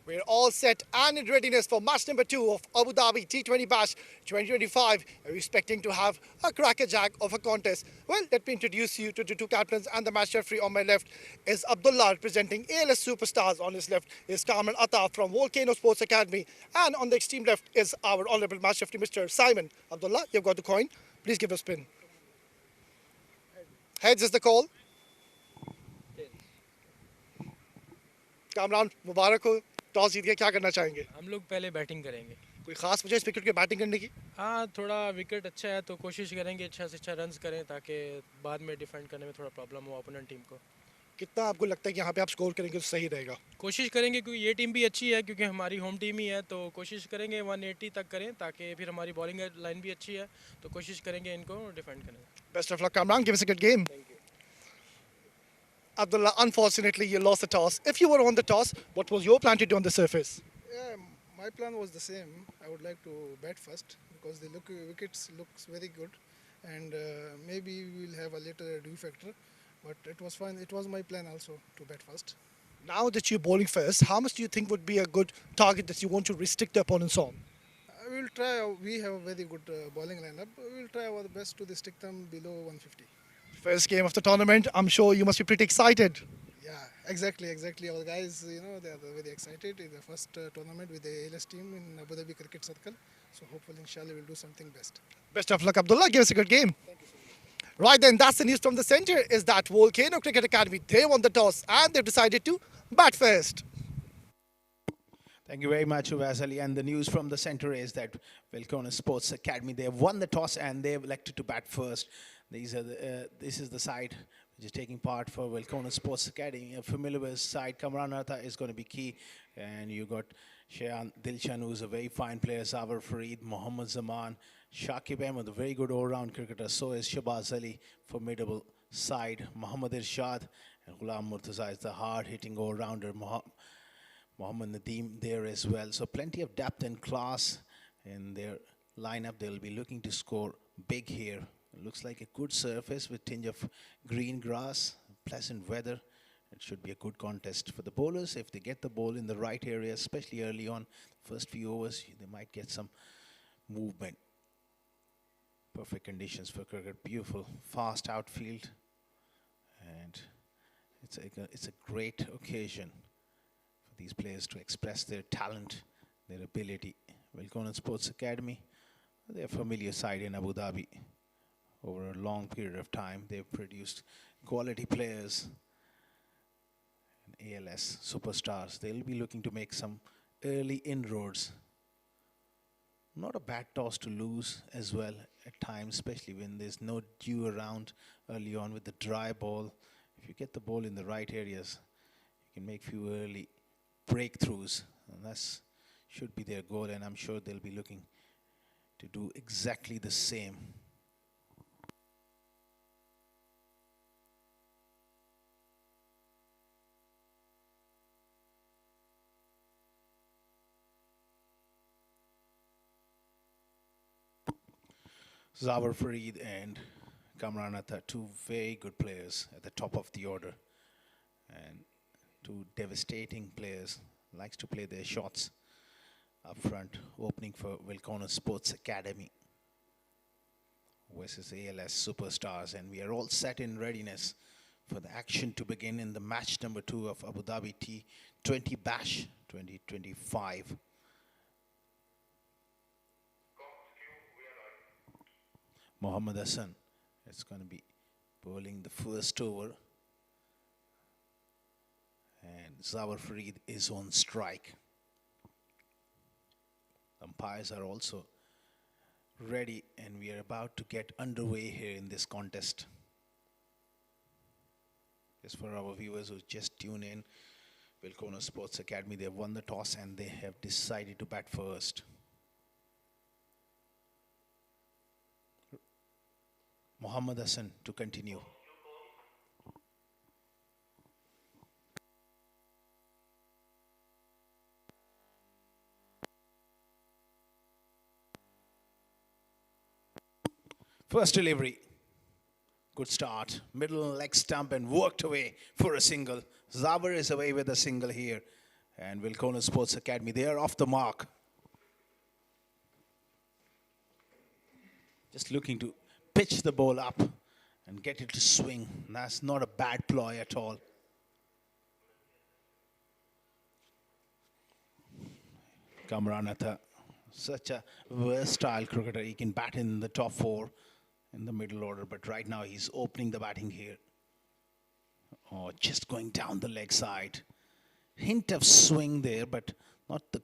We're all set and in readiness for match number 2 of Abu Dhabi T20 Bash 2025. We're expecting to have a crackerjack of a contest. Well, let me introduce you to the two captains, and the match referee on my left is Abdullah representing ALS Superstars. On his left is Kamran Atta from Volcano Sports Academy, and on the extreme left is our honorable match referee, Mr. Simon. Abdullah, you've got the coin. Please give a spin. Heads is the call. Kamran मुबारक हो toss जीत के क्या करना चाहेंगे हम लोग पहले batting करेंगे कोई खास वजह इस विकेट के बैटिंग करने की हाँ थोड़ा विकेट अच्छा है तो कोशिश करेंगे अच्छा से अच्छा रन्स करें ताकि बाद में डिफेंड करने में थोड़ा प्रॉब्लम हो ओपोनेंट टीम को कितना आपको लगता है कि यहाँ पे आप स्कोर करेंगे तो सही रहेगा कोशिश करेंगे क्योंकि ये टीम भी अच्छी है क्योंकि हमारी होम टीम ही है तो कोशिश करेंगे 180 तक करें ताकि फिर हमारी बॉलिंग लाइन भी अच्छी है तो कोशिश करेंगे इनको डिफेंड करने best of luck Kamran give us a good game Abdullah, unfortunately, you lost the toss. If you were on the toss, what was your plan to do on the surface? Yeah, my plan was the same. I would like to bat first because the wickets looks very good, and maybe we will have a later dew factor. But it was fine. It was my plan also to bat first. Now that you're bowling first, how much do you think would be a good target that you want to restrict the opponents on? We will try. We have a very good bowling lineup. We will try our best to restrict them below 150. First game of the tournament, I'm sure you must be pretty excited. Yeah, exactly. Our guys, they are very excited. It's the first tournament with the ALS team in Abu Dhabi Cricket Circle. So hopefully, inshallah, we'll do something best. Best of luck, Abdullah. Give us a good game. Thank you so much. Right then, that's the news from the centre, is that Volcano Cricket Academy, they won the toss and they've decided to bat first. Thank you very much, Uvaz Ali. And the news from the center is that Volcano Sports Academy, they have won the toss and they have elected to bat first. This is the side which is taking part for Volcano Sports Academy. A familiar with side, Kamran Atta is going to be key. And you got Shayan Dilshan, who's a very fine player, Zawar Fareed, Mohammad Zaman, Shakib Ahmed, a very good all-round cricketer. So is Shabaz Ali, formidable side. Muhammad Irshad and Ghulam Murtaza is the hard-hitting all-rounder. Mohammad Nadim there as well. So plenty of depth and class in their lineup. They'll be looking to score big here. It looks like a good surface with tinge of green grass, pleasant weather. It should be a good contest for the bowlers. If they get the ball in the right area, especially early on, first few overs, they might get some movement. Perfect conditions for cricket. Beautiful, fast outfield. And it's a great occasion for these players to express their talent, their ability. Volcano Sports Academy, they're a familiar side in Abu Dhabi. Over a long period of time, they've produced quality players and ALS superstars. They'll be looking to make some early inroads. Not a bad toss to lose as well at times, especially when there's no dew around early on with the dry ball. If you get the ball in the right areas, you can make few early breakthroughs, and that should be their goal, and I'm sure they'll be looking to do exactly the same. Zawar Fareed and Kamran Atta, two very good players at the top of the order, and two devastating players, likes to play their shots up front, opening for Volcano Sports Academy versus ALS Superstars. And we are all set in readiness for the action to begin in the match number 2 of Abu Dhabi T20 Bash 2025. Mohammad Hassan is going to be bowling the first over, and Zawar Fareed is on strike. Umpires are also ready, and we are about to get underway here in this contest. Just for our viewers who just tune in, Volcano Sports Academy, they have won the toss and they have decided to bat first. Mohammad Hassan to continue. First delivery. Good start. Middle leg stump and worked away for a single. Zawar is away with a single here. And Volcano Sports Academy, they are off the mark. Just looking to pitch the ball up and get it to swing. That's not a bad ploy at all. Kamranatha, such a versatile cricketer. He can bat in the top 4 in the middle order, but right now he's opening the batting here. Oh, just going down the leg side. Hint of swing there, but not the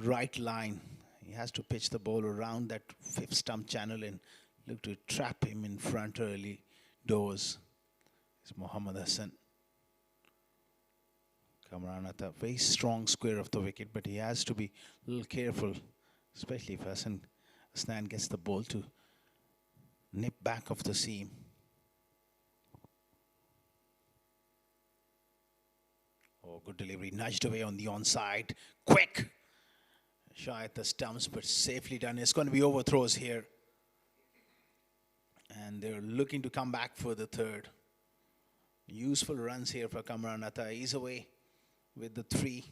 right line. He has to pitch the ball around that 5th stump channel and look to trap him in front early doors. It's Mohammad Hassan. Kamranatha, very strong square of the wicket, but he has to be a little careful, especially if Hassan gets the ball to nip back of the seam. Oh, good delivery, nudged away on the onside. Quick! Shy at the stumps, but safely done. It's going to be overthrows here. And they're looking to come back for the 3rd. Useful runs here for Kamranatha. He's away with the 3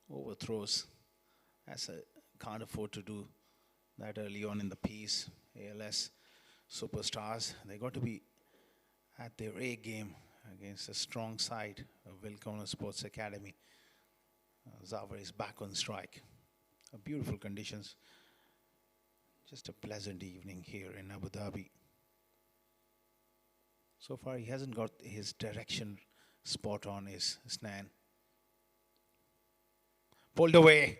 overthrows. Can't afford to do that early on in the piece. ALS superstars, they got to be at their A game against a strong side of Volcano Sports Academy. Zawar is back on strike. Beautiful conditions. Just a pleasant evening here in Abu Dhabi. So far he hasn't got his direction spot on his Snan. Pulled away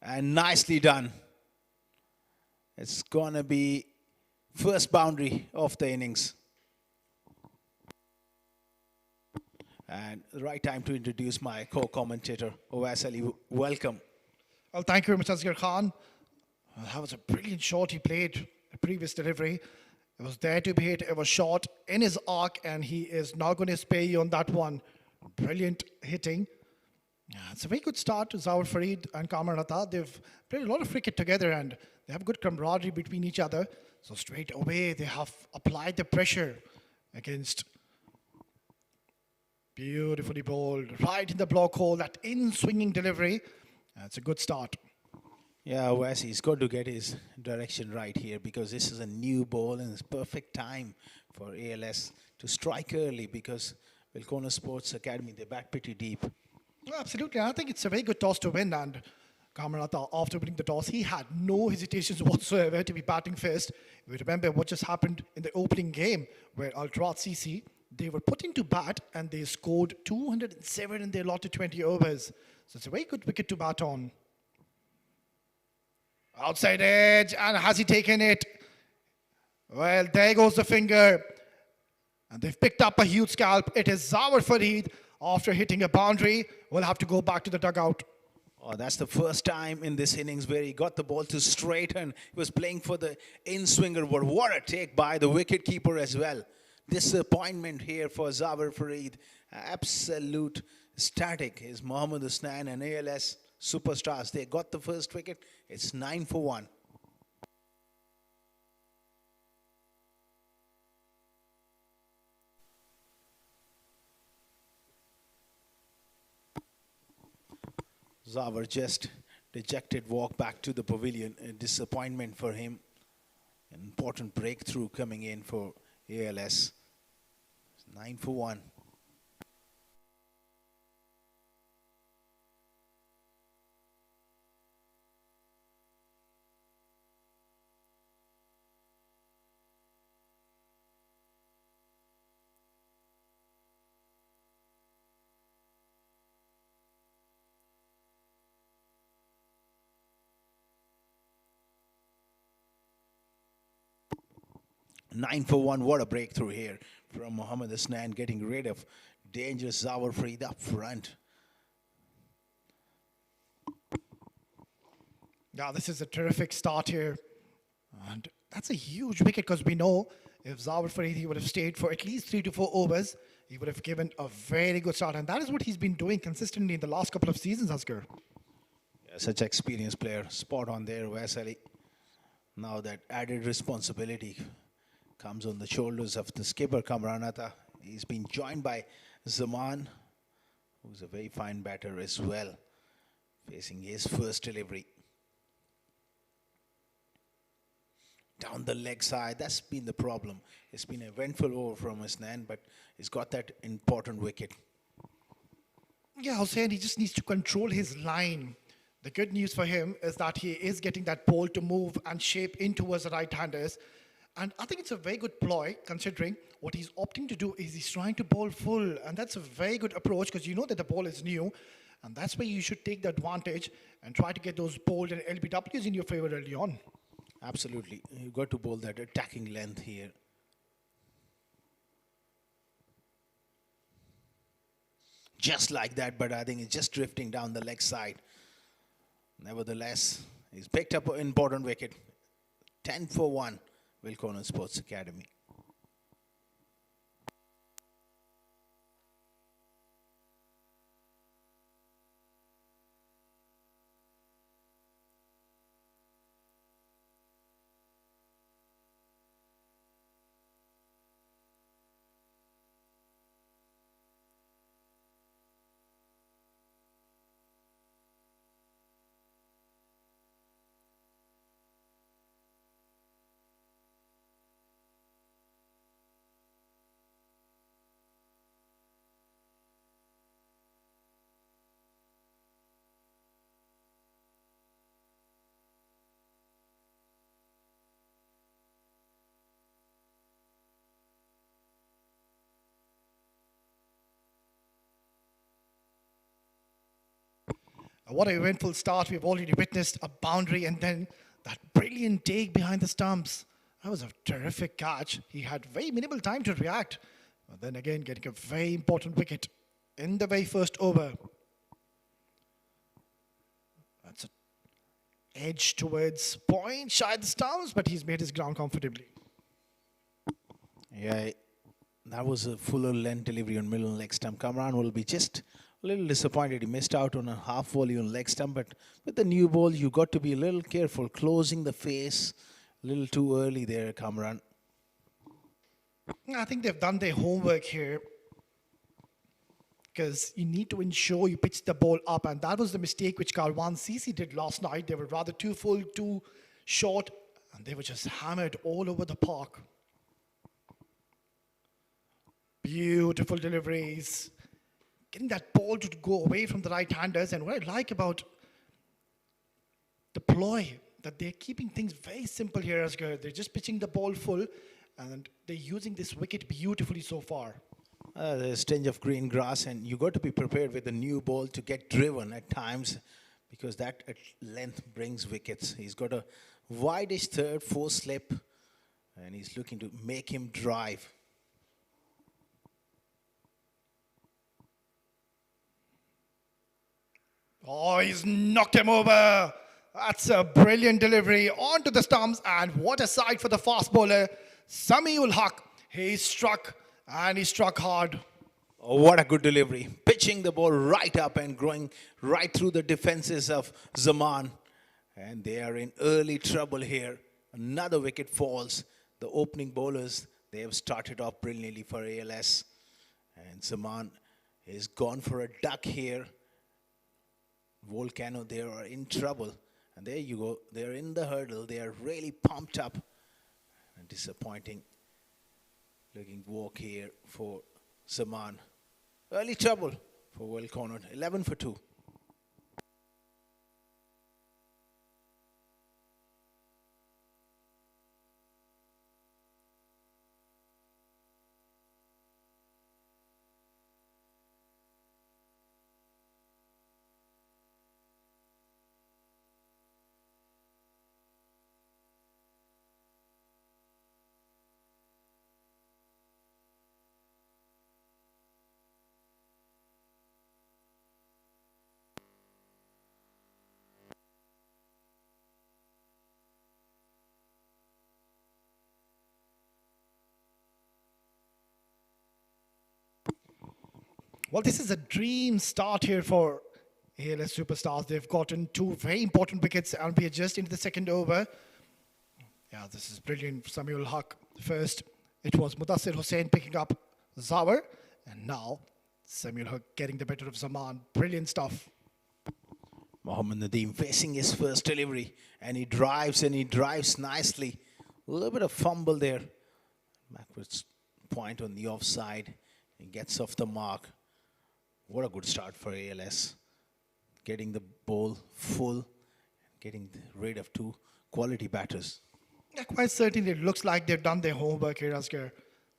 and nicely done. It's gonna be first boundary of the innings. And the right time to introduce my co-commentator, Owais Ali. Welcome. Well, thank you very much, Asghar Khan. That was a brilliant shot he played, the previous delivery. It was there to be hit. It was shot in his arc, and he is not going to spare you on that one. Brilliant hitting. Yeah, it's a very good start to Zawar Farid and Kamranatha. They've played a lot of cricket together, and they have good camaraderie between each other. So straight away, they have applied the pressure against. Beautifully bowled, right in the block hole, that in-swinging delivery. That's a good start. Yeah, Wes, he's got to get his direction right here because this is a new ball and it's perfect time for ALS to strike early because Volcano Sports Academy, they bat pretty deep. Absolutely. I think it's a very good toss to win. And Kamranatha, after winning the toss, he had no hesitations whatsoever to be batting first. We remember what just happened in the opening game where Ultra CC, they were put into bat and they scored 207 in their allotted 20 overs. So it's a very good wicket to bat on. Outside edge, and has he taken it? Well, there goes the finger. And they've picked up a huge scalp. It is Zawar Farid. After hitting a boundary, will have to go back to the dugout. Oh, that's the first time in this innings where he got the ball to straighten. He was playing for the in-swinger. But what a take by the wicket-keeper as well. Disappointment here for Zawar Farid. Absolute static is Mohammad Hassan and ALS superstars. They got the first wicket. It's 9 for 1. Zawar just dejected walk back to the pavilion. A disappointment for him. An important breakthrough coming in for ALS. 9 for 1. Nine for 1. What a breakthrough here from Mohammad Hassan, getting rid of dangerous Zawar Farid up front. Yeah, this is a terrific start here. And that's a huge wicket because we know if Zawar Farid, he would have stayed for at least 3 to 4 overs, he would have given a very good start. And that is what he's been doing consistently in the last couple of seasons, Asghar. Yeah, such an experienced player. Spot on there, Vasily. Now that added responsibility comes on the shoulders of the skipper, Kamranatha. He's been joined by Zaman. who's a very fine batter as well, facing his first delivery. Down the leg side, that's been the problem. It's been a eventful over from Hasnan, but he's got that important wicket. Yeah, Hussain, he just needs to control his line. The good news for him is that he is getting that ball to move and shape in towards the right-handers. And I think it's a very good ploy, considering what he's opting to do is he's trying to bowl full. And that's a very good approach, because you know that the ball is new. And that's where you should take the advantage and try to get those bold and LBWs in your favor early on. Absolutely. You've got to bowl that attacking length here. Just like that, but I think it's just drifting down the leg side. Nevertheless, he's picked up an important wicket. 10 for 1, Volcano Sports Academy. What an eventful start. We've already witnessed a boundary and then that brilliant take behind the stumps. That was a terrific catch. He had very minimal time to react. But then again, getting a very important wicket in the very first over. That's an edge towards point, shy of the stumps, but he's made his ground comfortably. Yeah, that was a fuller length delivery on middle leg stump. Kamran will be just a little disappointed. He missed out on a half volley on leg stump, but with the new ball, you got to be a little careful. Closing the face a little too early there, Kamran. I think they've done their homework here, because you need to ensure you pitch the ball up, and that was the mistake which Karwan CC did last night. They were rather too full, too short, and they were just hammered all over the park. Beautiful deliveries. Getting that ball to go away from the right-handers. And what I like about the ploy, that they're keeping things very simple here, Asghar. They're just pitching the ball full, and they're using this wicket beautifully so far. There's a tinge of green grass, and you got to be prepared with the new ball to get driven at times, because that at length brings wickets. He's got a wideish third, 4 slip, and he's looking to make him drive. Oh, he's knocked him over. That's a brilliant delivery onto the stumps, and what a sight for the fast bowler, Samiul Haq. He struck, and he struck hard. Oh, what a good delivery. Pitching the ball right up and going right through the defenses of Zaman. And they are in early trouble here. Another wicket falls. The opening bowlers, they have started off brilliantly for ALS. And Zaman is gone for a duck here. Volcano, they are in trouble. And there you go. They're in the hurdle. They are really pumped up. And disappointing looking walk here for Zaman. Early trouble for Volcano. 11 for 2. Well, this is a dream start here for ALS Superstars. They've gotten 2 very important wickets, and we are just into the second over. Yeah, this is brilliant. Samiul Haq first. It was Mudassir Hussain picking up Zawar, and now Samuel Huck getting the better of Zaman. Brilliant stuff. Mohammad Nadim facing his first delivery, and he drives nicely. A little bit of fumble there. Backwards point on the offside. He gets off the mark. What a good start for ALS. Getting the ball full, getting rid of two quality batters. Yeah, quite certainly it looks like they've done their homework here, Asghar.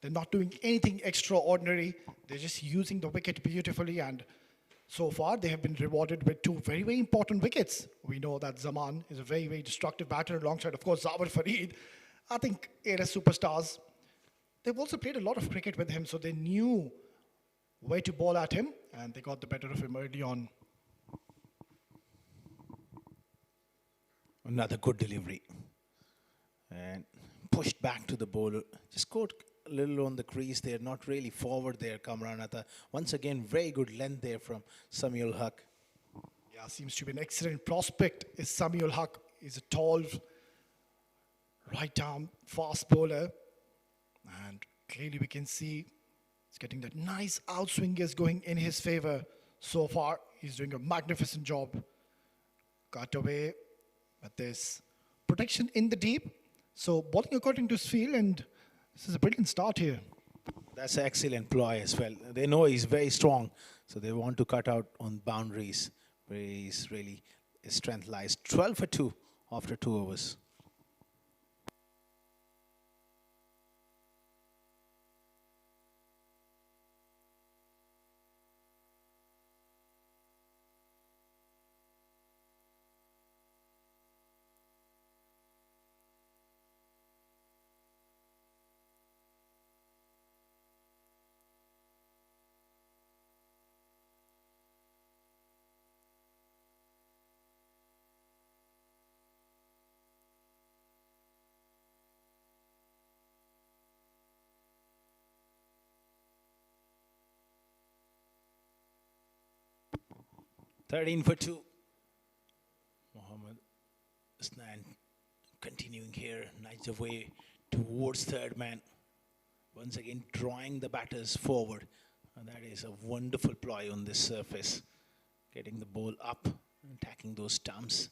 They're not doing anything extraordinary. They're just using the wicket beautifully, and so far they have been rewarded with two very, very important wickets. We know that Zaman is a very, very destructive batter alongside, of course, Zawar Fareed. I think ALS superstars, they've also played a lot of cricket with him, so they knew where to ball at him, and they got the better of him early on. Another good delivery. And pushed back to the bowler. Just caught a little on the crease there, not really forward there, Kamran Atta. Once again, very good length there from Samuel Huck. Yeah, seems to be an excellent prospect is Samuel Huck. He's a tall, right-arm, fast bowler. And clearly we can see he's getting that nice outswingers going in his favor. So far, he's doing a magnificent job. Cut away, but there's protection in the deep. So bowling according to his feel, and this is a brilliant start here. That's an excellent ploy as well. They know he's very strong, so they want to cut out on boundaries where his strength lies. 12 for 2 after 2 overs. Thirteen for 2. Mohammad Snan continuing here, nice away towards third man. Once again, drawing the batters forward. And that is a wonderful ploy on this surface. Getting the ball up, attacking those stumps.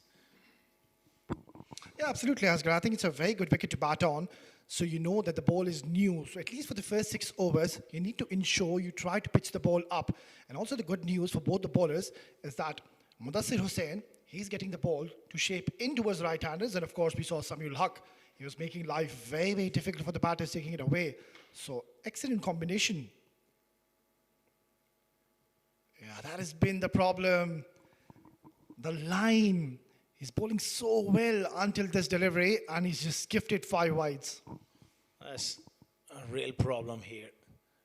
Yeah, absolutely, Asghar. I think it's a very good wicket to bat on. So you know that the ball is new. So at least for the first 6 overs, you need to ensure you try to pitch the ball up. And also the good news for both the bowlers is that Mudassir Hussain, he's getting the ball to shape in towards right-handers. And of course, we saw Samuel Huck. He was making life very, very difficult for the batters, taking it away. So excellent combination. Yeah, that has been the problem. The line. He's bowling so well until this delivery, and he's just gifted 5 wides. That's a real problem here.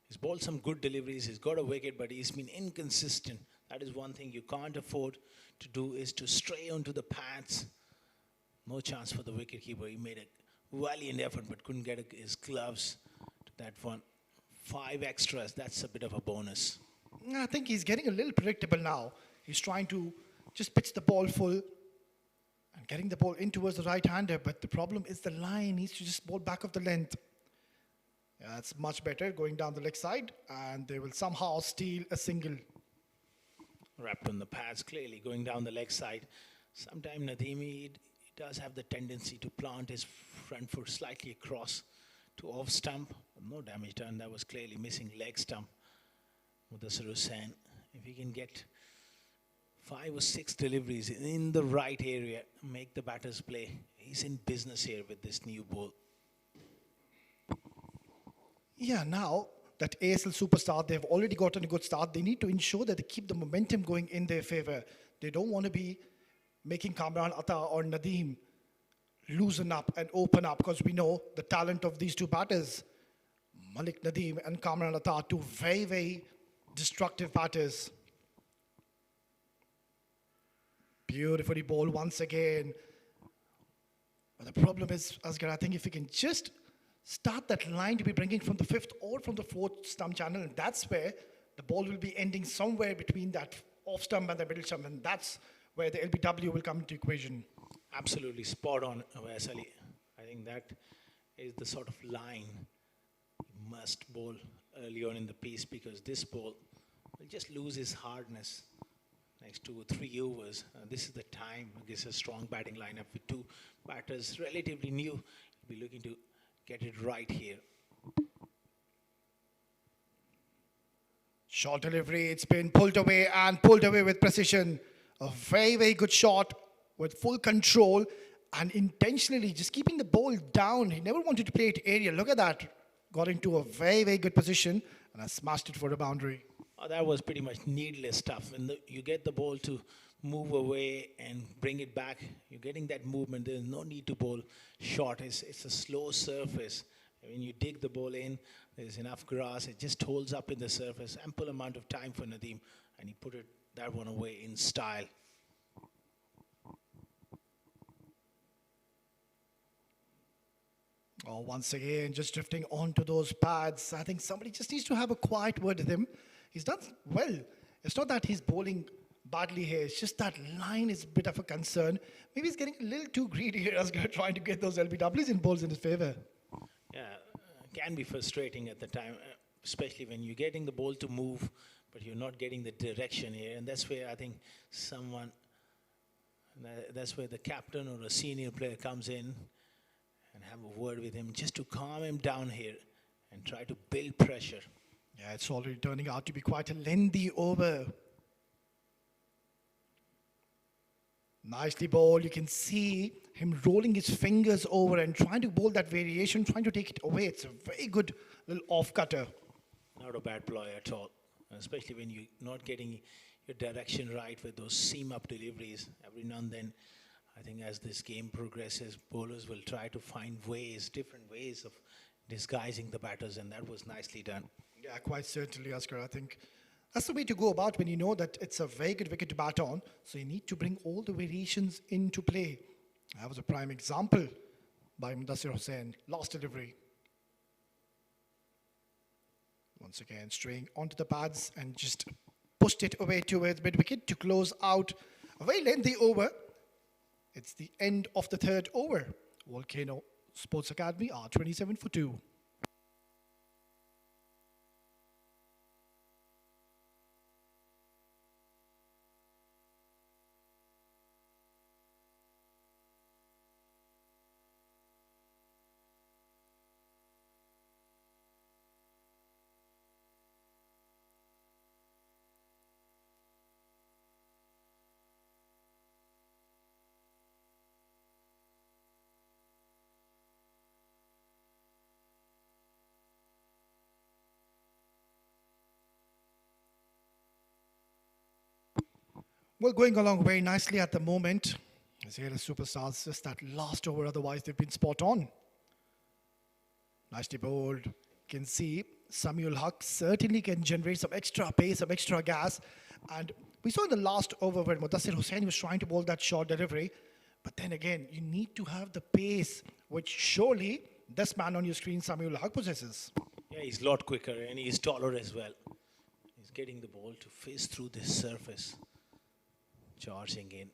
He's bowled some good deliveries. He's got a wicket, but he's been inconsistent. That is one thing you can't afford to do, is to stray onto the pads. No chance for the wicketkeeper. He made a valiant effort, but couldn't get his gloves to that one. 5 extras. That's a bit of a bonus. I think he's getting a little predictable now. He's trying to just pitch the ball full and getting the ball in towards the right-hander, but the problem is the line. He needs to just bowl back of the length. Yeah, that's much better, going down the leg side, and they will somehow steal a single. Wrapped on the pads, clearly going down the leg side. Sometimes Nadim, he does have the tendency to plant his front foot slightly across to off stump. No damage done. That was clearly missing leg stump. Mudassir Hussain, if he can get 5 or 6 deliveries in the right area, make the batters play. He's in business here with this new ball. Yeah, now that ASL superstar, they've already gotten a good start. They need to ensure that they keep the momentum going in their favor. They don't want to be making Kamran Atta or Nadim loosen up and open up, because we know the talent of these two batters. Malik Nadim and Kamran Atta, two very, very destructive batters. Beautifully bowled once again. But the problem is, Asghar, I think if you can just start that line to be bringing from the 5th or from the 4th stump channel, and that's where the ball will be ending somewhere between that off stump and the middle stump, and that's where the LBW will come into equation. Absolutely spot on, Vaisali. I think that is the sort of line you must bowl early on in the piece, because this ball will just lose his hardness next 2 or 3 overs. This is the time against a strong batting lineup with two batters relatively new. He'll be looking to get it right here. Short delivery, it's been pulled away and pulled away with precision. A very, very good shot with full control and intentionally just keeping the ball down. He never wanted to play it aerial. Look at that. Got into a very, very good position and has smashed it for a boundary. Oh, that was pretty much needless stuff. When you get the ball to move away and bring it back, you're getting that movement. There's no need to bowl short. It's a slow surface. When you dig the ball in, there's enough grass. It just holds up in the surface. Ample amount of time for Nadim. And he put that one away in style. Oh, once again, just drifting onto those pads. I think somebody just needs to have a quiet word with him. He's done well. It's not that he's bowling badly here. It's just that line is a bit of a concern. Maybe he's getting a little too greedy here as trying to get those LBWs in balls in his favor. Yeah, can be frustrating at the time, especially when you're getting the ball to move, but you're not getting the direction here. And that's where I think that's where the captain or a senior player comes in and have a word with him just to calm him down here and try to build pressure. Yeah, it's already turning out to be quite a lengthy over. Nicely bowled. You can see him rolling his fingers over and trying to bowl that variation, trying to take it away. It's a very good little off-cutter. Not a bad ploy at all, especially when you're not getting your direction right with those seam-up deliveries. Every now and then, I think as this game progresses, bowlers will try to find different ways of disguising the batters, and that was nicely done. Yeah, quite certainly, Asghar. I think that's the way to go about when you know that it's a very good wicket to bat on. So you need to bring all the variations into play. That was a prime example by Mudassir Hussain. Last delivery. Once again, straying onto the pads and just pushed it away towards mid-wicket to close out a very lengthy over. It's the end of the third over. Volcano Sports Academy are 27 for 2. Well, going along very nicely at the moment. As here ALS superstars, just that last over, otherwise they've been spot on. Nicely bowled. You can see Samuel Huck certainly can generate some extra pace, some extra gas. And we saw in the last over when Mudassir Hussain was trying to bowl that short delivery. But then again, you need to have the pace, which surely this man on your screen, Samuel Huck, possesses. Yeah, he's a lot quicker and he's taller as well. He's getting the ball to face through this surface. Charging in.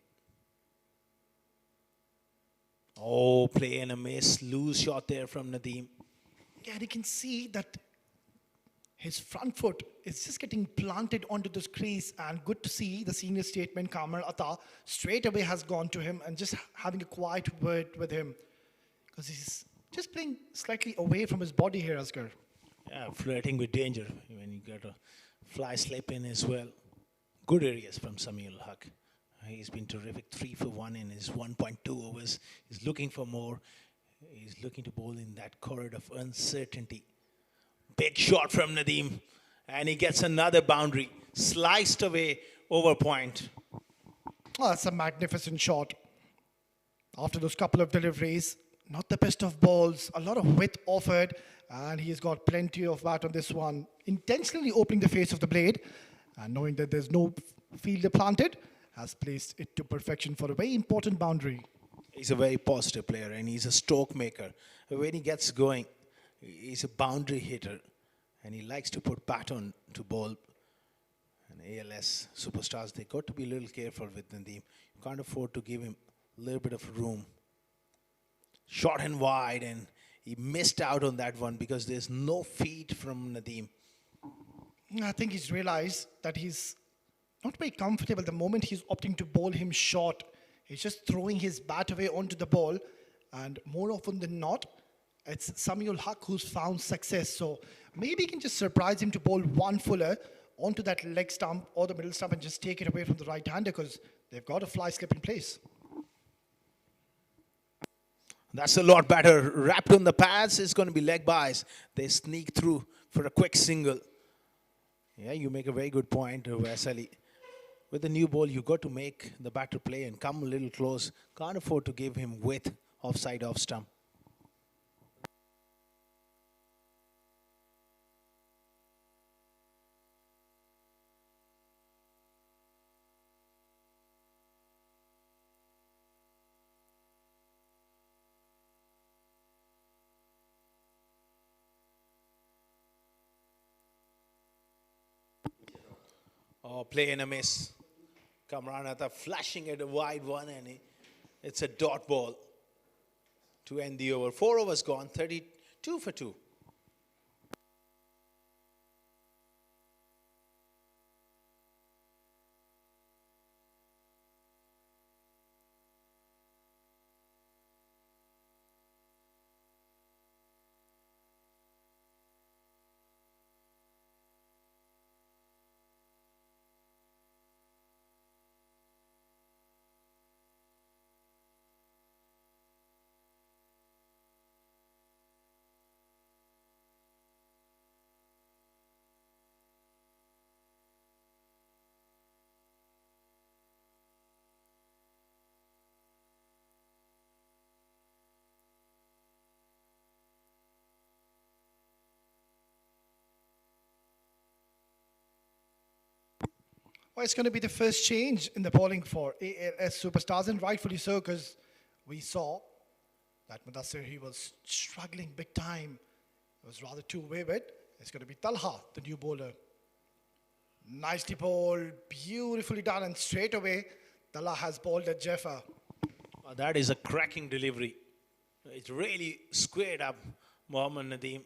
Oh, play and a miss. Loose shot there from Nadim. Yeah, and you can see that his front foot is just getting planted onto this crease, and good to see the senior statesman Kamar Atta straight away has gone to him and just having a quiet word with him because he's just playing slightly away from his body here, Asghar. Yeah, flirting with danger when you get a fly slip in as well. Good areas from Samuel Huck. He's been terrific, 3 for 1 in his 1.2 overs. He's looking for more. He's looking to bowl in that corridor of uncertainty. Big shot from Nadim. And he gets another boundary. Sliced away over point. Oh, that's a magnificent shot. After those couple of deliveries, not the best of balls, a lot of width offered, and he's got plenty of bat on this one. Intentionally opening the face of the blade, and knowing that there's no fielder planted, has placed it to perfection for a very important boundary. He's a very positive player and he's a stroke maker. When he gets going, he's a boundary hitter and he likes to put bat on to bowl. And ALS superstars, they got to be a little careful with Nadim. You can't afford to give him a little bit of room. Short and wide, and he missed out on that one because there's no feed from Nadim. I think he's realized that he's not very comfortable the moment he's opting to bowl him short. He's just throwing his bat away onto the ball, and more often than not, it's Samuel Huck who's found success. So maybe he can just surprise him to bowl one fuller onto that leg stump or the middle stump and just take it away from the right-hander because they've got a fly slip in place. That's a lot better. Wrapped on the pads is going to be leg byes. They sneak through for a quick single. Yeah, you make a very good point, Vasali. With the new ball, you got to make the batter play and come a little close. Can't afford to give him width offside off stump. Oh, play and a miss. Kamranatha flashing at a wide one, and it's a dot ball to end the over. 4 overs gone, 32 for 2. Well, it's going to be the first change in the bowling for ALS Superstars, and rightfully so, because we saw that Mudassir, he was struggling big time. It was rather too wayward. It's going to be Talha, the new bowler. Nicely bowled, beautifully done, and straight away, Talha has bowled at Jaffa. That is a cracking delivery. It's really squared up Mohammad Nadim.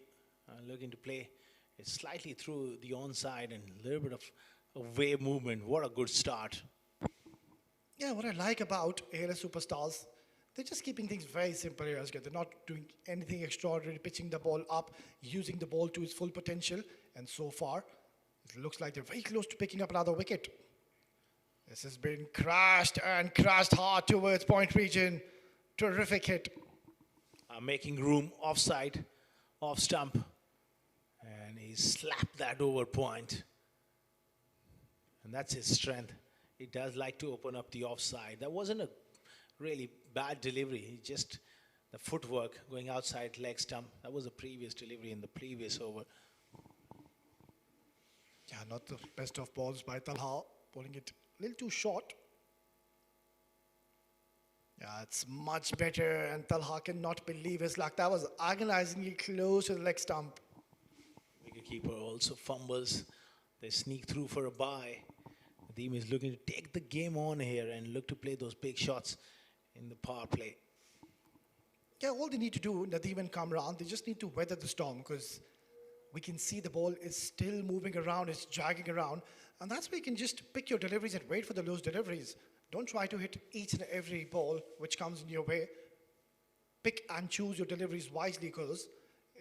Looking to play it slightly through the onside and a little bit of a wave movement. What a good start. Yeah, what I like about ALS Superstars, they're just keeping things very simple here, Asghar. They're not doing anything extraordinary, pitching the ball up, using the ball to its full potential. And so far, it looks like they're very close to picking up another wicket. This has been crashed and crashed hard towards point region. Terrific hit. Making room offside, off stump. And he slapped that over point. And that's his strength. He does like to open up the offside. That wasn't a really bad delivery. Just the footwork going outside leg stump. That was the previous delivery in the previous over. Yeah, not the best of balls by Talha. Bowling it a little too short. Yeah, it's much better, and Talha cannot believe his luck. That was agonizingly close to the leg stump. Wicketkeeper also fumbles. They sneak through for a bye. The team is looking to take the game on here and look to play those big shots in the power play. Yeah, all they need to do, Nadim and Kamran, they just need to weather the storm, because we can see the ball is still moving around, it's dragging around, and that's where you can just pick your deliveries and wait for the loose deliveries. Don't try to hit each and every ball which comes in your way. Pick and choose your deliveries wisely, because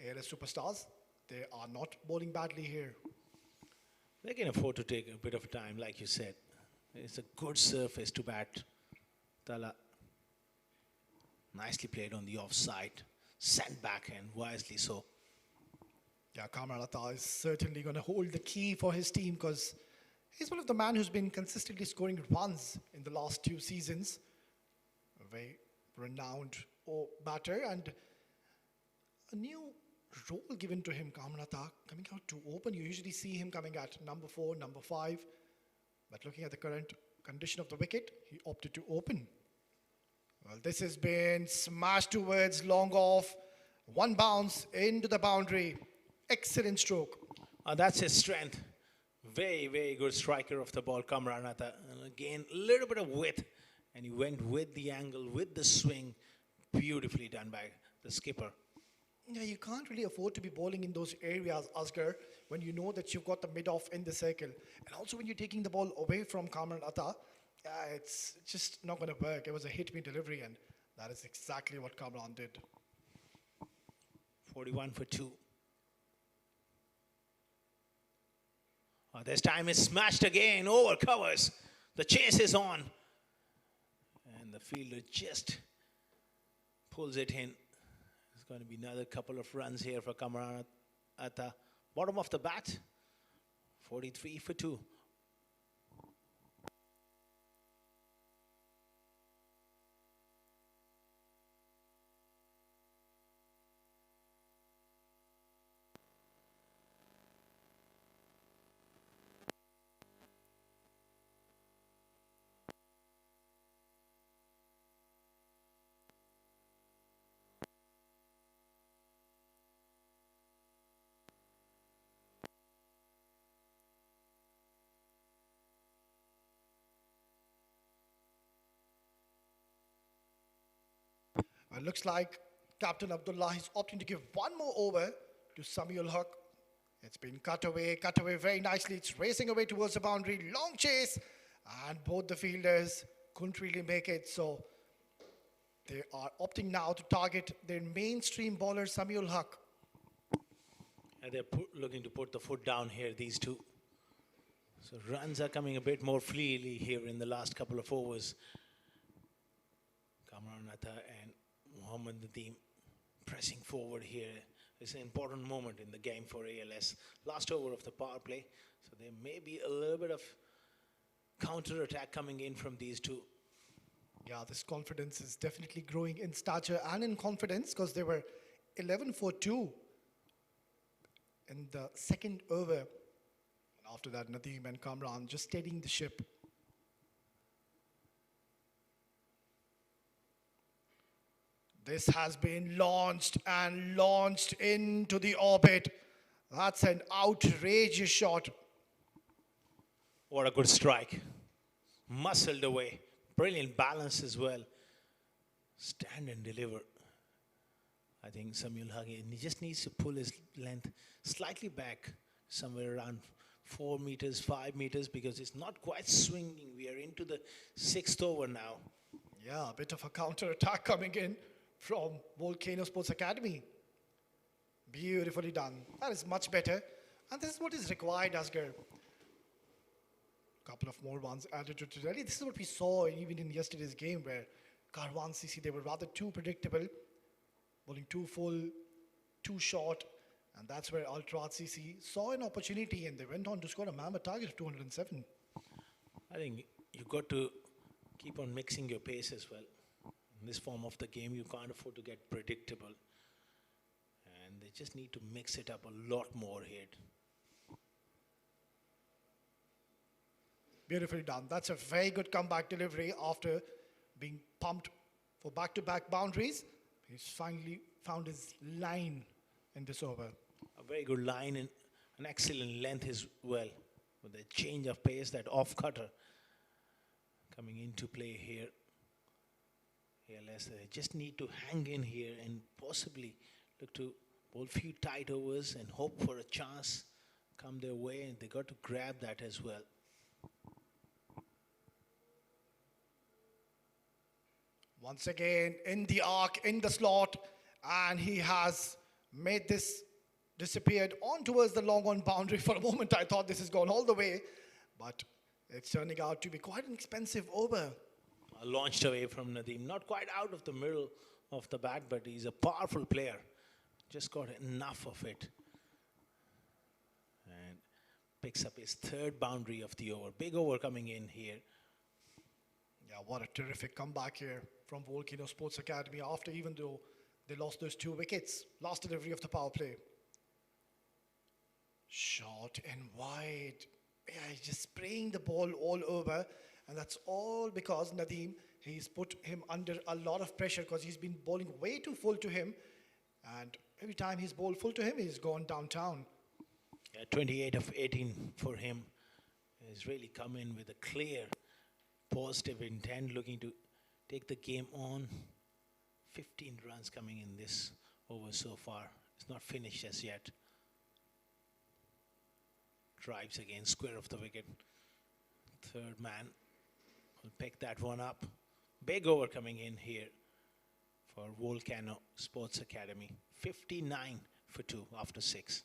ALS Superstars, they are not bowling badly here. They can afford to take a bit of time, like you said. It's a good surface to bat. Tala nicely played on the offside, sent back and wisely so. Yeah, Kamran Atta is certainly going to hold the key for his team, because he's one of the men who's been consistently scoring runs in the last 2 seasons. A very renowned batter, and a new role given to him, Kamran Atta, coming out to open. You usually see him coming at number 4, number 5. But looking at the current condition of the wicket, he opted to open. Well, this has been smashed towards long off. One bounce into the boundary. Excellent stroke. That's his strength. Very, very good striker of the ball, Kamranatha. And again, a little bit of width. And he went with the angle, with the swing. Beautifully done by the skipper. Yeah, you can't really afford to be bowling in those areas, Asghar, when you know that you've got the mid-off in the circle. And also when you're taking the ball away from Kamran Atta, it's just not going to work. It was a hit-me delivery, and that is exactly what Kamran did. 41 for 2. This time is smashed again, over covers. The chase is on. And the fielder just pulls it in. There's going to be another couple of runs here for Kamran Atta. Bottom of the bat, 43 for 2. It looks like Captain Abdullah is opting to give one more over to Samuel Haq. It's been cut away very nicely. It's racing away towards the boundary. Long chase. And both the fielders couldn't really make it. So they are opting now to target their mainstream bowler, Samuel Haq. And they're looking to put the foot down here, these two. So runs are coming a bit more freely here in the last couple of overs. Kamran Atta and Mohammad Nadim pressing forward here. It's an important moment in the game for ALS. Last over of the power play. So there may be a little bit of counter-attack coming in from these two. Yeah, this confidence is definitely growing in stature and in confidence because they were 11 for 2 in the second over. And after that, Nadim and Kamran just steadying the ship. This has been launched and launched into the orbit. That's an outrageous shot. What a good strike. Muscled away. Brilliant balance as well. Stand and deliver. I think Samuel Haq, he just needs to pull his length slightly back, somewhere around 4 meters, 5 meters, because it's not quite swinging. We are into the 6th over now. Yeah, a bit of a counter attack coming in from Volcano Sports Academy. Beautifully done. That is much better. And this is what is required, Asghar. Couple of more ones added to today. This is what we saw even in yesterday's game where Karwan CC, they were rather too predictable. Bowling too full, too short. And that's where Ultra CC saw an opportunity and they went on to score a mammoth target of 207. I think you've got to keep on mixing your pace as well. In this form of the game, you can't afford to get predictable. And they just need to mix it up a lot more here. Beautifully done. That's a very good comeback delivery after being pumped for back-to-back boundaries. He's finally found his line in this over. A very good line and an excellent length as well. With the change of pace, that off-cutter coming into play here. ALS, they just need to hang in here and possibly look to bowl a few tight overs and hope for a chance come their way, and they got to grab that as well. Once again, in the arc, in the slot, and he has made this disappeared on towards the long on boundary. For a moment, I thought this has gone all the way, but it's turning out to be quite an expensive over. Launched away from Nadim, not quite out of the middle of the bat, but he's a powerful player. Just got enough of it. And picks up his 3rd boundary of the over. Big over coming in here. Yeah, what a terrific comeback here from Volcano Sports Academy after even though they lost those 2 wickets. Last delivery of the power play. Short and wide. Yeah, he's just spraying the ball all over. And that's all because Nadim, he's put him under a lot of pressure because he's been bowling way too full to him. And every time he's bowled full to him, he's gone downtown. Yeah, 28 of 18 for him. He's really come in with a clear, positive intent, looking to take the game on. 15 runs coming in this over so far. It's not finished as yet. Drives again, square of the wicket. Third man will pick that one up. Big over coming in here for Volcano Sports Academy. 59 for 2 after 6.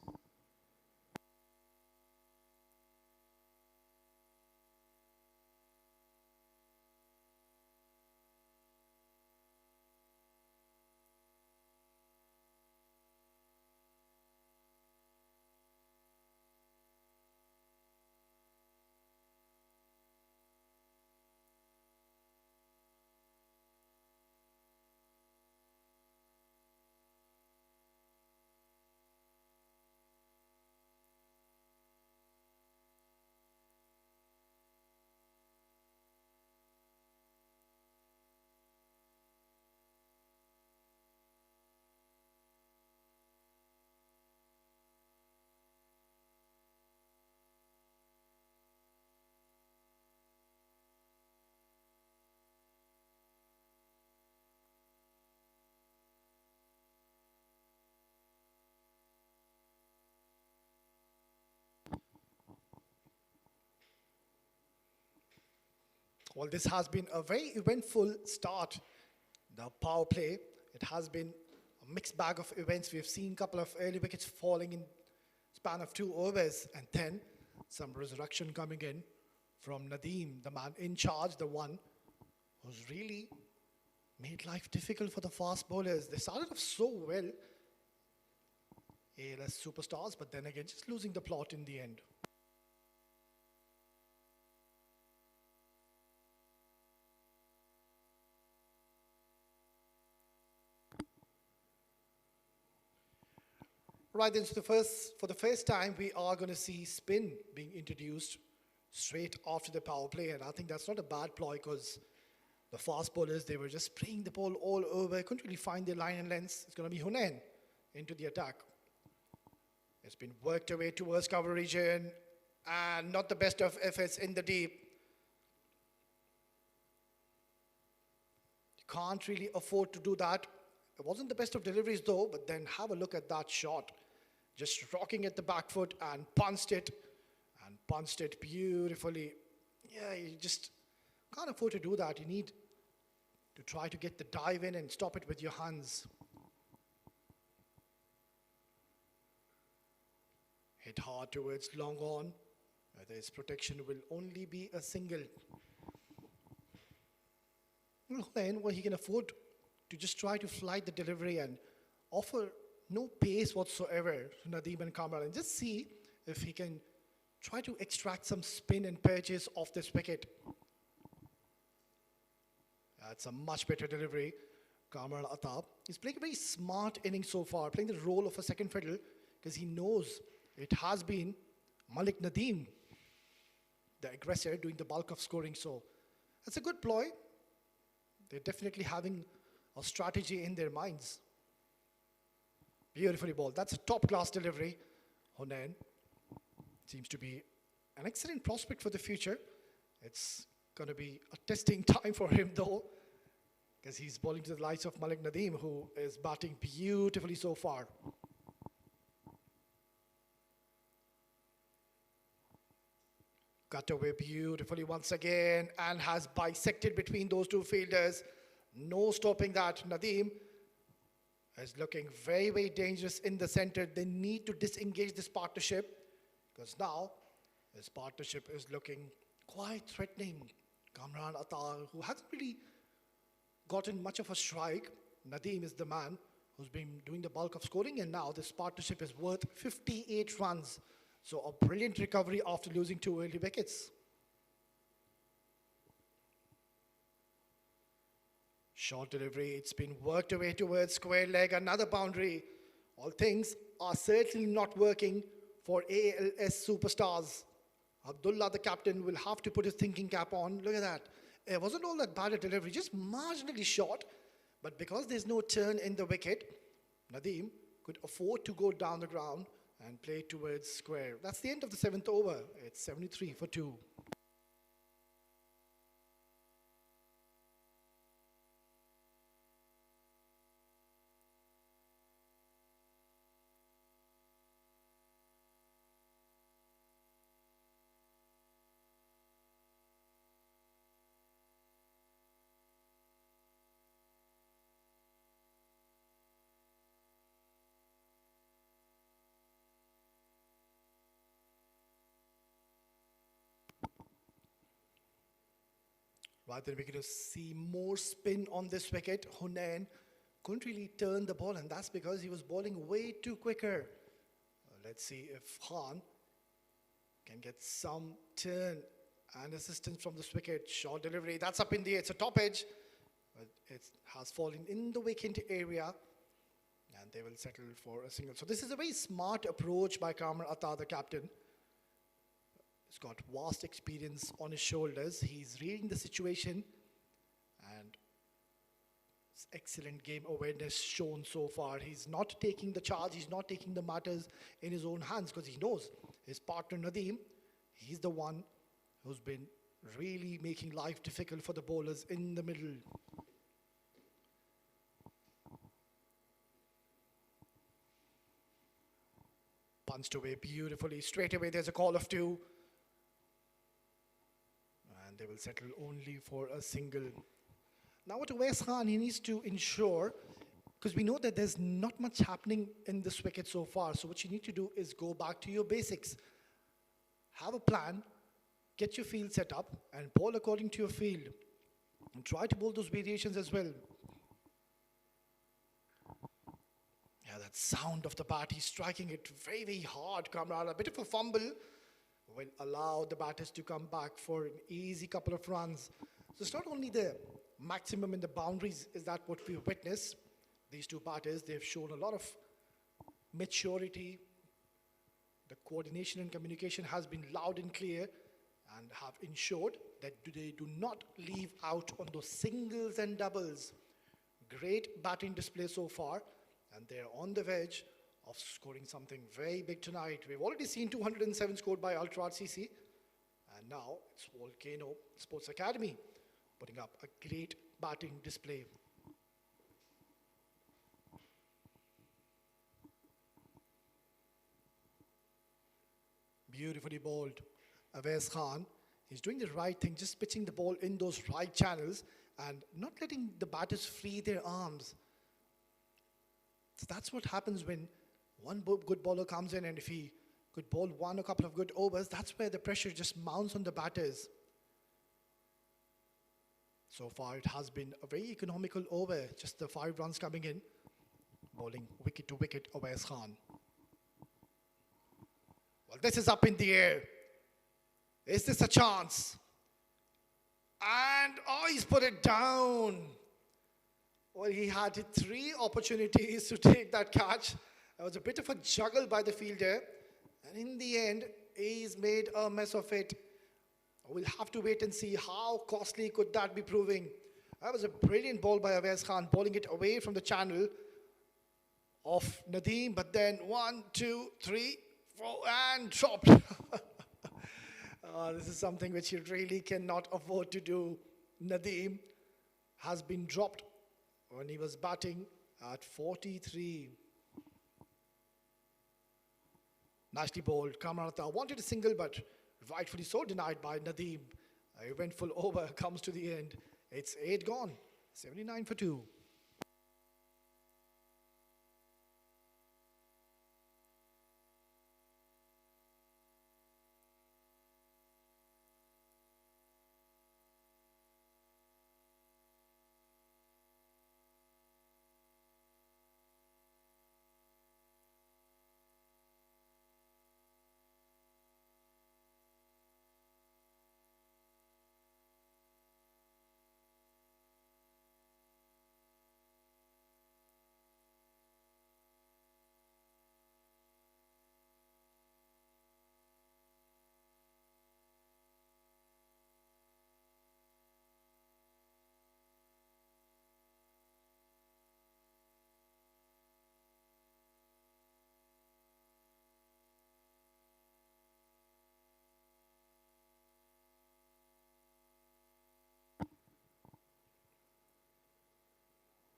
Well, this has been a very eventful start. The power play, it has been a mixed bag of events. We've seen a couple of early wickets falling in span of 2 overs, and then some resurrection coming in from Nadim, the man in charge, the one who's really made life difficult for the fast bowlers. They started off so well, ALS superstars, but then again, just losing the plot in the end. Right, then, so for the first time, we are going to see spin being introduced straight after the power play, and I think that's not a bad ploy because the fast bowlers, they were just spraying the ball all over, couldn't really find their line and length. It's going to be Hunain into the attack. It's been worked away towards cover region, and not the best of efforts in the deep. You can't really afford to do that. It wasn't the best of deliveries though, but then have a look at that shot. Just rocking at the back foot and punched it beautifully. Yeah, you just can't afford to do that. You need to try to get the dive in and stop it with your hands. Hit hard towards long on. His protection will only be a single. Well, then, he can afford to just try to flight the delivery and offer no pace whatsoever to Nadim and Kamran, and just see if he can try to extract some spin and purchase off this wicket. That's a much better delivery. Kamran Attab is playing a very smart inning so far, playing the role of a second fiddle because he knows it has been Malik Nadim, the aggressor, doing the bulk of scoring. So that's a good ploy. They're definitely having a strategy in their minds. Beautifully bowled. That's a top-class delivery. Hunain seems to be an excellent prospect for the future. It's going to be a testing time for him, though, because he's bowling to the likes of Malik Nadim, who is batting beautifully so far. Cut away beautifully once again and has bisected between those two fielders. No stopping that. Nadim is looking very, very dangerous in the center. They need to disengage this partnership because now this partnership is looking quite threatening. Kamran Attar, who hasn't really gotten much of a strike. Nadim is the man who's been doing the bulk of scoring, and now this partnership is worth 58 runs. So a brilliant recovery after losing 2 early wickets. Short delivery, it's been worked away towards square leg, another boundary. All things are certainly not working for ALS superstars. Abdullah, the captain, will have to put his thinking cap on. Look at that. It wasn't all that bad a delivery, just marginally short. But because there's no turn in the wicket, Nadim could afford to go down the ground and play towards square. That's the end of the 7th over. It's 73 for 2. Right, then we're going to see more spin on this wicket. Hunain couldn't really turn the ball, and that's because he was bowling way too quicker. Let's see if Khan can get some turn and assistance from this wicket. Short delivery, that's up in the air. It's a top edge, but it has fallen in the vacant area, and they will settle for a single. So this is a very smart approach by Kamran Atta, the captain. He's got vast experience on his shoulders. He's reading the situation, and excellent game awareness shown so far. He's not taking the charge, he's not taking the matters in his own hands, because he knows his partner Nadim, he's the one who's been really making life difficult for the bowlers in the middle. Punched away beautifully. Straight away there's a call of 2. And they will settle only for a single. Now what Awais Khan, he needs to ensure, because we know that there's not much happening in this wicket so far. So what you need to do is go back to your basics. Have a plan, get your field set up, and bowl according to your field. And try to bowl those variations as well. Yeah, that sound of the bat, he's striking it very, very hard, Kamran. A bit of a fumble will allow the batters to come back for an easy couple of runs. So it's not only the maximum in the boundaries, is that what we witness. These two batters, they've shown a lot of maturity. The coordination and communication has been loud and clear, and have ensured that they do not leave out on those singles and doubles. Great batting display so far, and they're on the verge of scoring something very big tonight. We've already seen 207 scored by Ultra RCC, and now it's Volcano Sports Academy putting up a great batting display. Beautifully bowled. Awais Khan, he's doing the right thing, just pitching the ball in those right channels and not letting the batters free their arms. So that's what happens when one good bowler comes in, and if he could bowl a couple of good overs, that's where the pressure just mounts on the batters. So far it has been a very economical over, just the 5 runs coming in, bowling wicket to wicket Awais Khan. Well, this is up in the air. Is this a chance? And, oh, he's put it down. Well, he had 3 opportunities to take that catch. There was a bit of a juggle by the fielder. And in the end, he's made a mess of it. We'll have to wait and see how costly could that be proving. That was a brilliant ball by Awais Khan, bowling it away from the channel of Nadim. But then 1, 2, 3, 4, and dropped. This is something which he really cannot afford to do. Nadim has been dropped when he was batting at 43. Nicely bowled. Kamran Atta wanted a single, but rightfully so denied by Nadim. A eventful over comes to the end. It's 8 gone. 79 for 2.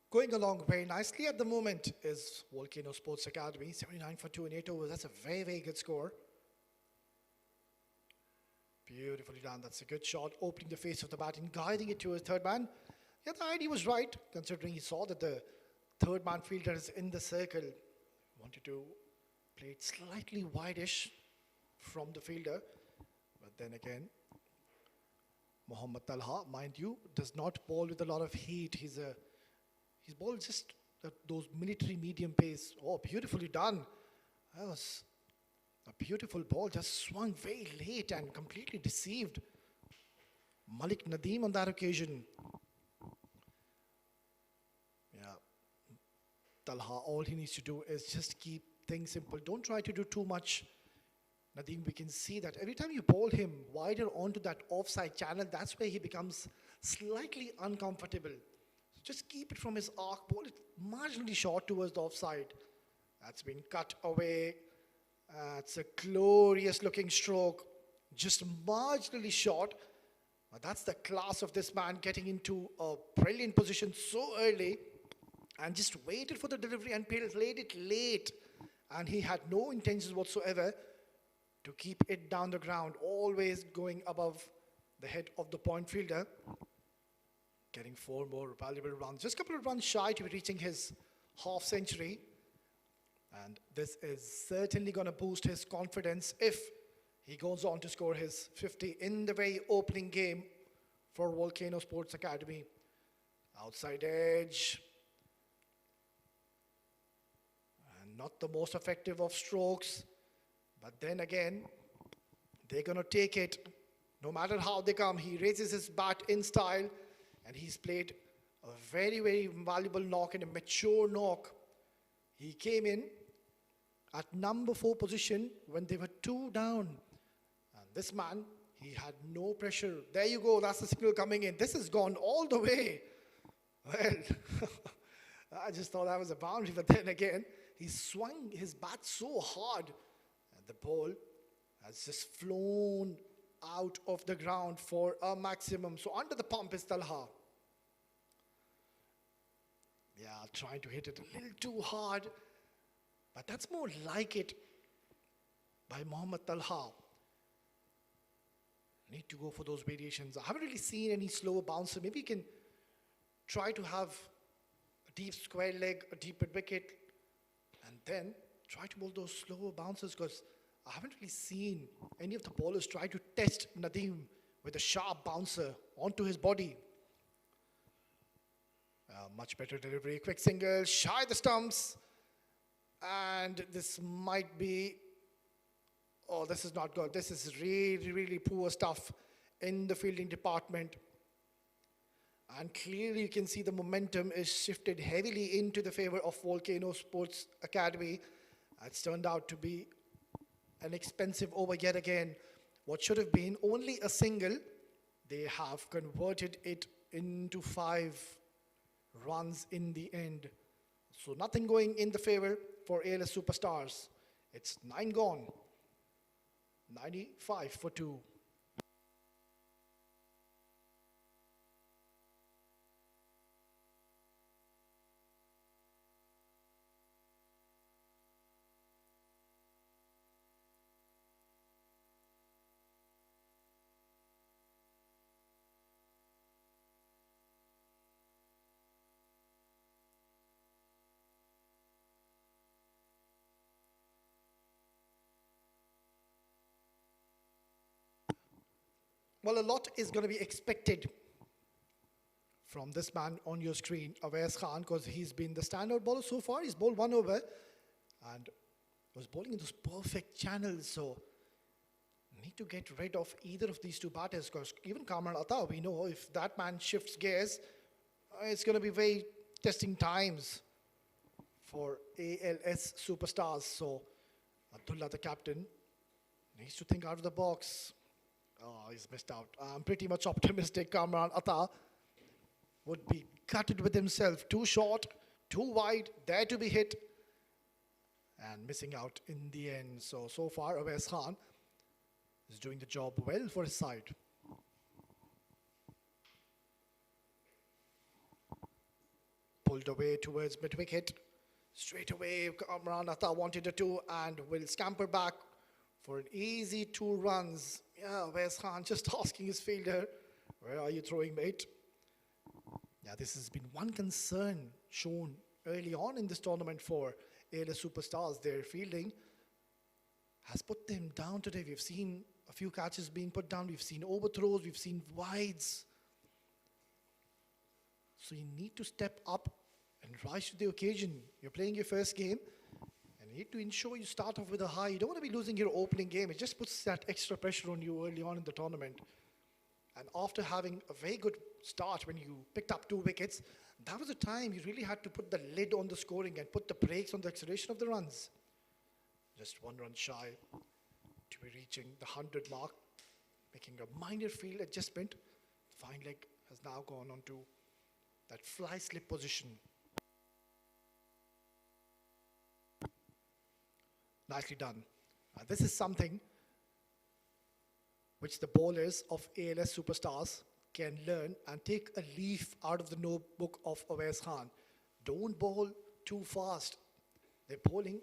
Going along very nicely at the moment is Volcano Sports Academy. 79 for 2 in 8 overs. That's a very, very good score. Beautifully done. That's a good shot. Opening the face of the bat and guiding it to his third man. Yeah, the idea was right, considering he saw that the third man fielder is in the circle. Wanted to play it slightly wide-ish from the fielder. But then again, Mohammad Talha, mind you, does not bowl with a lot of heat. He's bowled just those military medium pace. Oh, beautifully done. That was a beautiful ball, just swung very late and completely deceived Malik Nadim on that occasion. Yeah, Talha, all he needs to do is just keep things simple. Don't try to do too much. Nadim, we can see that every time you bowl him wider onto that offside channel, that's where he becomes slightly uncomfortable. So just keep it from his arc, bowl it marginally short towards the offside. That's been cut away. It's a glorious looking stroke, just marginally short. But that's the class of this man, getting into a brilliant position so early and just waited for the delivery and played it late. And he had no intentions whatsoever to keep it down the ground, always going above the head of the point fielder. Getting 4 more valuable runs, just a couple of runs shy to reaching his half century. And this is certainly going to boost his confidence if he goes on to score his 50 in the very opening game for Volcano Sports Academy. Outside edge. And not the most effective of strokes. But then again, they're going to take it. No matter how they come, he raises his bat in style. And he's played a very, very valuable knock and a mature knock. He came in at number 4 position when they were 2 down. And this man, he had no pressure. There you go, that's the signal coming in. This has gone all the way. Well, I just thought that was a boundary, but then again, he swung his bat so hard, and the ball has just flown out of the ground for a maximum. So under the pump is Talha. Yeah, trying to hit it a little too hard. But that's more like it by Mohammad Talha. Need to go for those variations. I haven't really seen any slower bouncer. Maybe you can try to have a deep square leg, a deep mid wicket, and then try to bowl those slower bouncers, because I haven't really seen any of the bowlers try to test Nadim with a sharp bouncer onto his body. Much better delivery, quick single, shy the stumps. And this might be, oh, this is not good. This is really, really poor stuff in the fielding department. And clearly you can see the momentum is shifted heavily into the favor of Volcano Sports Academy. It's turned out to be an expensive over yet again. What should have been only a single, they have converted it into 5 runs in the end. So nothing going in the favor for ALS Superstars. It's 9 gone. 95 for 2. Well, a lot is going to be expected from this man on your screen, Awais Khan, because he's been the standout bowler so far. He's bowled 1 over and was bowling in those perfect channels. So need to get rid of either of these 2 batters, because even Kamran Atta, we know if that man shifts gears, it's going to be very testing times for ALS Superstars. So Abdullah, the captain, needs to think out of the box. Oh, he's missed out. I'm pretty much optimistic Kamran Atta would be gutted with himself. Too short, too wide, there to be hit, and missing out in the end. So far, Awais Khan is doing the job well for his side. Pulled away towards mid-wicket. Straight away, Kamran Atta wanted a 2 and will scamper back for an easy 2 runs. Yeah, Awais Khan just asking his fielder, where are you throwing, mate? Yeah, this has been one concern shown early on in this tournament for ALS Superstars. Their fielding has put them down today. We've seen a few catches being put down. We've seen overthrows. We've seen wides. So you need to step up and rise to the occasion. You're playing your first game, and you need to ensure you start off with a high. You don't want to be losing your opening game. It just puts that extra pressure on you early on in the tournament. And after having a very good start when you picked up 2 wickets, that was a time you really had to put the lid on the scoring and put the brakes on the acceleration of the runs. Just 1 run shy to be reaching the 100 mark, making a minor field adjustment. Fine leg has now gone on to that fly slip position. Nicely done. This is something which the bowlers of ALS superstars can learn and take a leaf out of the notebook of Awais Khan. Don't bowl too fast. They're bowling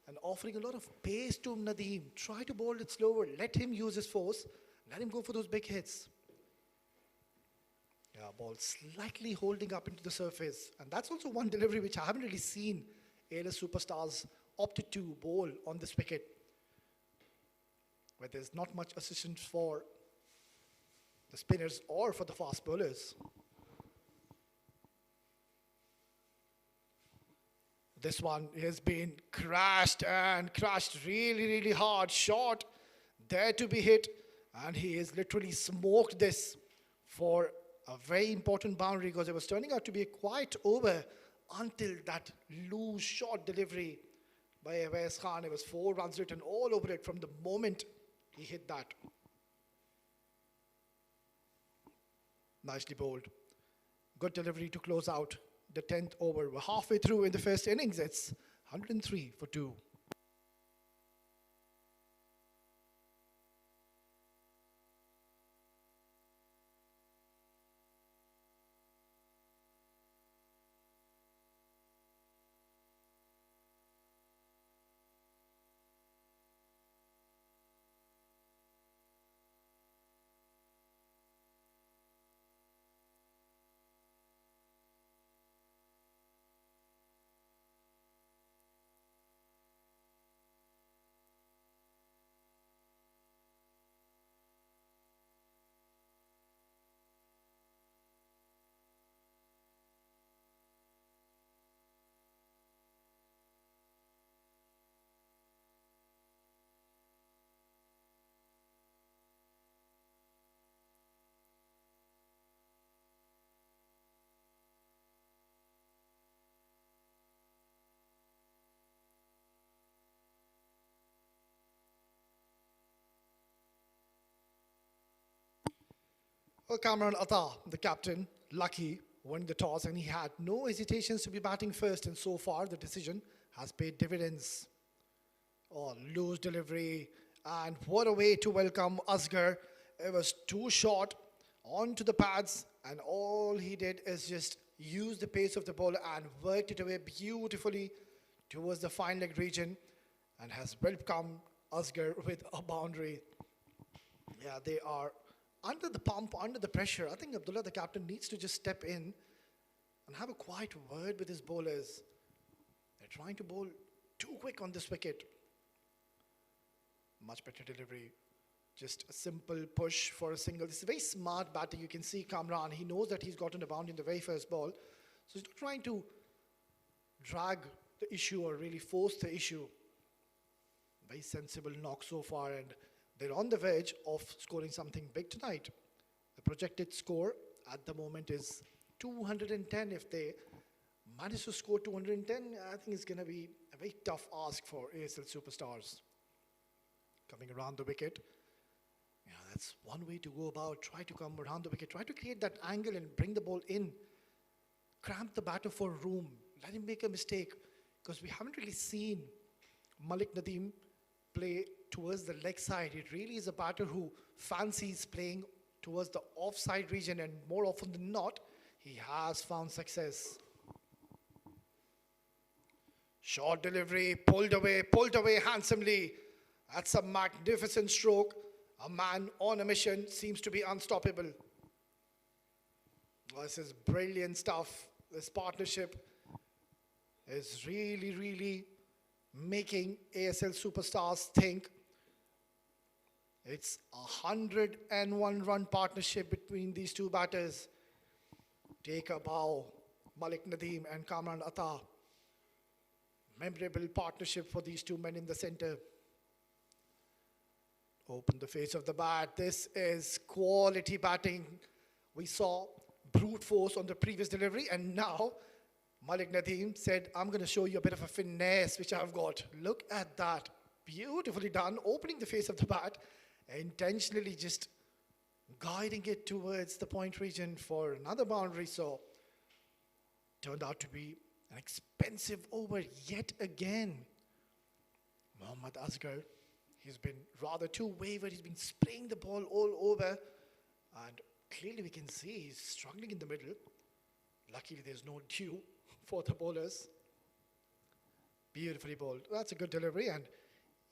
and offering a lot of pace to Nadim. Try to bowl it slower. Let him use his force. Let him go for those big hits. Yeah, ball slightly holding up into the surface. And that's also one delivery which I haven't really seen ALS superstars opted to bowl on this wicket, where there's not much assistance for the spinners or for the fast bowlers. This one has been crashed and crashed really, really hard. Shot there to be hit, and he has literally smoked this for a very important boundary, because it was turning out to be a quiet over until that loose short delivery by Awais Khan. It was 4 runs written all over it from the moment he hit that. Nicely bowled. Good delivery to close out the 10th over. We're halfway through in the first innings. It's 103 for 2. Well, Kamran Atta, the captain, lucky, won the toss, and he had no hesitations to be batting first, and so far the decision has paid dividends. Oh, loose delivery, and what a way to welcome Asghar. It was too short onto the pads, and all he did is just use the pace of the ball and worked it away beautifully towards the fine leg region, and has welcomed Asghar with a boundary. Yeah, they are under the pump, under the pressure. I think Abdullah, the captain, needs to just step in and have a quiet word with his bowlers. They're trying to bowl too quick on this wicket. Much better delivery. Just a simple push for a single. This is a very smart batter. You can see Kamran. He knows that he's gotten a boundary in the very first ball. So he's not trying to drag the issue or really force the issue. Very sensible knock so far, and they're on the verge of scoring something big tonight. The projected score at the moment is 210. If they manage to score 210, I think it's going to be a very tough ask for ASL superstars. Coming around the wicket. Yeah, that's one way to go about. Try to come around the wicket. Try to create that angle and bring the ball in. Cramp the batter for room. Let him make a mistake. Because we haven't really seen Malik Nadim play towards the leg side. It really is a batter who fancies playing towards the offside region, and more often than not, he has found success. Short delivery, pulled away handsomely. That's a magnificent stroke. A man on a mission seems to be unstoppable. This is brilliant stuff. This partnership is really, really making ASL superstars think. It's a 101-run partnership between these two batters. Take a bow, Malik Nadim and Kamran Atta. Memorable partnership for these two men in the center. Open the face of the bat. This is quality batting. We saw brute force on the previous delivery, and now Malik Nadim said, I'm going to show you a bit of a finesse which I've got. Look at that. Beautifully done. Opening the face of the bat, intentionally just guiding it towards the point region for another boundary. So turned out to be an expensive over yet again. Mohammad Asghar, he's been rather too wayward. He's been spraying the ball all over. And clearly we can see he's struggling in the middle. Luckily there's no dew for the bowlers. Beautifully bowled. That's a good delivery and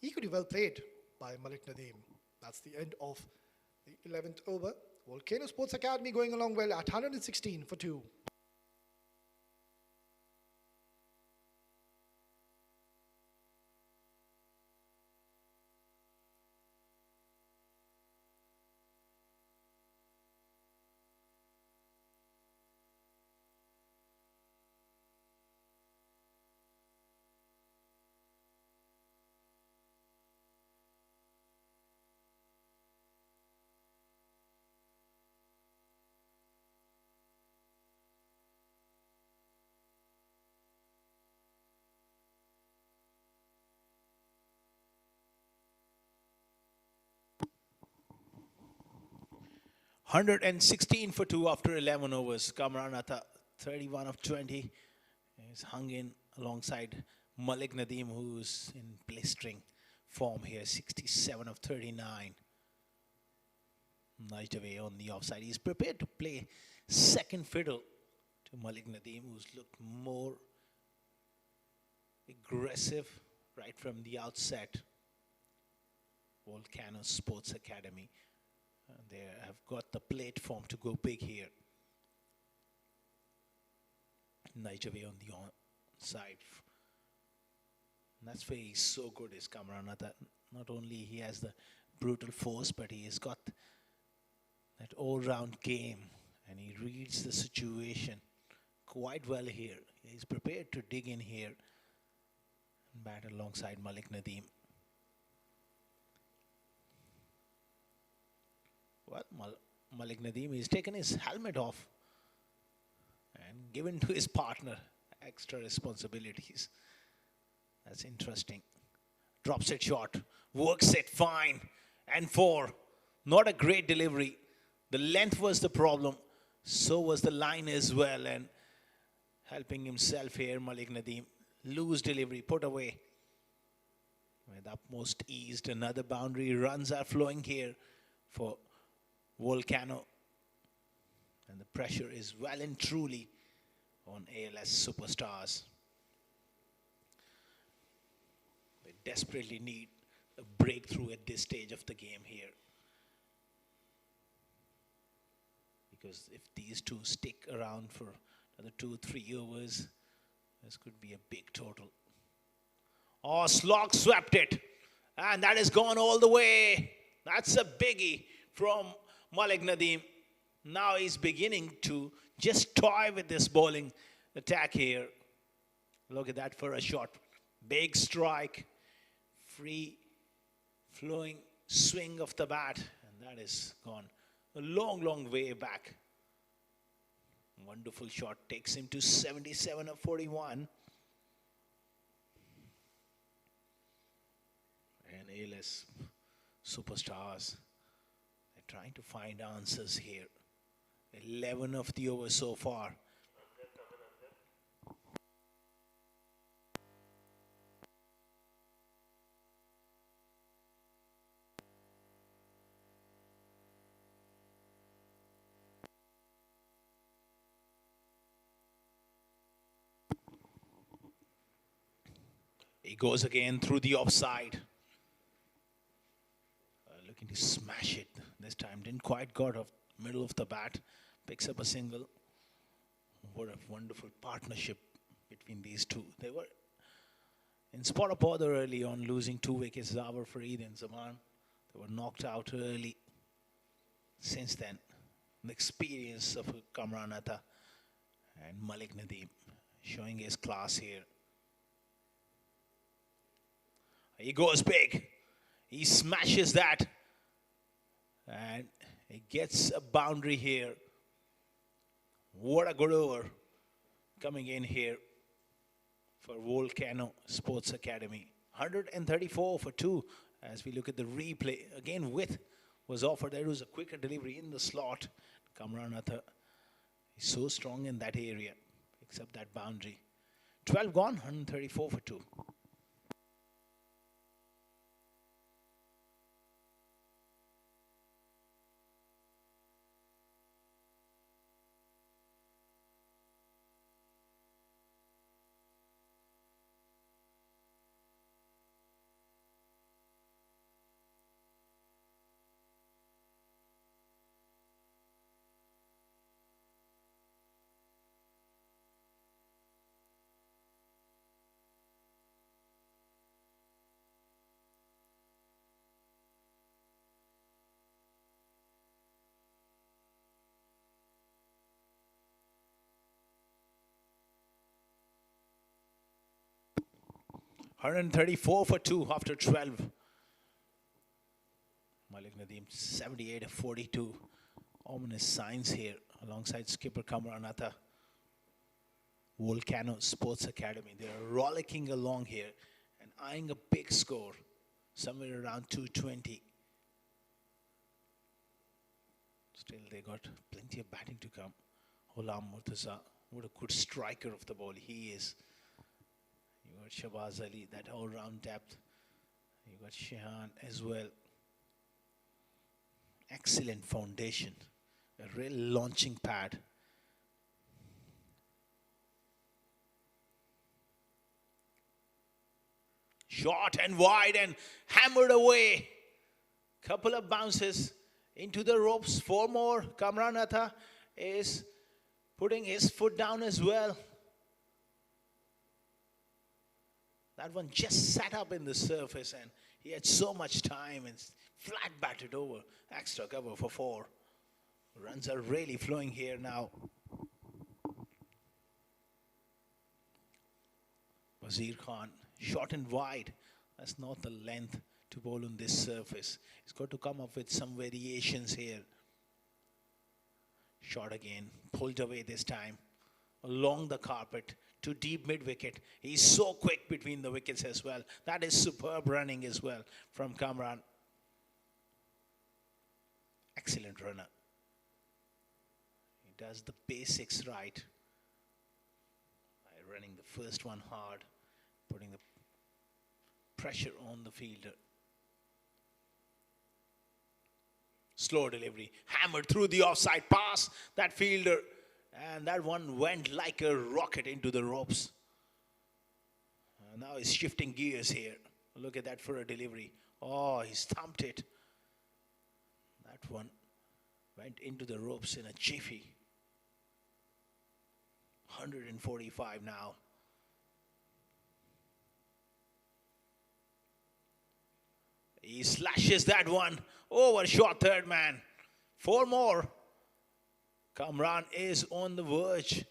equally well played by Malik Nadim. That's the end of the 11th over. Volcano Sports Academy going along well at 116 for 2. Hundred and 16 for 2 after 11 overs. Kamran Atta, 31 of 20. He's hung in alongside Malik Nadim, who's in blistering form here. 67 of 39. Nice away on the offside. He's prepared to play second fiddle to Malik Nadim, who's looked more aggressive right from the outset. Volcano Sports Academy. They have got the platform to go big here. Nice away on the side. That's why he's so good, is Kamran Atta. Not only he has the brutal force, but he has got that all-round game, and he reads the situation quite well here. He's prepared to dig in here and bat alongside Malik Nadim. Well, Malik Nadim, he's taken his helmet off and given to his partner extra responsibilities. That's interesting. Drops it short, works it fine, and 4. Not a great delivery. The length was the problem, so was the line as well, and helping himself here, Malik Nadim. Loose delivery, put away with utmost ease. Another boundary. Runs are flowing here for Volcano, and the pressure is well and truly on ALS superstars. They desperately need a breakthrough at this stage of the game here, because if these two stick around for another 2-3 overs, this could be a big total. Oh, Slog swept it, and that has gone all the way. That's a biggie from Malik Nadim. Now he's beginning to just toy with this bowling attack here. Look at that for a shot. Big strike. Free flowing swing of the bat. And that is gone a long, long way back. Wonderful shot. Takes him to 77 of 41. And ALS superstars, trying to find answers here. 11 of the overs so far. He goes again through the offside. Looking to smash it this time. Didn't quite got off middle of the bat. Picks up a single. What a wonderful partnership between these two. They were in spot of bother early on, losing 2 wickets, Zawar, Fareed and Zaman. They were knocked out early. Since then, the experience of Kamran Atta and Malik Nadim showing his class here. He goes big. He smashes that. And he gets a boundary here. What a good over coming in here for Volcano Sports Academy. 134 for 2 as we look at the replay. Again, width was offered. There was a quicker delivery in the slot. Kamran Atta is so strong in that area. Picks up that boundary. 12 gone, 134 for 2. 134 for 2 after 12. Malik Nadim 78 of 42. Ominous signs here alongside skipper Kamran Atta. Volcano Sports Academy. They are rollicking along here and eyeing a big score somewhere around 220. Still, they got plenty of batting to come. Ghulam Murtaza, what a good striker of the ball he is. You got Shabaz Ali, that all-round depth. You got Shehan as well. Excellent foundation. A real launching pad. Short and wide and hammered away. Couple of bounces into the ropes. 4 more. Kamran Atta is putting his foot down as well. That one just sat up in the surface and he had so much time and flat batted over. Extra cover for 4. Runs are really flowing here now. Wazir Khan, short and wide. That's not the length to bowl on this surface. He's got to come up with some variations here. Shot again, pulled away this time. Along the carpet to deep mid-wicket. He's so quick between the wickets as well. That is superb running as well from Kamran. Excellent runner. He does the basics right by running the first one hard, putting the pressure on the fielder. Slow delivery, hammered through the offside pass. That fielder, and that one went like a rocket into the ropes. Now he's shifting gears here. Look at that for a delivery. Oh, he's thumped it. That one went into the ropes in a jiffy. 145 now. He slashes that one over short third man. 4 more. Kamran is on the verge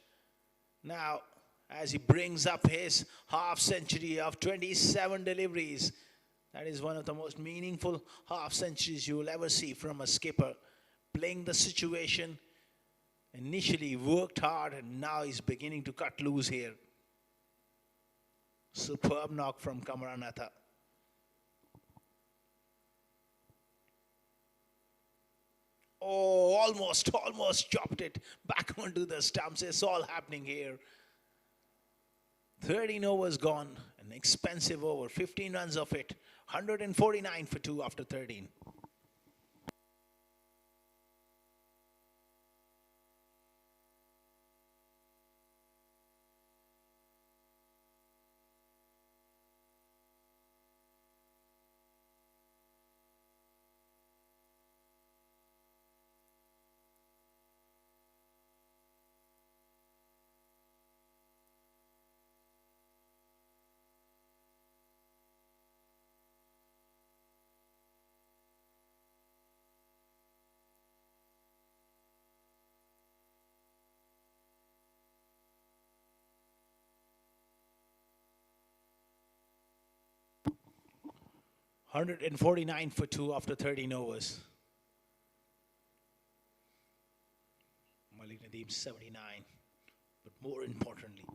now as he brings up his half century of 27 deliveries. That is one of the most meaningful half centuries you will ever see from a skipper. Playing the situation, initially worked hard and now he's beginning to cut loose here. Superb knock from Kamran Atta. Oh, almost chopped it back onto the stumps. It's all happening here. 13 overs gone, an expensive over, 15 runs of it. 149 for 2 after 13. 149 for 2 after 13 overs. Malik Nadim 79. But more importantly,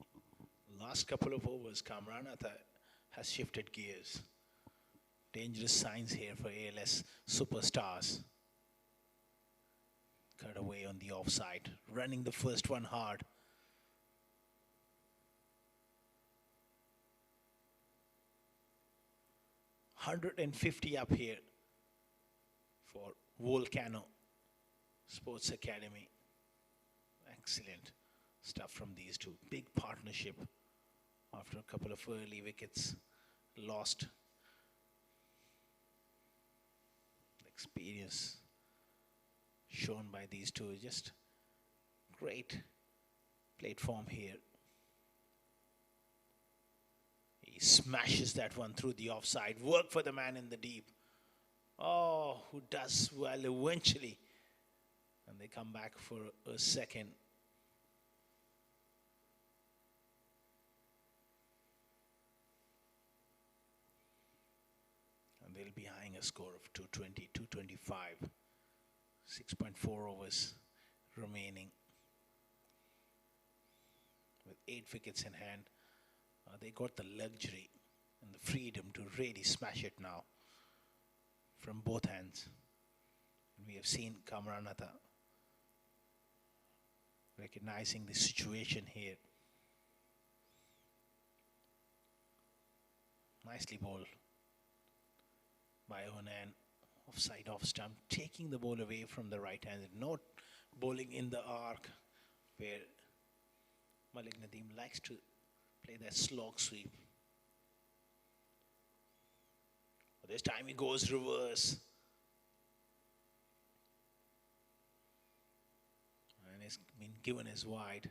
last couple of overs, Kamran Atta has shifted gears. Dangerous signs here for ALS superstars. Cut away on the offside, running the first one hard. $150 up here for Volcano Sports Academy. Excellent stuff from these two. Big partnership after a couple of early wickets lost. The experience shown by these two is just great platform here. He smashes that one through the offside. Work for the man in the deep. Oh, who does well eventually. And they come back for a second. And they'll be eyeing a score of 220, 225. 6.4 overs remaining. With 8 wickets in hand. They got the luxury and the freedom to really smash it now from both hands. We have seen Kamran Atta recognizing the situation here. Nicely bowled by Onan. Offside off stump, taking the ball away from the right hand, not bowling in the arc where Malik Nadim likes to play that slog sweep. This time he goes reverse. And he's been given his wide.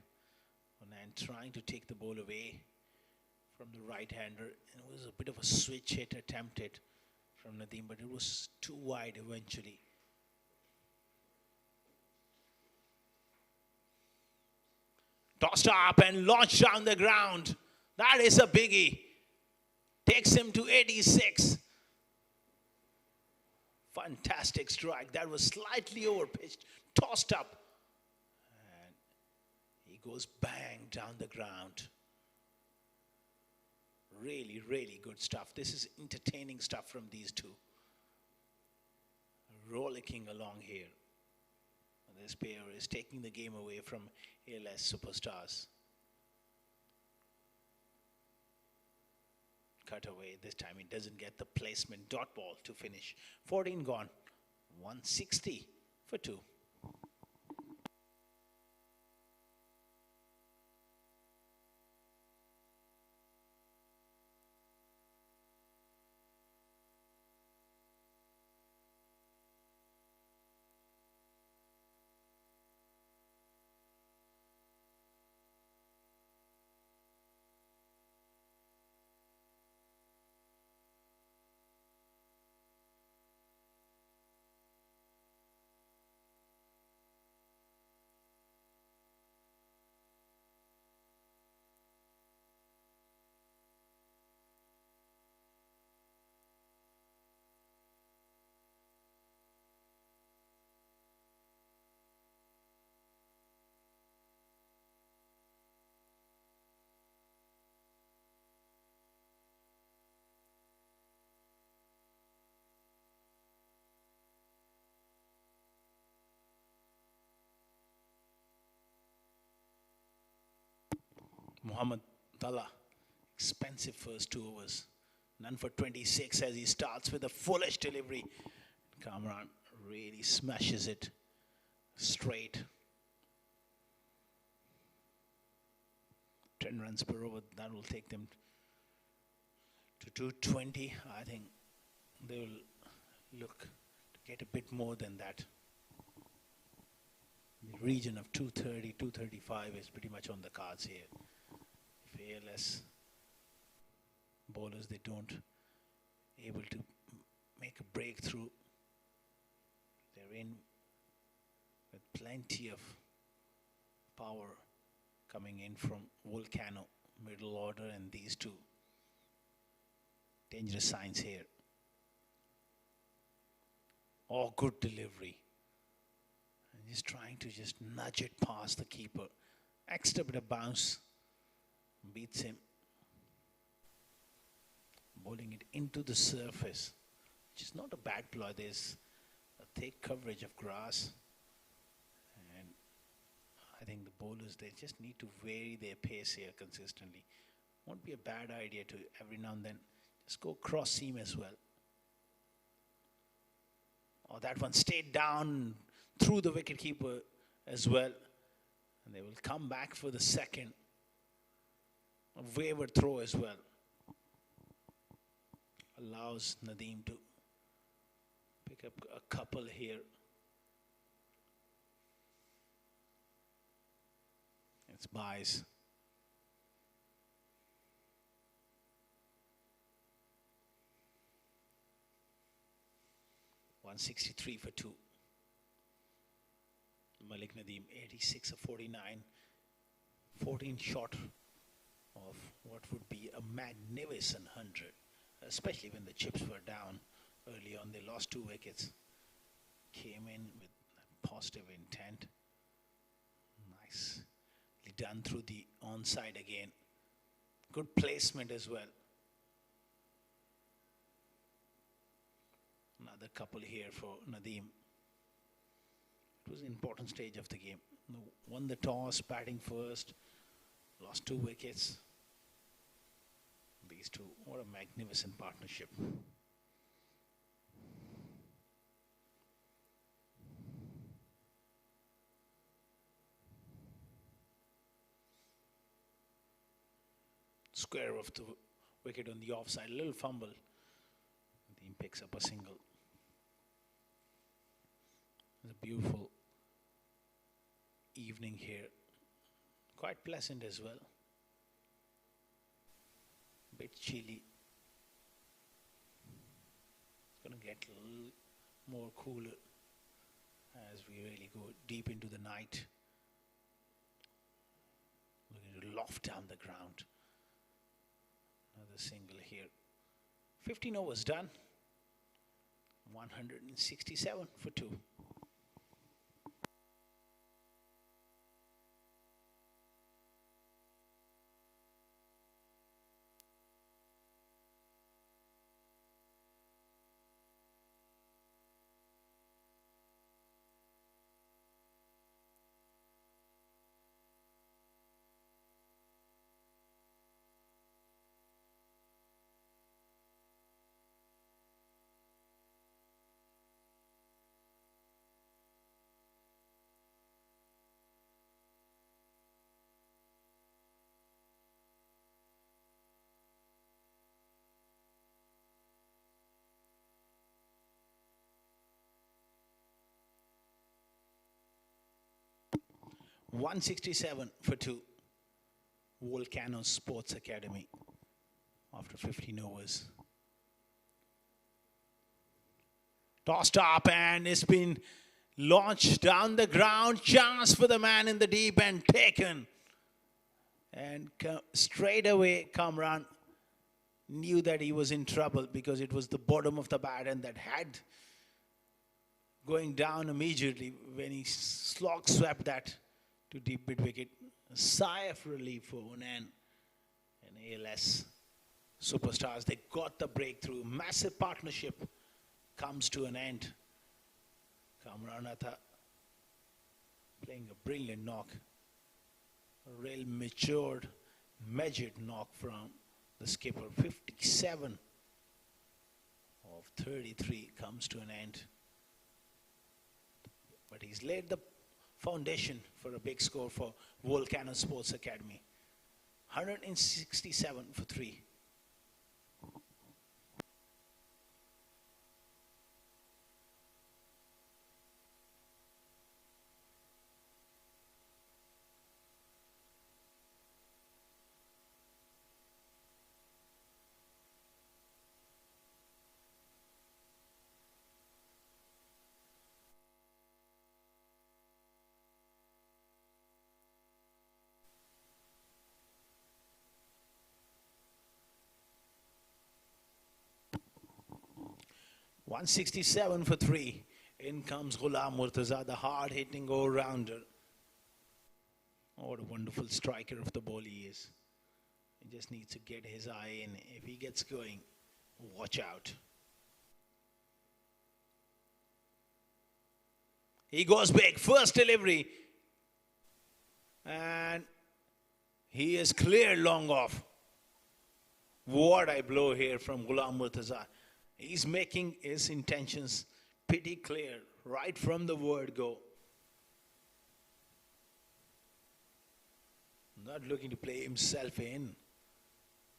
And trying to take the ball away from the right-hander. And it was a bit of a switch hit attempted from Nadim, but it was too wide eventually. Tossed up and launched down the ground. That is a biggie. Takes him to 86. Fantastic strike. That was slightly overpitched. Tossed up. And he goes bang down the ground. Really, really good stuff. This is entertaining stuff from these two. Rollicking along here. This pair is taking the game away from ALS superstars. Cut away. This time he doesn't get the placement. Dot ball to finish. 14 gone. 160 for 2. Muhammad Dalla, expensive first 2 overs. None for 26 as he starts with a foolish delivery. Kamran really smashes it straight. 10 runs per over, that will take them to 220. I think they will look to get a bit more than that. The region of 230, 235 is pretty much on the cards here. If ALS bowlers, they don't able to make a breakthrough, they're in with plenty of power coming in from Volcano, middle order, and these two. Dangerous signs here. Oh, good delivery. And just trying to just nudge it past the keeper. Extra bit of bounce. Beats him. Bowling it into the surface, which is not a bad ploy. There's a thick coverage of grass. And I think the bowlers, they just need to vary their pace here consistently. Won't be a bad idea to every now and then just go cross seam as well. Oh, that one stayed down through the wicketkeeper as well. And they will come back for the second. A wayward throw as well. Allows Nadim to pick up a couple here. It's buys. .163 for 2. Malik Nadim 86 of 49. 14 short of what would be a magnificent 100. Especially when the chips were down early on. They lost 2 wickets. Came in with positive intent. Nicely done through the onside again. Good placement as well. Another couple here for Nadim. It was an important stage of the game. Won the toss, batting first. Lost 2 wickets. These two, what a magnificent partnership. Square of the wicket on the offside, a little fumble. He picks up a single. It's a beautiful evening here. Quite pleasant as well. Bit chilly. It's going to get a little more cooler as we really go deep into the night. Looking to loft down the ground. Another single here. 15 overs done. 167 for 2. .167 for 2. Volcano Sports Academy after 15 overs. Tossed up and it's been launched down the ground. Chance for the man in the deep end taken. And straight away Kamran knew that he was in trouble because it was the bottom of the bat and that had going down immediately when he slog swept that to deep mid wicket. A sigh of relief for Unan and ALS superstars. They got the breakthrough. Massive partnership comes to an end. Kamranatha playing a brilliant knock. A real matured, measured knock from the skipper. 57 of 33 comes to an end. But he's laid the foundation for a big score for Volcano Sports Academy. 167 for 3. .167 for 3. In comes Ghulam Murtaza, the hard-hitting all-rounder. Oh, what a wonderful striker of the ball he is. He just needs to get his eye in. If he gets going, watch out. He goes big. First delivery. And he is cleared long off. What a blow here from Ghulam Murtaza. He's making his intentions pretty clear right from the word go. Not looking to play himself in.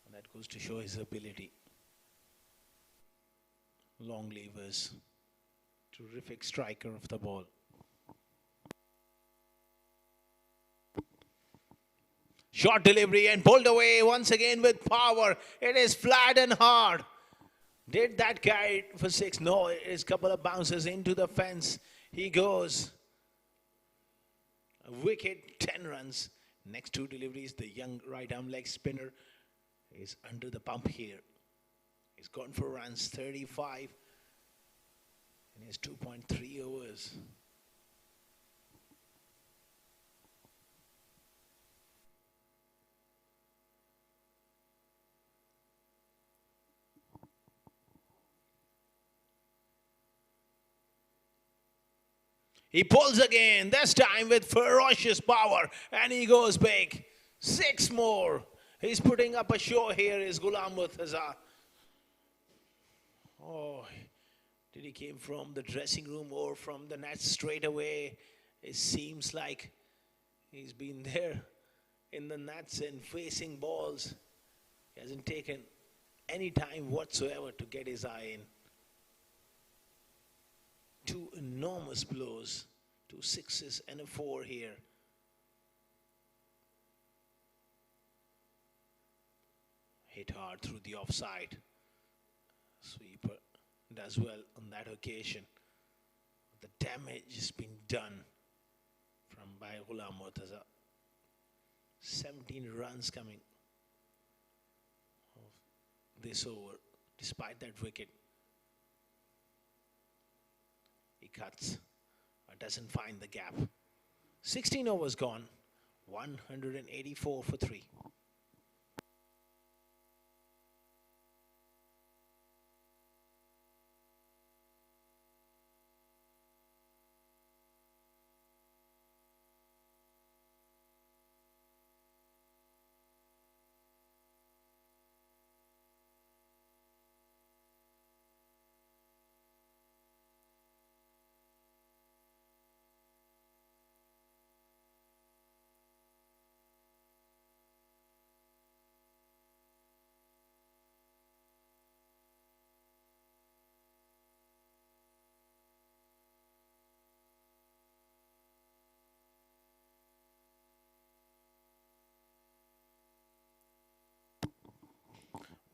And that goes to show his ability. Long levers. Terrific striker of the ball. Short delivery and pulled away once again with power. It is flat and hard. Did that carry it for 6? No, it is a couple of bounces into the fence. He goes. A wicket, 10 runs. Next 2 deliveries, the young right arm leg spinner is under the pump here. He's gone for runs, 35 in his 2.3 overs. He pulls again, this time with ferocious power, and he goes big. 6 more. He's putting up a show here, is Ghulam Murtaza. Oh, did he came from the dressing room or from the net straight away? It seems like he's been there in the nets and facing balls. He hasn't taken any time whatsoever to get his eye in. 2 enormous blows, 2 sixes and a 4 here. Hit hard through the offside. Sweeper does well on that occasion. The damage has been done by Ghulam Murtaza. 17 runs coming this over, despite that wicket. He cuts, or doesn't find the gap. 16 overs gone, 184 for 3.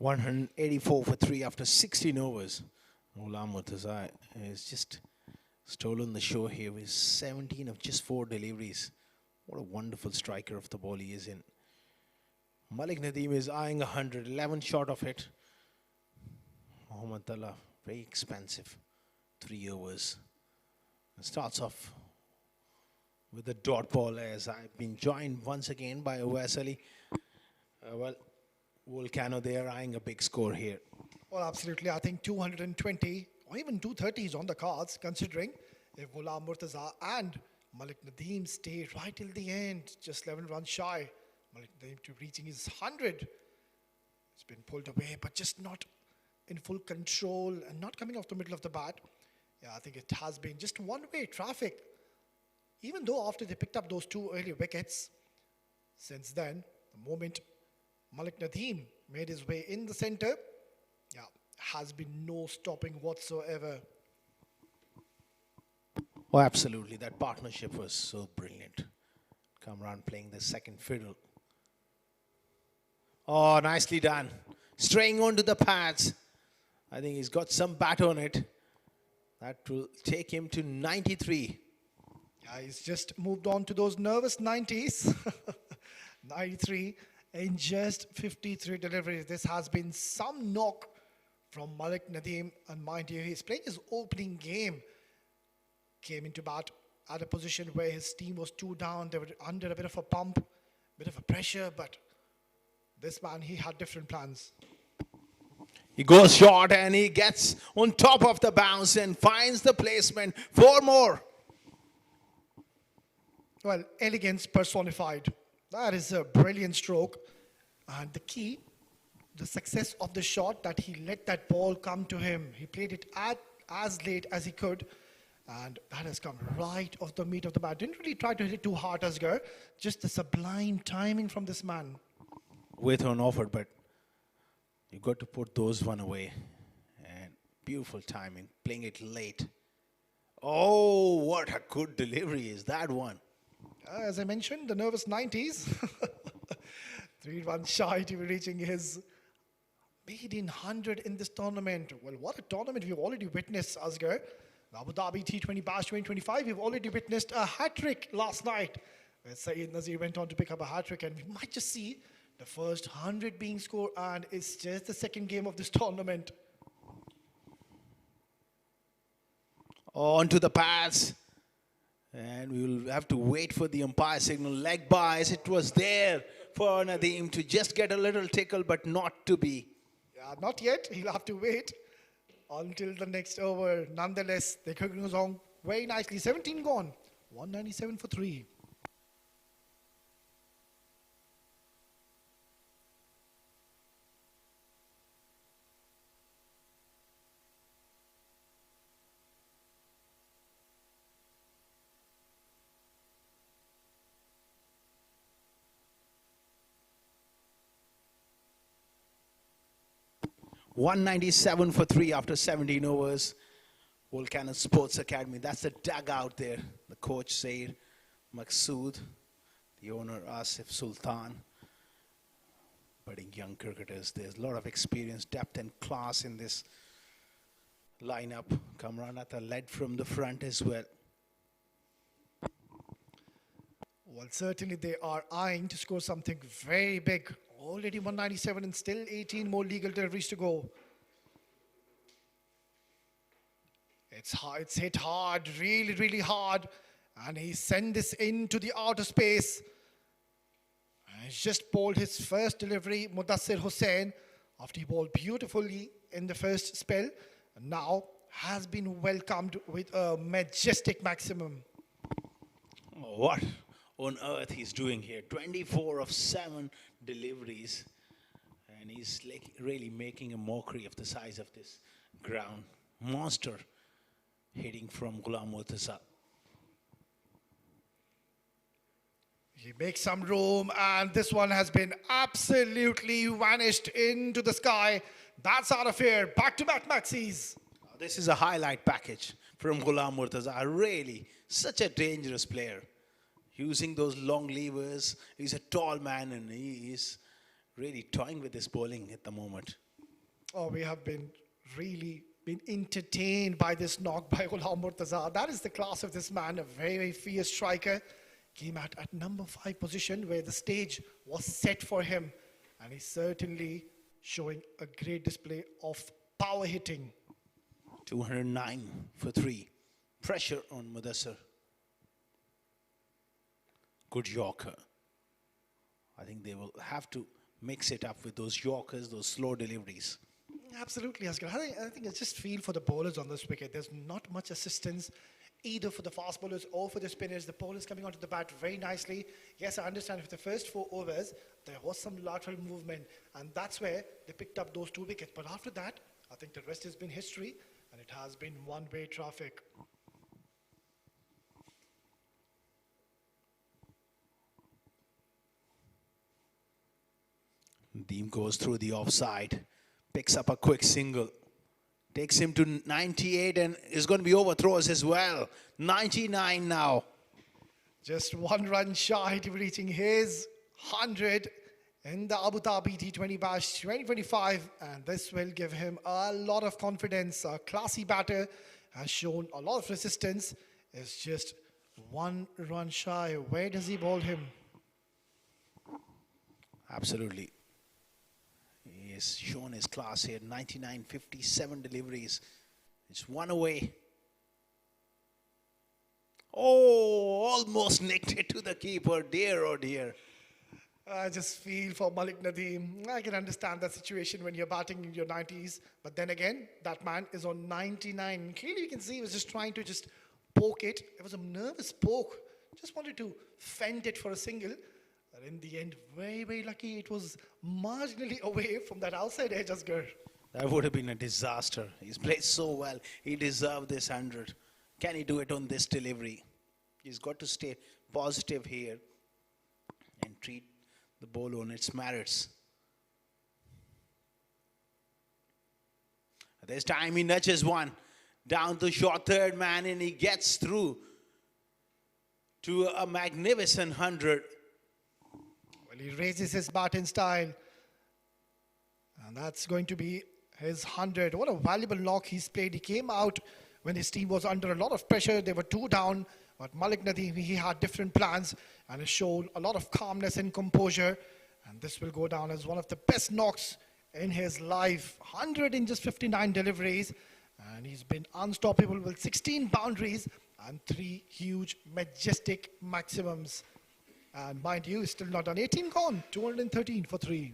$184 for 3 after 16 overs. Ghulam Murtaza has just stolen the show here with 17 of just 4 deliveries. What a wonderful striker of the ball he is in. Malik Nadim is eyeing 100, 11 short of it. Mohammad Tallah, very expensive. 3 overs. Starts off with the dot ball as I've been joined once again by Awais Ali. Volcano, they are eyeing a big score here. Well, absolutely. I think 220 or even 230 is on the cards, considering if Ghulam Murtaza and Malik Nadim stay right till the end, just 11 runs shy. Malik Nadim to reaching his 100. It's been pulled away, but just not in full control and not coming off the middle of the bat. Yeah, I think it has been just one-way traffic. Even though after they picked up those 2 early wickets, since then, the moment Malik Nadim made his way in the center, yeah, has been no stopping whatsoever. Oh, absolutely. That partnership was so brilliant. Kamran playing the second fiddle. Oh, nicely done. Straying onto the pads. I think he's got some bat on it. That will take him to 93. Yeah, he's just moved on to those nervous 90s. 93 in just 53 deliveries. This has been some knock from Malik Nadim. And mind you, he's playing his opening game. came into bat at a position where his team was 2 down. They were under a bit of a pump, bit of a pressure, but this man, he had different plans. He goes short and he gets on top of the bounce and finds the placement. 4 more. Well, elegance personified. That is a brilliant stroke. And the key, the success of the shot, that he let that ball come to him. He played it as late as he could. And that has come right off the meat of the bat. Didn't really try to hit it too hard, Asghar. Just the sublime timing from this man. With on offer, but you got to put those one away. And beautiful timing, playing it late. Oh, what a good delivery is that one. As I mentioned, the nervous 90s. 3 runs shy to be reaching his maiden 100 in this tournament. Well, what a tournament we've already witnessed, Asghar. The Abu Dhabi T20 Bash 2025, we've already witnessed a hat-trick last night, where Saeed Nazir went on to pick up a hat-trick, and we might just see the first 100 being scored, and it's just the second game of this tournament. On to the pads. And we will have to wait for the umpire signal. Leg bias, it was there for Nadim to just get a little tickle, but not to be. Yeah, not yet. He'll have to wait until the next over. Nonetheless, they're cooking along very nicely. 17 gone. 197 for 3. $197 for 3 after 17 overs. Volcano Sports Academy. That's the dugout there. The coach Said Maqsood, the owner Asif Sultan. Budding young cricketers. There's a lot of experience, depth and class in this lineup. Kamran Atta led from the front as well. Well, certainly they are eyeing to score something very big. Already 197 and still 18 more legal deliveries to go. It's hard, it's hit hard, really, really hard. And he sent this into the outer space. And he's just bowled his first delivery, Mudassir Hussain, after he bowled beautifully in the first spell. And now has been welcomed with a majestic maximum. Oh, what on earth he's doing here? 24 of 7 deliveries. And he's like really making a mockery of the size of this ground. Monster hitting from Ghulam Murtaza. He makes some room, and this one has been absolutely vanished into the sky. That's out of here. Back-to-back maxis. This is a highlight package from Ghulam Murtaza. Really, such a dangerous player. Using those long levers. He's a tall man, and he is really toying with his bowling at the moment. Oh, we have been really entertained by this knock by Ghulam Murtaza. That is the class of this man, a very, very fierce striker. Came out at number 5 position where the stage was set for him. And he's certainly showing a great display of power hitting. 209 for 3. Pressure on Mudassir. Good Yorker. I think they will have to mix it up with those Yorkers, those slow deliveries. Absolutely, Asghar. I think it's just feel for the bowlers on this wicket. There's not much assistance either for the fast bowlers or for the spinners. The bowlers coming onto the bat very nicely. Yes, I understand for the first 4 overs, there was some lateral movement, and that's where they picked up those 2 wickets. But after that, I think the rest has been history, and it has been one-way traffic. Nadim goes through the offside, picks up a quick single, takes him to 98 and is going to be overthrows as well. 99 now. Just 1 run shy to reaching his 100 in the Abu Dhabi T20 Bash 2025, and this will give him a lot of confidence. A classy batter has shown a lot of resistance. It's just 1 run shy. Where does he bowl him? Absolutely. He has shown his class here. 99, 57 deliveries. It's 1 away. Oh, almost nicked it to the keeper. Dear, oh dear. I just feel for Malik Nadim. I can understand that situation when you're batting in your 90s. But then again, that man is on 99. Clearly, you can see he was just trying to just poke it. It was a nervous poke. Just wanted to fend it for a single. But in the end, very, very lucky. It was marginally away from that outside edge, Asghar. That would have been a disaster. He's played so well. He deserved this 100. Can he do it on this delivery? He's got to stay positive here and treat the ball on its merits. This time he nudges one down to short third man and he gets through to a magnificent 100. Well, he raises his bat in style. And that's going to be his 100. What a valuable knock he's played. He came out when his team was under a lot of pressure. They were 2 down. But Malik Nadim, he had different plans and has shown a lot of calmness and composure. And this will go down as one of the best knocks in his life. 100 in just 59 deliveries. And he's been unstoppable with 16 boundaries and 3 huge, majestic maximums. And mind you, he's still not done. 18 gone, 213 for 3.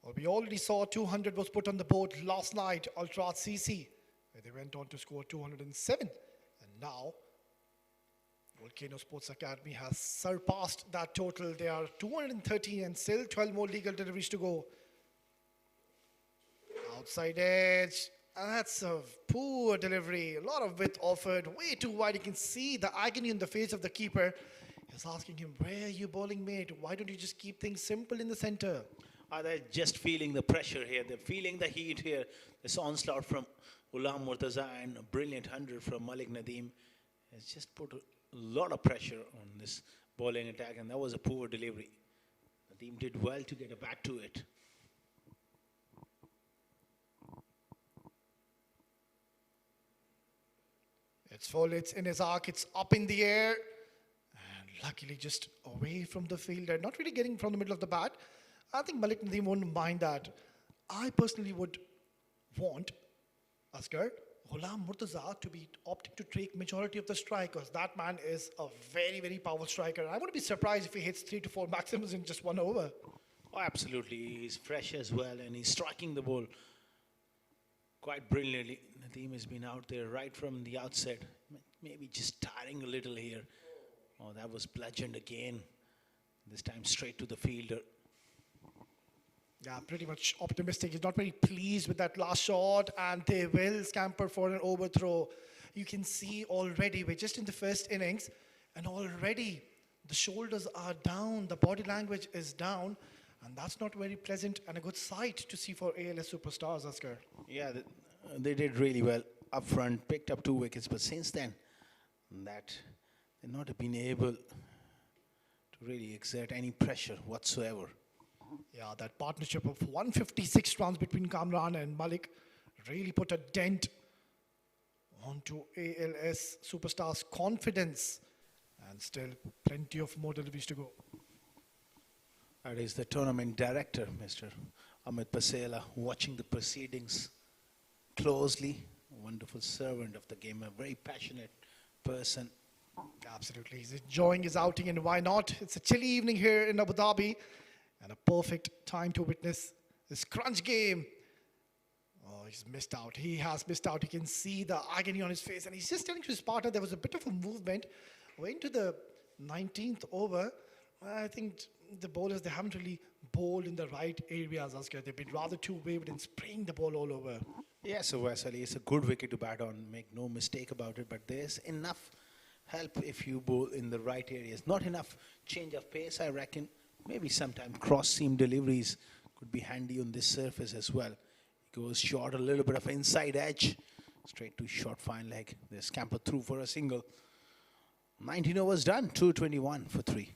Well, we already saw 200 was put on the board last night, Ultra CC, where they went on to score 207. And now, Volcano Sports Academy has surpassed that total. They are 213 and still 12 more legal deliveries to go. Outside edge. And that's a poor delivery. A lot of width offered. Way too wide. You can see the agony in the face of the keeper. He's asking him, where are you bowling, mate? Why don't you just keep things simple in the center? Are they just feeling the pressure here? They're feeling the heat here. This onslaught from Ghulam Murtaza and a brilliant 100 from Malik Nadim has just put a lot of pressure on this bowling attack, and that was a poor delivery. Nadim did well to get a bat to it. It's full, it's in his arc, it's up in the air. And luckily just away from the fielder, not really getting from the middle of the bat. I think Malik Nadim won't mind that. I personally would want Asghar Ghulam Murtaza to be opting to take majority of the strike, because that man is a very, very powerful striker. I wouldn't be surprised if he hits 3 to 4 maximums in just 1 over. Oh, absolutely. He's fresh as well, and he's striking the ball quite brilliantly. Nadim has been out there right from the outset. Maybe just tiring a little here. Oh, that was bludgeoned again. This time straight to the fielder. Yeah, pretty much optimistic. He's not very pleased with that last shot, and they will scamper for an overthrow. You can see already, we're just in the first innings, and already the shoulders are down, the body language is down, and that's not very pleasant and a good sight to see for ALS superstars, Asghar. Yeah, they did really well up front, picked up 2 wickets, but since then, that they've not been able to really exert any pressure whatsoever. Yeah, that partnership of 156 runs between Kamran and Malik really put a dent onto ALS superstars' confidence, and still plenty of more deliveries to go. That is the tournament director, Mr. Amit Pasela, watching the proceedings closely. A wonderful servant of the game, a very passionate person. Absolutely, he's enjoying his outing, and why not? It's a chilly evening here in Abu Dhabi, and a perfect time to witness this crunch game. Oh, he's missed out. He has missed out. You can see the agony on his face, and he's just telling to his partner there was a bit of a movement. We're into the 19th over. I think the bowlers, they haven't really bowled in the right areas, Asghar. They've been rather too wayward in spraying the ball all over. Yes, so Vasily, it's a good wicket to bat on, make no mistake about it, but there's enough help if you bowl in the right areas. Not enough change of pace, I reckon. Maybe sometime cross-seam deliveries could be handy on this surface as well. He goes short, a little bit of inside edge, straight to short fine leg. They scamper through for a single. 19 overs done, 221 for 3.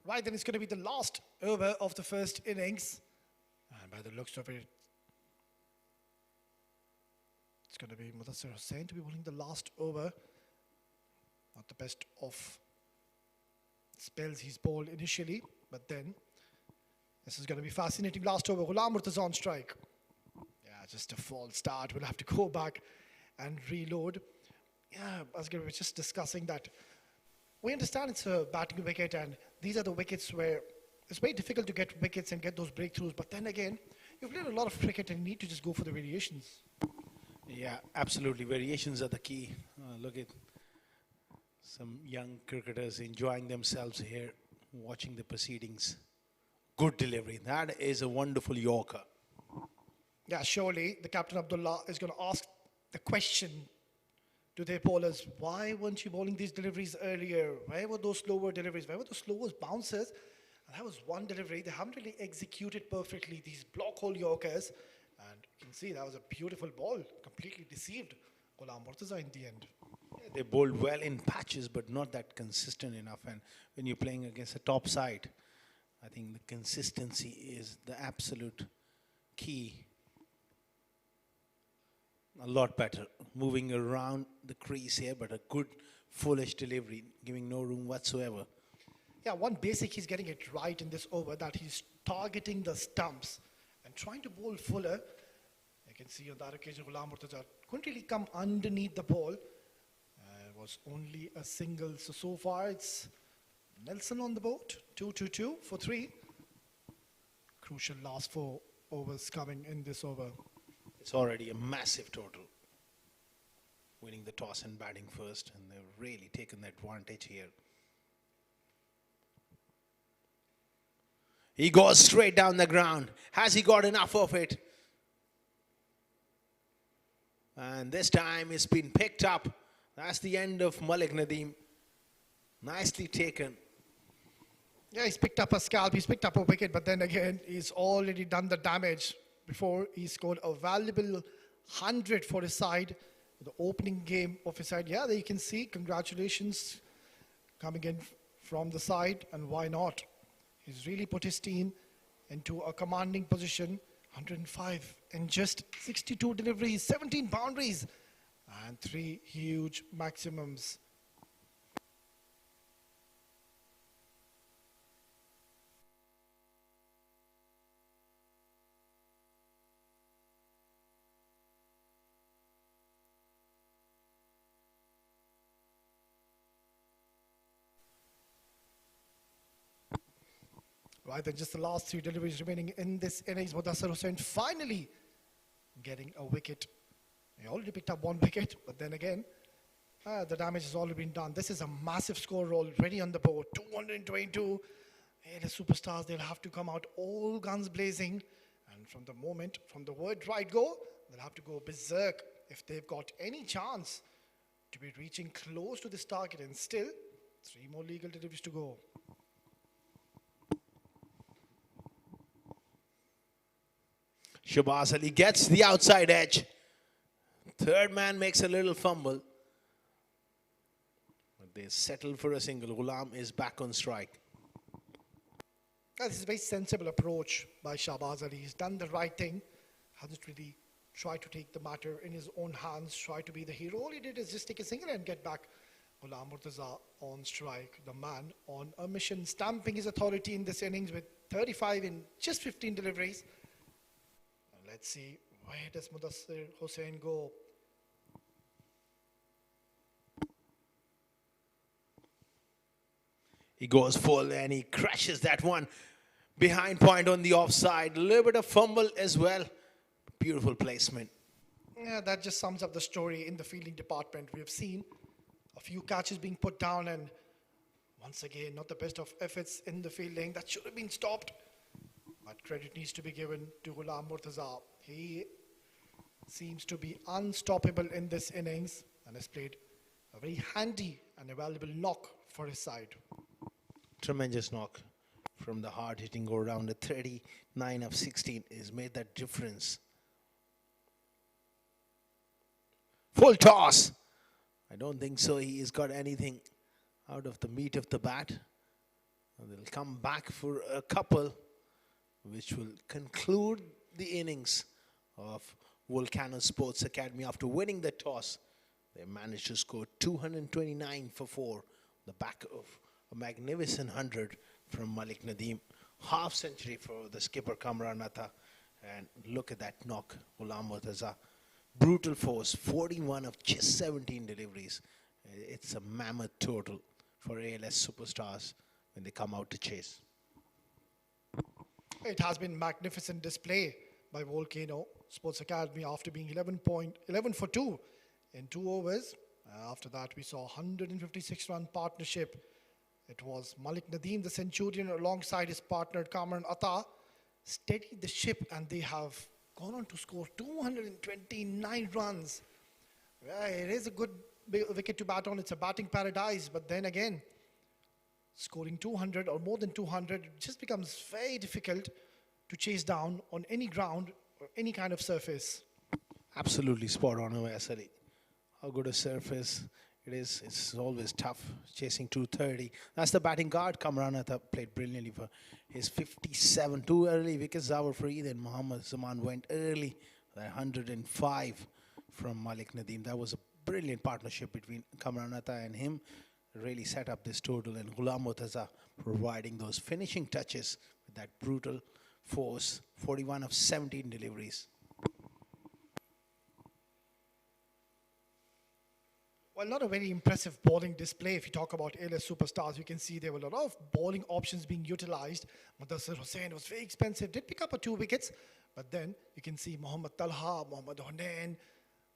Right, then it's going to be the last over of the first innings. And by the looks of it, it's going to be Mudassir Hussain to be bowling the last over. Not the best of spells he's bowled initially, but then this is going to be fascinating. Last over, Ghulam Murtaza on strike. Yeah, just a false start. We'll have to go back and reload. Yeah, Asghar, we were just discussing that. We understand it's a batting wicket, and these are the wickets where it's very difficult to get wickets and get those breakthroughs. But then again, you've played a lot of cricket and you need to just go for the variations. Yeah, absolutely. Variations are the key. Look at some young cricketers enjoying themselves here, watching the proceedings. Good delivery. That is a wonderful Yorker. Yeah, surely the captain Abdullah is going to ask the question to their bowlers, why weren't you bowling these deliveries earlier? Where were those slower deliveries? Where were those slower bounces? And that was one delivery. They haven't really executed perfectly these block hole Yorkers. And you can see that was a beautiful ball. Completely deceived Ghulam Murtaza in the end. Yeah, they bowled well in patches, but not that consistent enough. And when you're playing against a top side, I think the consistency is the absolute key. A lot better. Moving around the crease here, but a good foolish delivery, giving no room whatsoever. Yeah, one basic, he's getting it right in this over, that he's targeting the stumps and trying to bowl fuller. You can see on that occasion, Ghulam Murtaza couldn't really come underneath the ball. It was only a single. So far, it's Nelson on the boat. 2-2-2 for 3. Crucial last 4 overs coming in this over. It's already a massive total. Winning the toss and batting first, and they've really taken the advantage here. He goes straight down the ground. Has he got enough of it? And this time it's been picked up. That's the end of Malik Nadim. Nicely taken. Yeah, he's picked up a scalp, he's picked up a wicket, but then again, he's already done the damage before he scored a valuable 100 for his side. The opening game of his side. Yeah, there you can see, congratulations coming in from the side, and why not? He's really put his team into a commanding position. 105 and just 62 deliveries, 17 boundaries, and 3 huge maximums. Right, then just the last 3 deliveries remaining in this innings. Mudassir Hussain finally getting a wicket. He already picked up 1 wicket, but then again, the damage has already been done. This is a massive score roll ready on the board. 222. Hey, the superstars, they'll have to come out all guns blazing. And from the word right go, they'll have to go berserk if they've got any chance to be reaching close to this target. And still, 3 more legal deliveries to go. Shabazz Ali gets the outside edge. Third man makes a little fumble. But they settle for a single. Ghulam is back on strike. This is a very sensible approach by Shabazz Ali. He's done the right thing. Hasn't really tried to take the matter in his own hands, try to be the hero. All he did is just take a single and get back. Ghulam Murtaza on strike, the man on a mission, stamping his authority in this innings with 35 in just 15 deliveries. Let's see, where does Mudassir Hussain go? He goes full and he crashes that one. Behind point on the offside. A little bit of fumble as well. Beautiful placement. Yeah, that just sums up the story in the fielding department. We have seen a few catches being put down, and once again, not the best of efforts in the fielding. That should have been stopped. But credit needs to be given to Ghulam Murtaza. He seems to be unstoppable in this innings and has played a very handy and a valuable knock for his side. Tremendous knock from the hard-hitting go-round. A 39 of 16 has made that difference. Full toss. I don't think so. He has got anything out of the meat of the bat. And they'll come back for a couple, which will conclude the innings of Volcano Sports Academy. After winning the toss, they managed to score 229 for 4, the back of a magnificent 100 from Malik Nadim. Half century for the skipper Kamran Atta. And look at that knock, Ghulam Murtaza. Brutal force, 41 of just 17 deliveries. It's a mammoth total for ALS superstars when they come out to chase. It has been magnificent display by Volcano Sports Academy after being 11 for 2 in 2 overs. After that, we saw 156-run partnership. It was Malik Nadim, the Centurion, alongside his partner Kamran Atta, steadied the ship, and they have gone on to score 229 runs. Yeah, it is a good wicket to bat on. It's a batting paradise, but then again, scoring 200 or more than 200 just becomes very difficult to chase down on any ground or any kind of surface. Absolutely spot on, Asali. How good a surface it is. It's always tough chasing 230. That's the batting guard. Kamran Atta played brilliantly for his 57. 2 early wickets that were free. Then Muhammad Zaman went early. 105 from Malik Nadim. That was a brilliant partnership between Kamran Atta and him. Really set up this total, and Ghulam Murtaza providing those finishing touches with that brutal force. 41 of 17 deliveries. Well, not a very impressive bowling display. If you talk about ALS superstars, you can see there were a lot of bowling options being utilized. Mudassir Hussain was very expensive, did pick up 2 wickets, but then you can see Mohammad Talha, Mohammad Hunain,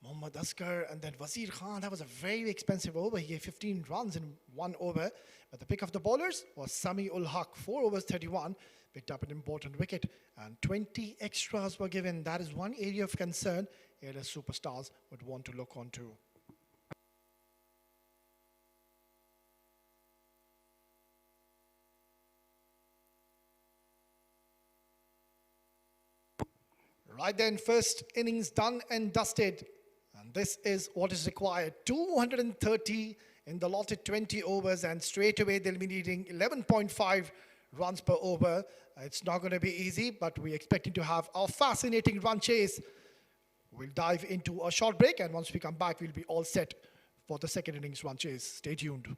Mohammad Askar, and then Wazir Khan. That was a very expensive over. He gave 15 runs in 1 over. But the pick of the bowlers was Sami ul Haq, 4 overs 31, picked up an important wicket, and 20 extras were given. That is one area of concern ALS superstars would want to look onto. Right then, first innings done and dusted. And this is what is required. 230 in the allotted 20 overs, and straight away they'll be needing 11.5 runs per over. It's not going to be easy, but we're expecting to have a fascinating run chase. We'll dive into a short break, and once we come back, we'll be all set for the second innings run chase. Stay tuned.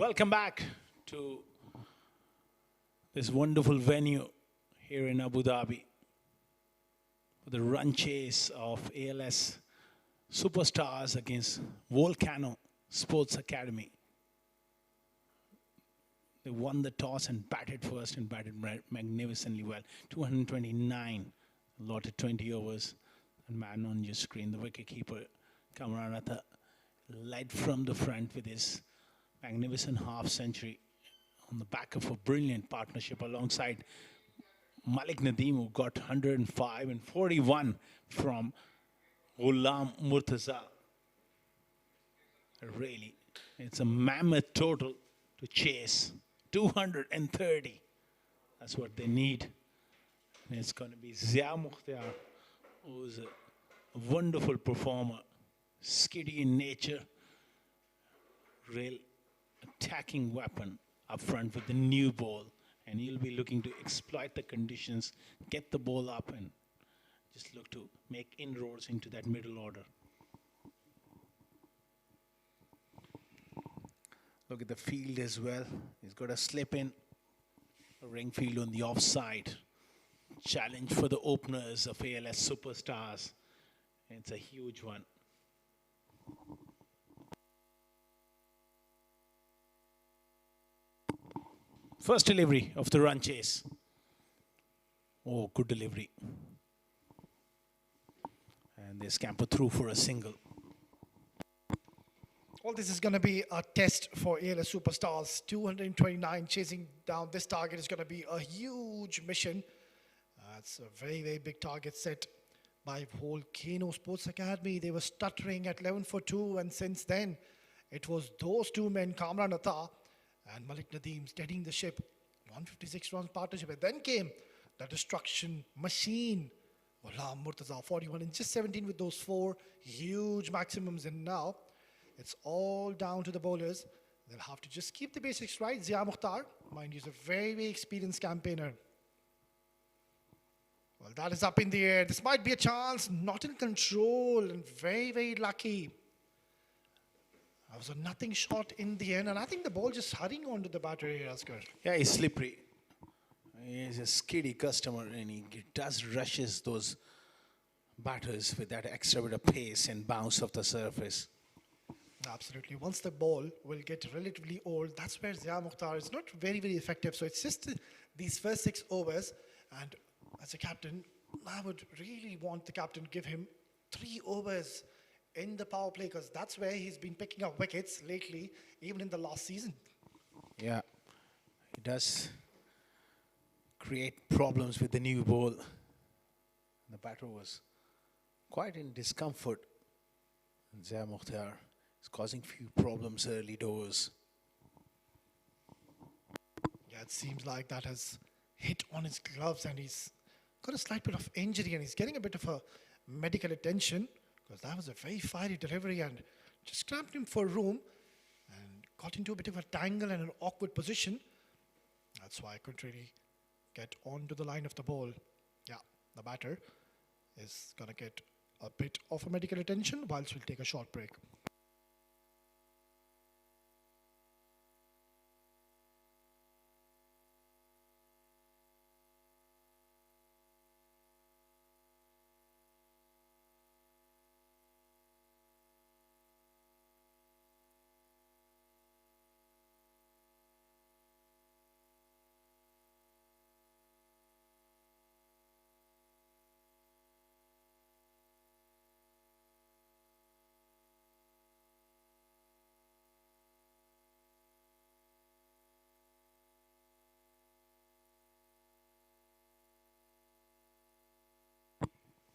Welcome back to this wonderful venue here in Abu Dhabi for the run chase of ALS superstars against Volcano Sports Academy. They won the toss and batted first and batted magnificently well. 229, allotted 20 overs. And man on your screen, the wicketkeeper, Kamranatha, led from the front with his magnificent half century on the back of a brilliant partnership alongside Malik Nadim, who got 105 and 41 from Ghulam Murtaza. Really, it's a mammoth total to chase. 230. That's what they need. And it's going to be Zia Mukhtar, who's a wonderful performer, skiddy in nature, real attacking weapon up front with the new ball. And he'll be looking to exploit the conditions, get the ball up, and just look to make inroads into that middle order. Look at the field as well. He's got a slip in, a ring field on the offside. Challenge for the openers of ALS superstars. It's a huge one. First delivery of the run chase. Oh, good delivery. And they scamper through for a single. Well, this is going to be a test for ALS superstars. 229 chasing down this target is going to be a huge mission. It's a very, very big target set by Volcano Sports Academy. They were stuttering at 11 for 2, and since then, it was those two men, Kamran Atta and Malik Nadim, steadying the ship. 156 runs partnership. And then came the destruction machine. Ghulam Murtaza, 41 and just 17 with those four huge maximums. And now, it's all down to the bowlers. They'll have to just keep the basics right. Zia Mukhtar, mind you, is a very, very experienced campaigner. Well, that is up in the air. This might be a chance. Not in control and very, very lucky. That was a nothing shot in the end. And I think the ball just hurrying onto the batter here, Asghar. Yeah, he's slippery. He's a skiddy customer, and he does rushes those batters with that extra bit of pace and bounce off the surface. Absolutely. Once the ball will get relatively old, that's where Zia Mukhtar is not very, very effective. So it's just these first 6 overs. And as a captain, I would really want the captain to give him 3 overs in the power play, because that's where he's been picking up wickets lately, even in the last season. Yeah, he does create problems with the new ball. The batter was quite in discomfort. And Zia Mukhtar is causing few problems early doors. Yeah, it seems like that has hit on his gloves, and he's got a slight bit of injury, and he's getting a bit of a medical attention, because that was a very fiery delivery and just cramped him for room and got into a bit of a tangle and an awkward position. That's why I couldn't really get onto the line of the ball. Yeah, the batter is going to get a bit of a medical attention whilst we'll take a short break.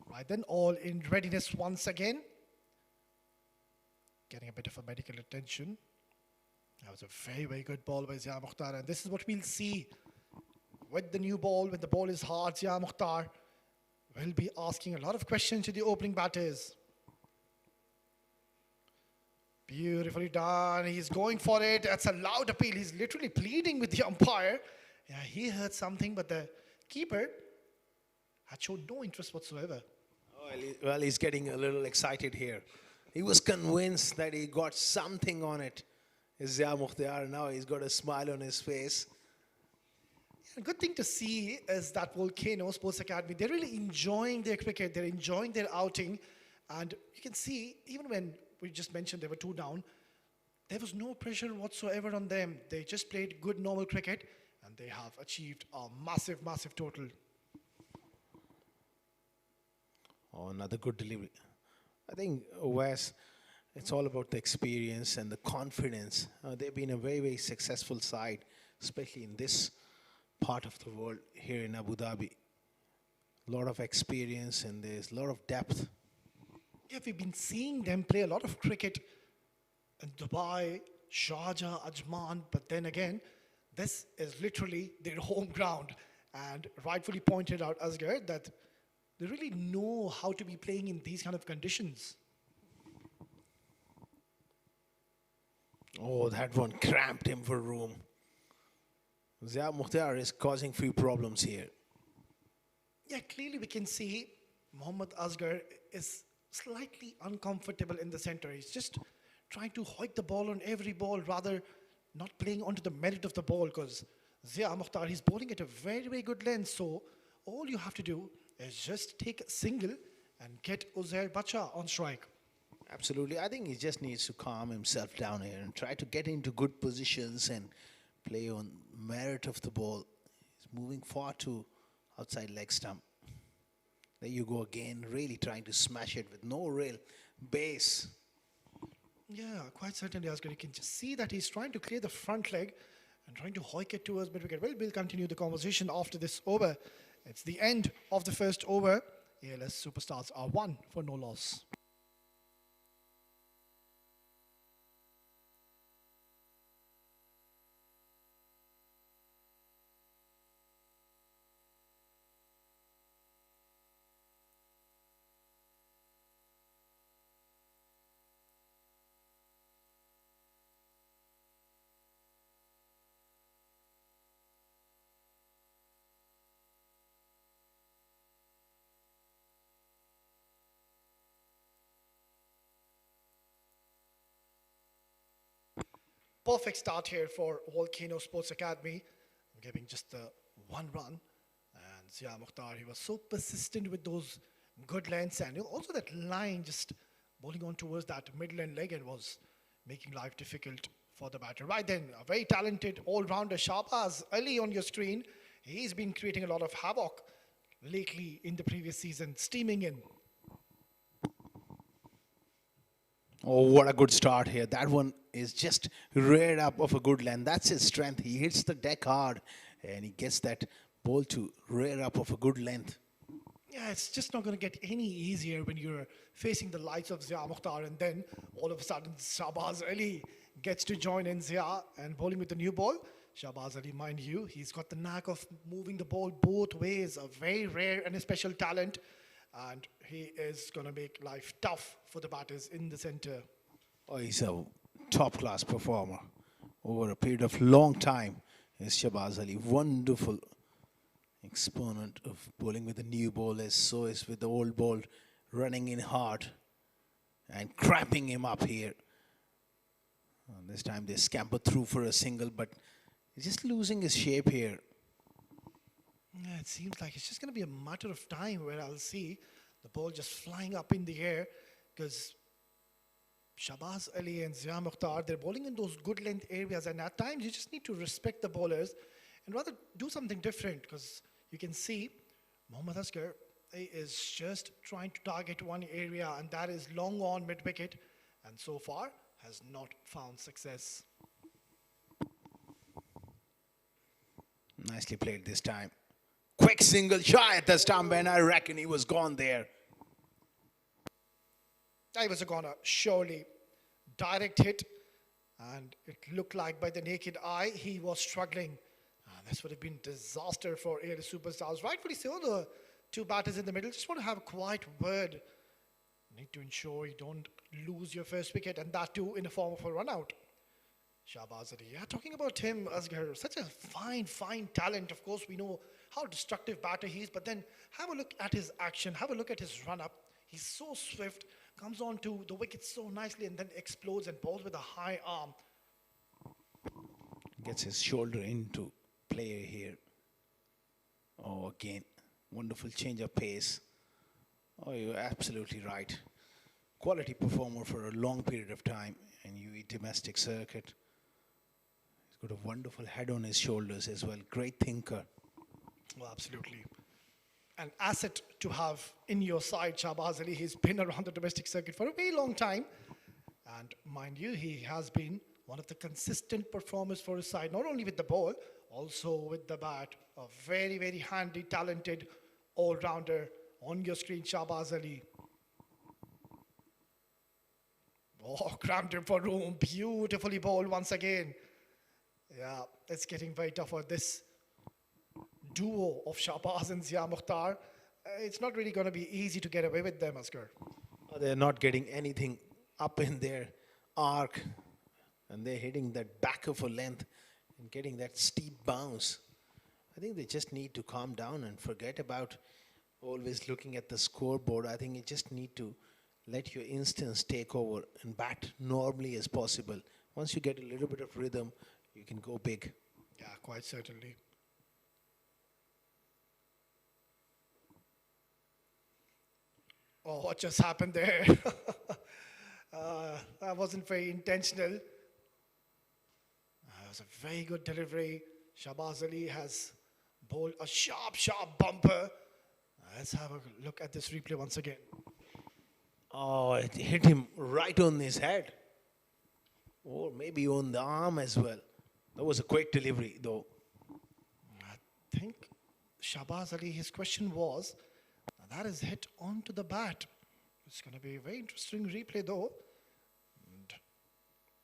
Right then, all in readiness once again. Getting a bit of a medical attention. That was a very, very good ball by Zia Mukhtar. And this is what we'll see with the new ball. When the ball is hard, Zia Mukhtar will be asking a lot of questions to the opening batters. Beautifully done. He's going for it. That's a loud appeal. He's literally pleading with the umpire. Yeah, he heard something, but the keeper had shown no interest whatsoever. Well, he's getting a little excited here. He was convinced that he got something on it, Zia Mukhtar now, he's got a smile on his face. A good thing to see is that Volcano Sports Academy, they're really enjoying their cricket, they're enjoying their outing. And you can see, even when we just mentioned they were 2 down, there was no pressure whatsoever on them. They just played good normal cricket and they have achieved a massive, massive total. Oh, another good delivery. I think Wes, it's all about the experience and the confidence. They've been a very, very successful side, especially in this part of the world here in Abu Dhabi. A lot of experience and there's a lot of depth. Yeah, we've been seeing them play a lot of cricket in Dubai, Sharjah, Ajman, but then again, this is literally their home ground. And rightfully pointed out, Asghar, that they really know how to be playing in these kind of conditions. Oh, that one cramped him for room. Zia Mukhtar is causing few problems here. Yeah, clearly we can see Mohammad Asghar is slightly uncomfortable in the center. He's just trying to hoik the ball on every ball, rather not playing onto the merit of the ball, because Zia Mukhtar, he's bowling at a very, very good length. So all you have to do is just take a single and get Uzair Bacha on strike. Absolutely. I think he just needs to calm himself down here and try to get into good positions and play on merit of the ball. He's moving far too outside leg stump. There you go again, really trying to smash it with no real base. Yeah, quite certainly, Asghar. You can just see that he's trying to clear the front leg and trying to hoik it towards mid-wicket. Well, we'll continue the conversation after this over. It's the end of the first over. ALS Superstars are 1 for no loss. Perfect start here for Volcano Sports Academy, giving just the 1 run. And Zia Mukhtar, he was so persistent with those good lengths, and also that line just bowling on towards that mid-lane leg and was making life difficult for the batter. Right then, a very talented all-rounder, Shahbaz Ali on your screen. He's been creating a lot of havoc lately in the previous season, steaming in. Oh, what a good start here. That one is just reared up of a good length. That's his strength. He hits the deck hard and he gets that ball to rear up of a good length. Yeah, it's just not going to get any easier when you're facing the likes of Zia Mukhtar, and then all of a sudden Shahbaz Ali gets to join in Zia and bowling with the new ball. Shahbaz Ali, mind you, he's got the knack of moving the ball both ways, a very rare and a special talent. And he is going to make life tough for the batters in the center. Oh, he's a top-class performer. Over a period of long time is Shahbaz Ali. Wonderful exponent of bowling with the new ball, as so is with the old ball, running in hard and cramping him up here. And this time they scamper through for a single, but he's just losing his shape here. Yeah, it seems like it's just going to be a matter of time where I'll see the ball just flying up in the air, because Shahbaz Ali and Zia Mukhtar, they're bowling in those good length areas, and at times you just need to respect the bowlers and rather do something different, because you can see Mohammad Asghar is just trying to target one area, and that is long on mid-wicket, and so far has not found success. Nicely played this time. Quick single shy at the stump, and I reckon he was gone there. That was a goner, surely. Direct hit, and it looked like by the naked eye he was struggling. This would have been disaster for ALS Superstars. Rightfully so, the two batters in the middle just want to have a quiet word. Need to ensure you don't lose your first wicket, and that too in the form of a run out. Shahbaz Ali, yeah, talking about him, Asghar, such a fine, fine talent. Of course, we know how destructive batter he is, but then have a look at his action, have a look at his run-up. He's so swift, comes on to the wicket so nicely, and then explodes and bowls with a high arm. Gets his shoulder into play here. Oh, again, wonderful change of pace. Oh, you're absolutely right. Quality performer for a long period of time in UAE domestic circuit. He's got a wonderful head on his shoulders as well. Great thinker. Well, absolutely. An asset to have in your side, Shahbaz Ali. He's been around the domestic circuit for a very long time. And mind you, he has been one of the consistent performers for his side, not only with the ball, also with the bat. A very, very handy, talented all-rounder on your screen, Shahbaz Ali. Oh, crammed him for room. Beautifully bowled once again. Yeah, it's getting very tough for this duo of Shahbaz and Zia Mukhtar. It's not really going to be easy to get away with them, Asghar. They're not getting anything up in their arc. And they're hitting that back of a length and getting that steep bounce. I think they just need to calm down and forget about always looking at the scoreboard. I think you just need to let your instincts take over and bat normally as possible. Once you get a little bit of rhythm, you can go big. Yeah, quite certainly. Oh, what just happened there? That wasn't very intentional. That was a very good delivery. Shahbaz Ali has bowled a sharp, sharp bumper. Let's have a look at this replay once again. Oh, it hit him right on his head. Or maybe on the arm as well. That was a quick delivery, though. I think Shahbaz Ali, his question was, that is hit onto the bat. It's going to be a very interesting replay, though. And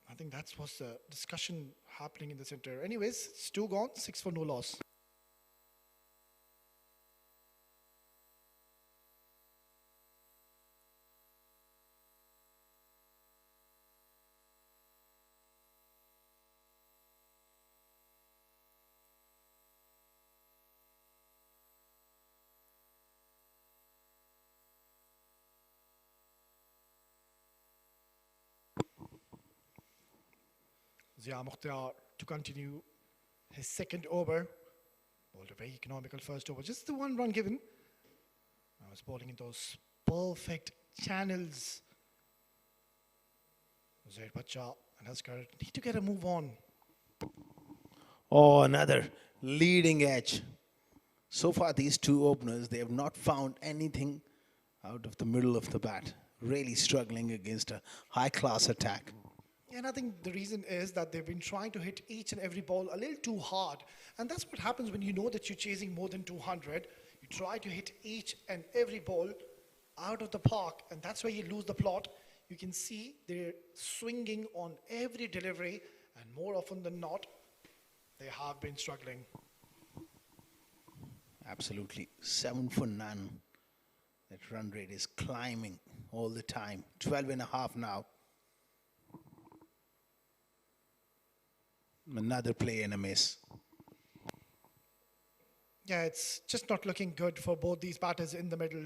I think that was the discussion happening in the center. Anyways, it's 2 gone, 6 for no loss. Zia Mukhtar to continue his second over. Bowled a very economical first over. Just the 1 run given. I was bowling in those perfect channels. Zaid Bacha and Asghar need to get a move on. Oh, another leading edge. So far, these two openers, they have not found anything out of the middle of the bat. Really struggling against a high-class attack. And I think the reason is that they've been trying to hit each and every ball a little too hard. And that's what happens when you know that you're chasing more than 200. You try to hit each and every ball out of the park, and that's where you lose the plot. You can see they're swinging on every delivery, and more often than not, they have been struggling. Absolutely. 7 for none. That run rate is climbing all the time. 12 and a half now. Another play and a miss. Yeah, it's just not looking good for both these batters in the middle.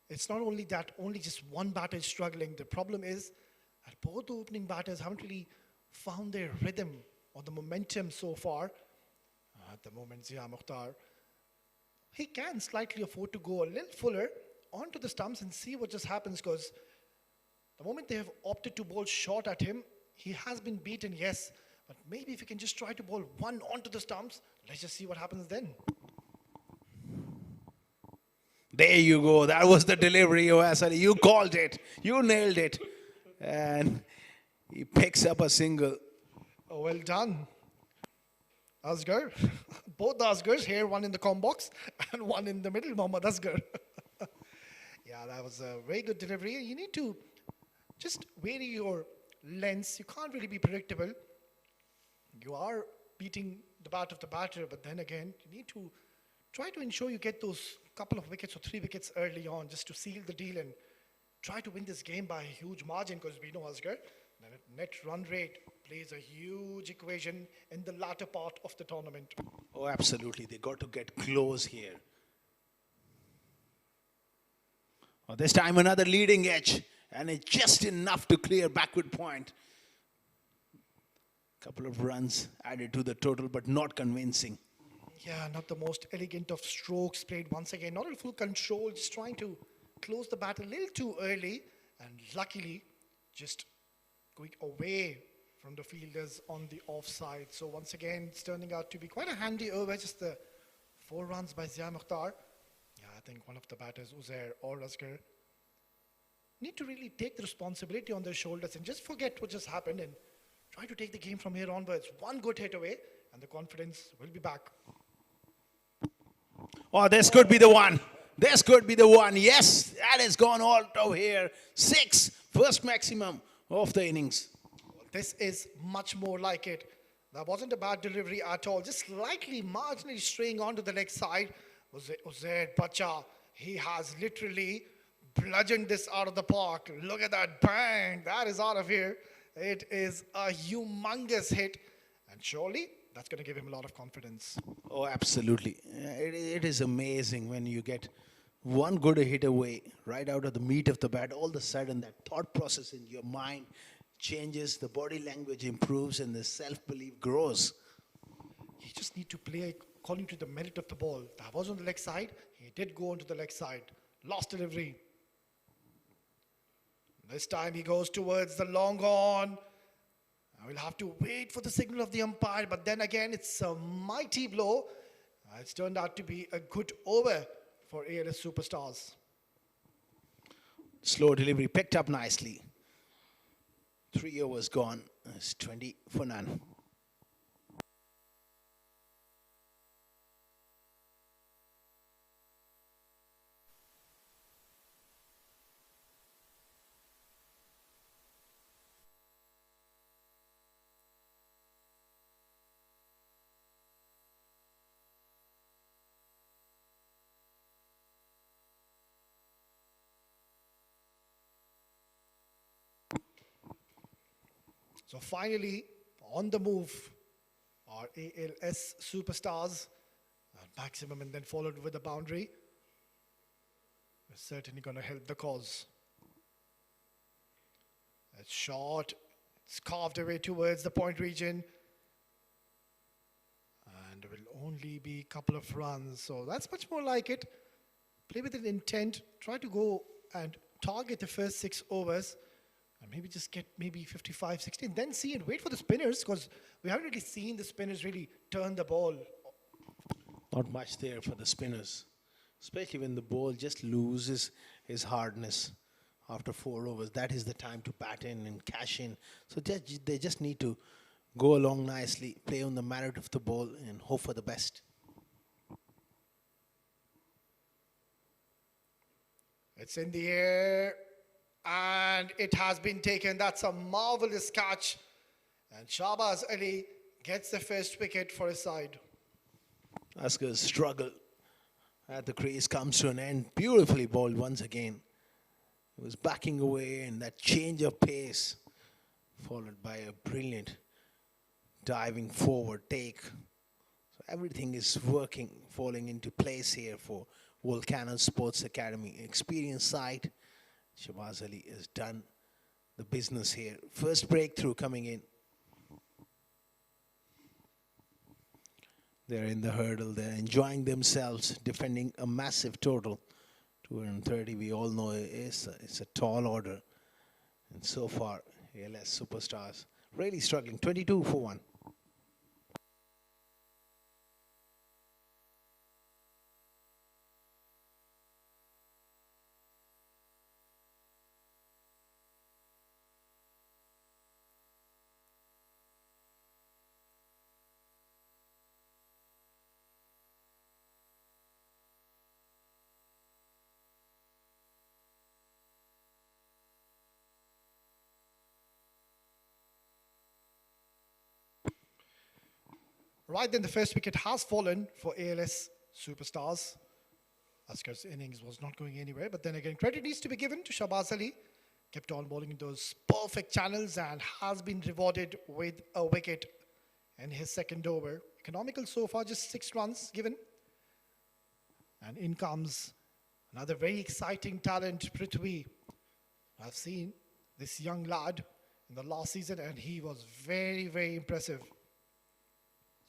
It's not only that only just one batter is struggling. The problem is that both the opening batters haven't really found their rhythm or the momentum so far. At the moment, Zia Mukhtar, he can slightly afford to go a little fuller onto the stumps and see what just happens, because the moment they have opted to bowl short at him, he has been beaten, yes. But maybe if you can just try to bowl one onto the stumps, let's just see what happens then. There you go. That was the delivery, Asali. You called it. You nailed it. And he picks up a single. Oh, well done, Asghar. Both the Asghars here, one in the com box and one in the middle, Mohammad Asghar. Yeah, that was a very good delivery. You need to just vary your lengths. You can't really be predictable. You are beating the bat of the batter, but then again, you need to try to ensure you get those couple of wickets or 3 wickets early on just to seal the deal and try to win this game by a huge margin, because we know, Asghar, that net run rate plays a huge equation in the latter part of the tournament. Oh, absolutely. They got to get close here. Oh, this time another leading edge. And it's just enough to clear backward point. Couple of runs added to the total, but not convincing. Yeah, not the most elegant of strokes played once again. Not in full control, just trying to close the bat a little too early. And luckily, just going away from the fielders on the offside. So once again, it's turning out to be quite a handy over. Just the 4 runs by Zia Mukhtar. Yeah, I think one of the batters, Uzair or Asghar, need to really take the responsibility on their shoulders and just forget what just happened and try to take the game from here onwards. One good hit away and the confidence will be back. Oh, this could be the one. This could be the one. Yes, that has gone all over here. 6, first maximum of the innings. This is much more like it. That wasn't a bad delivery at all. Just slightly, marginally straying onto the leg side. Uzair Bacha, he has literally bludgeoned this out of the park. Look at that bang. That is out of here. It is a humongous hit. And surely that's going to give him a lot of confidence. Oh, absolutely. It is amazing when you get one good hit away right out of the meat of the bat. All of a sudden, that thought process in your mind changes, the body language improves, and the self-belief grows. You just need to play according to the merit of the ball. That was on the leg side. He did go onto the leg side. Lost delivery. This time he goes towards the long on. I will have to wait for the signal of the umpire, but then again, it's a mighty blow. It's turned out to be a good over for ALS Superstars. Slow delivery picked up nicely. 3 overs gone. It's 20 for none. So finally, on the move are ALS Superstars. Maximum and then followed with a boundary. We're certainly going to help the cause. It's short. It's carved away towards the point region. And it will only be a couple of runs. So that's much more like it. Play with an intent. Try to go and target the first 6 overs. And maybe just get maybe 55, 60, and then see and wait for the spinners, because we haven't really seen the spinners really turn the ball. Not much there for the spinners, especially when the ball just loses his hardness after 4 overs. That is the time to bat in and cash in. So they just need to go along nicely, play on the merit of the ball, and hope for the best. It's in the air. And it has been taken. That's a marvelous catch. And Shahbaz Ali gets the first wicket for his side. Asghar's struggle at the crease comes to an end. Beautifully bowled once again. He was backing away, and that change of pace followed by a brilliant diving forward take. So everything is working, falling into place here for Volcano Sports Academy. Experienced side. Shahbaz Ali has done the business here. First breakthrough coming in. They're in the hurdle. They're enjoying themselves, defending a massive total. 230, we all know it's a tall order. And so far, ALS Superstars really struggling. 22 for 1. Right then, the first wicket has fallen for ALS Superstars. Asghar's innings was not going anywhere, but then again, credit needs to be given to Shahbaz Ali. Kept on bowling in those perfect channels and has been rewarded with a wicket in his second over. Economical so far, just 6 runs given. And in comes another very exciting talent, Prithvi. I've seen this young lad in the last season, and he was very, very impressive.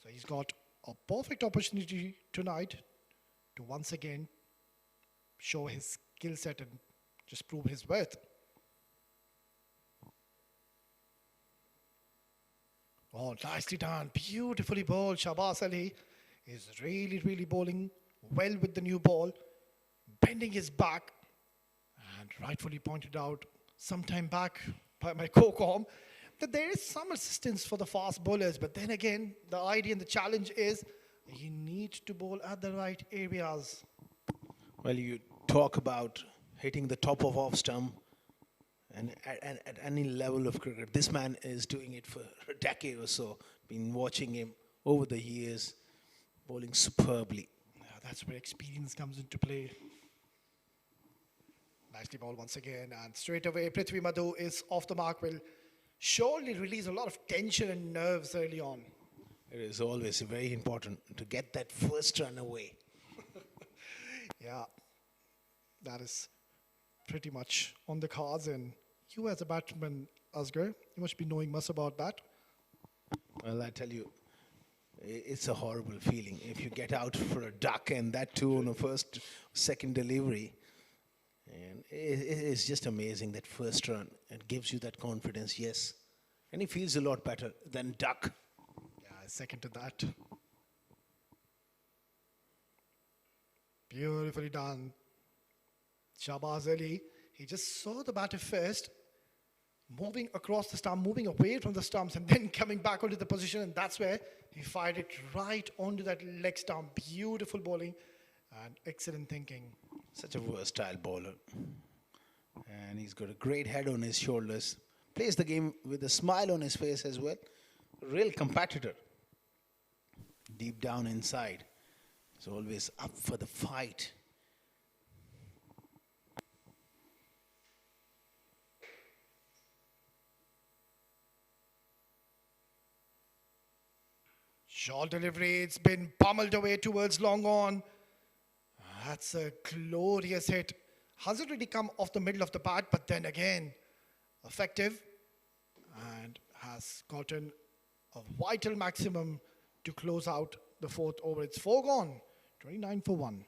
So he's got a perfect opportunity tonight to once again show his skill set and just prove his worth. Oh, nicely done. Beautifully bowled. Shahbaz Ali is really, really bowling well with the new ball, bending his back, and rightfully pointed out some time back by my co-com that there is some assistance for the fast bowlers, but then again, the idea and the challenge is you need to bowl at the right areas. Well, you talk about hitting the top of off stump, and at any level of cricket, this man is doing it for a decade or so. Been watching him over the years, bowling superbly. Yeah, that's where experience comes into play. Nicely bowled once again, and straight away Prithvi Madhu is off the mark. Will surely release a lot of tension and nerves early on. It is always very important to get that first run away. Yeah, that is pretty much on the cards. And you as a batsman, Asghar, you must be knowing much about that. Well, I tell you, it's a horrible feeling if you get out for a duck, and that too on a first, second delivery. And it is just amazing, that first run. It gives you that confidence, yes. And he feels a lot better than duck. Yeah, second to that. Beautifully done. Shahbaz Ali, he just saw the batter first, moving across the stump, moving away from the stumps, and then coming back onto the position, and that's where he fired it right onto that leg stump. Beautiful bowling and excellent thinking. Such a versatile bowler. And he's got a great head on his shoulders. Plays the game with a smile on his face as well. A real competitor. Deep down inside, he's always up for the fight. Short delivery, it's been pummeled away towards long on. That's a glorious hit. Hasn't really come off the middle of the bat, but then again, effective, and has gotten a vital maximum to close out the fourth over. It's 4 gone, 29 for 1.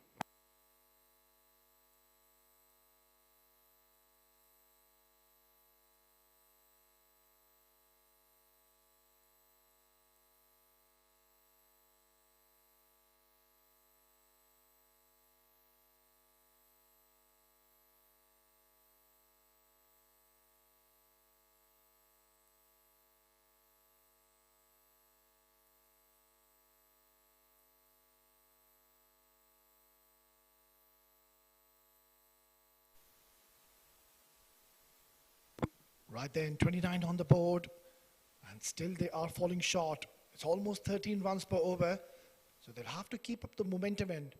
Right then, 29 on the board, and still they are falling short. It's almost 13 runs per over, so they'll have to keep up the momentum and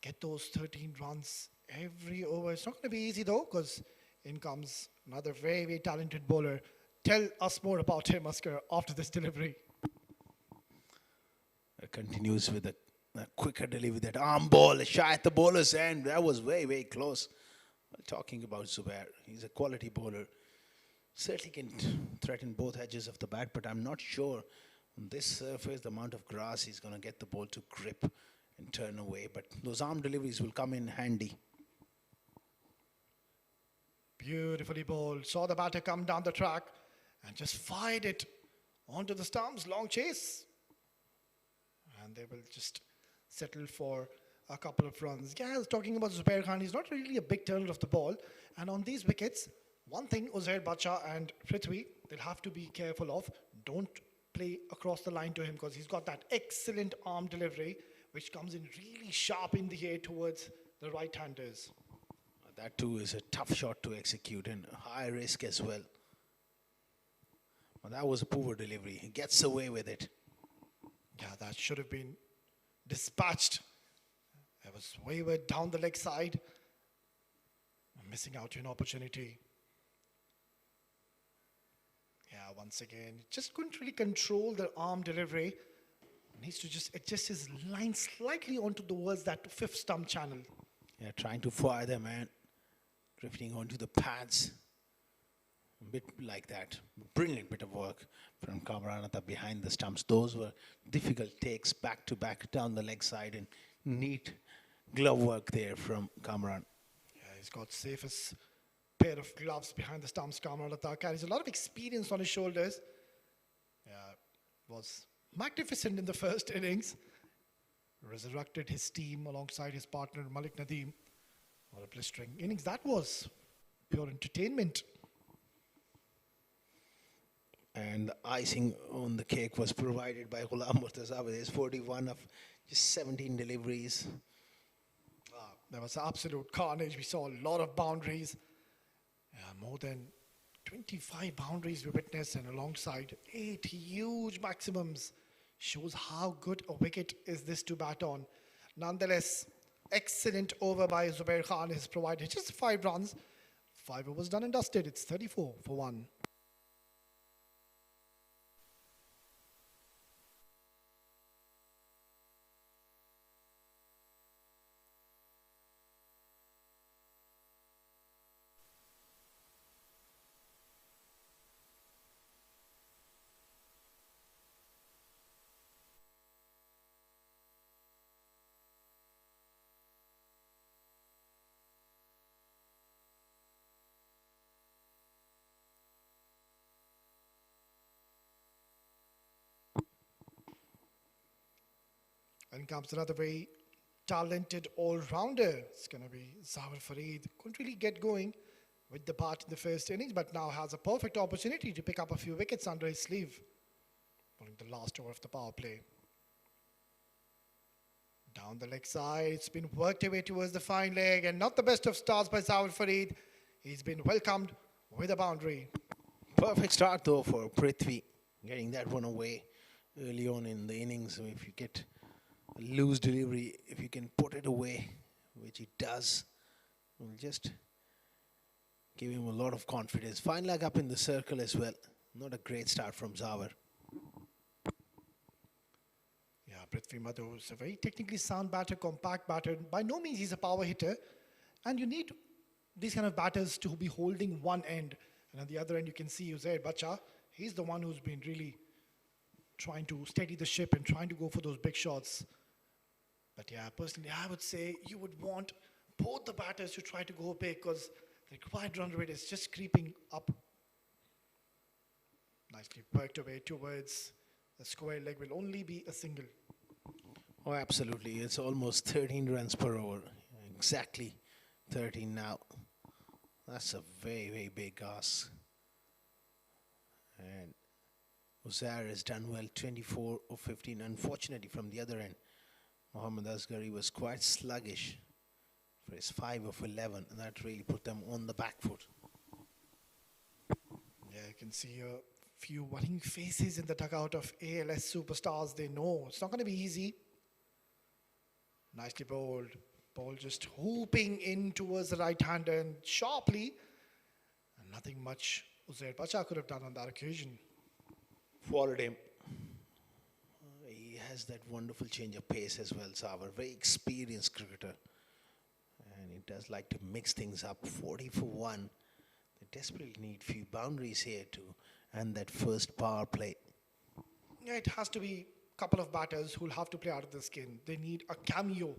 get those 13 runs every over. It's not going to be easy though, because in comes another very, very talented bowler. Tell us more about him, Asghar, after this delivery. It continues with a quicker delivery, that arm ball, shy at the bowler's end. That was very, very close. Talking about Zubair, he's a quality bowler. Certainly can threaten both edges of the bat, but I'm not sure on this surface, the amount of grass he's going to get the ball to grip and turn away. But those arm deliveries will come in handy. Beautifully bowled. Saw the batter come down the track and just fired it onto the stumps. Long chase. And they will just settle for a couple of runs. Yeah, I was talking about Zubair Khan. He's not really a big turner of the ball. And on these wickets, one thing Uzair Bacha and Prithvi, they'll have to be careful of. Don't play across the line to him, because he's got that excellent arm delivery which comes in really sharp in the air towards the right-handers. That too is a tough shot to execute and high risk as well. Well, that was a poor delivery. He gets away with it. Yeah, that should have been dispatched. It was wayward down the leg side. Missing out on an opportunity. Yeah, once again, just couldn't really control the arm delivery. Needs to just adjust his line slightly onto towards that fifth stump channel. Yeah, trying to fire them and drifting onto the pads. bit like that. Brilliant bit of work from Kamranatha behind the stumps. Those were difficult takes back to back down the leg side, and neat glove work there from Kamran. Yeah, he's got safest pair of gloves behind the stumps. Kamranatha carries a lot of experience on his shoulders. Yeah, was magnificent in the first innings. Resurrected his team alongside his partner Malik Nadim. What a blistering innings that was. Pure entertainment. And the icing on the cake was provided by Ghulam Murtaza with his 41 of just 17 deliveries. There was absolute carnage. We saw a lot of boundaries. More than 25 boundaries we witnessed, and alongside 8 huge maximums. Shows how good a wicket is this to bat on. Nonetheless, excellent over by Zubair Khan has provided just 5 runs. 5 overs done and dusted. It's 34 for 1. And comes another very talented all-rounder. It's going to be Zawar Fareed. Couldn't really get going with the bat in the first innings, but now has a perfect opportunity to pick up a few wickets under his sleeve during the last over of the power play. Down the leg side, it's been worked away towards the fine leg, and not the best of starts by Zawar Fareed. He's been welcomed with a boundary. Perfect start though for Prithvi, getting that one away early on in the innings. So if you get a loose delivery, if you can put it away, which he does, will just give him a lot of confidence. Fine leg up in the circle as well. Not a great start from Zawar. Yeah, Prithvi Madhu is a very technically sound batter, compact batter. By no means he's a power hitter. And you need these kind of batters to be holding one end. And on the other end, you can see Uzair Bacha. He's the one who's been really trying to steady the ship and trying to go for those big shots. But yeah, personally, I would say you would want both the batters to try to go big, because the required run rate is just creeping up. Nicely worked away towards the square leg. Will only be a single. Oh, absolutely. It's almost 13 runs per over. Exactly 13 now. That's a very, very big ask. And Uzair has done well, 24 of 15. Unfortunately, from the other end, Mohammad Asghari was quite sluggish for his 5 of 11, and that really put them on the back foot. Yeah, you can see a few worrying faces in the dugout of ALS superstars. They know it's not going to be easy. Nicely bowled. Ball just hooping in towards the right-hander and sharply. And nothing much Uzair Bacha could have done on that occasion. Followed him. He has that wonderful change of pace as well, Zawar. Very experienced cricketer. And he does like to mix things up. 40 for 1. They desperately need few boundaries here too. And that first power play. Yeah, it has to be a couple of batters who'll have to play out of the skin. They need a cameo.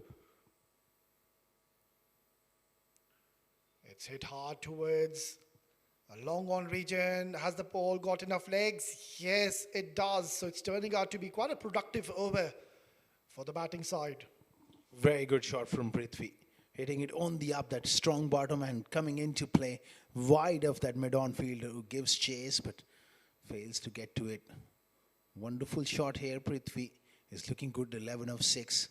It's hit hard towards a long on region. Has the ball got enough legs? Yes, it does. So it's turning out to be quite a productive over for the batting side. Very good shot from Prithvi. Hitting it on the up, that strong bottom, and coming into play wide of that mid-on fielder who gives chase but fails to get to it. Wonderful shot here, Prithvi. Is looking good, 11 of 6.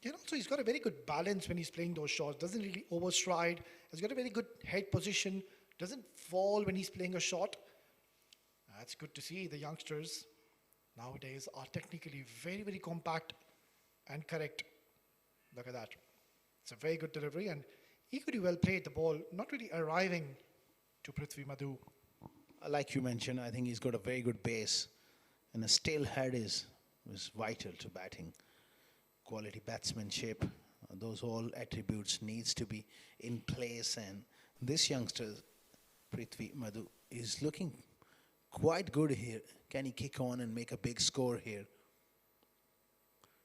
And also he's got a very good balance when he's playing those shots. Doesn't really overstride. Has got a very good head position. Doesn't fall when he's playing a shot. That's good to see. The youngsters nowadays are technically very, very compact and correct. Look at that. It's a very good delivery and equally well played. The ball not really arriving to Prithvi Madhu. Like you mentioned, I think he's got a very good base. And a still head is vital to batting. Quality batsmanship, those all attributes needs to be in place, and this youngster Prithvi Madhu is looking quite good here. Can he kick on and make a big score here?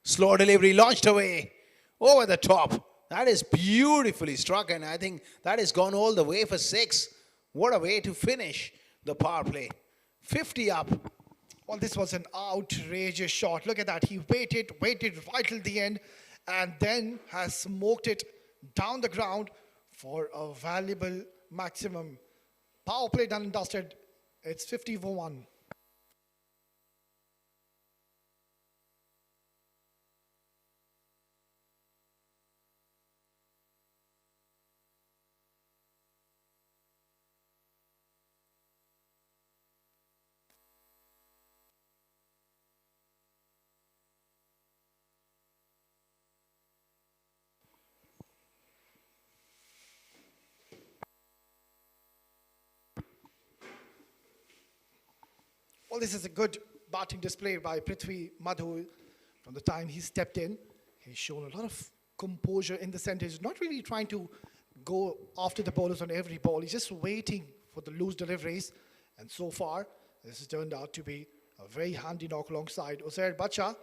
Slow delivery launched away over the top. That is beautifully struck, and I think that has gone all the way for 6. What a way to finish the power play. 50 up. Well, this was an outrageous shot. Look at that. He waited right till the end, and then has smoked it down the ground for a valuable maximum. Power play done and dusted. It's 50 for 1. Well, this is a good batting display by Prithvi Madhu. From the time he stepped in, he's shown a lot of composure in the centre. He's not really trying to go after the bowlers on every ball. He's just waiting for the loose deliveries. And so far, this has turned out to be a very handy knock alongside Uzair Bacha.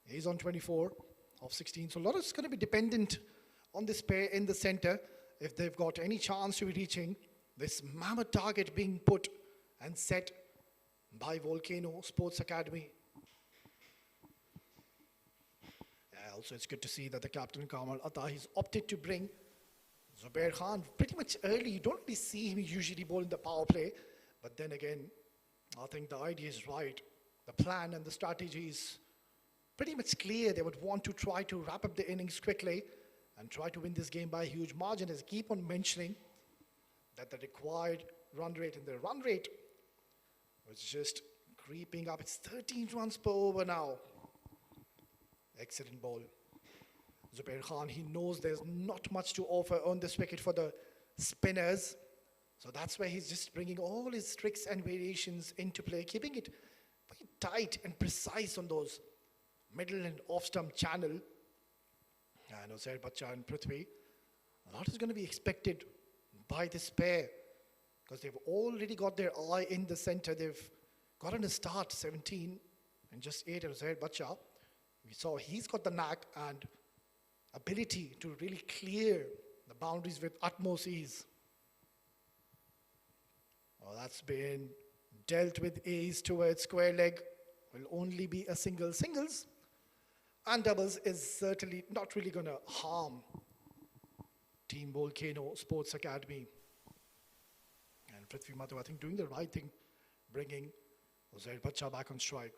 He's on 24 of 16. So a lot is going to be dependent on this pair in the centre if they've got any chance to be reaching this mammoth target being put and set by Volcano Sports Academy. Also, it's good to see that the captain Kamal Atta has opted to bring Zubair Khan pretty much early. You don't really see him usually bowl in the power play, but then again, I think the idea is right. The plan and the strategy is pretty much clear. They would want to try to wrap up the innings quickly and try to win this game by a huge margin. As I keep on mentioning that the required run rate and the run rate was just creeping up. It's 13 runs per over now. Excellent ball. Zubair Khan, he knows there's not much to offer on this wicket for the spinners. So that's where he's just bringing all his tricks and variations into play, keeping it very tight and precise on those middle and off-stump channel. And Uzair Bacha and Prithvi, a lot is going to be expected by this pair because they've already got their eye in the centre. They've gotten a start, 17 and just 8 of Uzair Bacha. We saw he's got the knack and ability to really clear the boundaries with utmost ease. Oh, that's been dealt with ease towards square leg. Will only be a single. Singles and doubles is certainly not really going to harm Team Volcano Sports Academy. And Prithvi Madhu, I think, doing the right thing, bringing Uzair Bacha back on strike.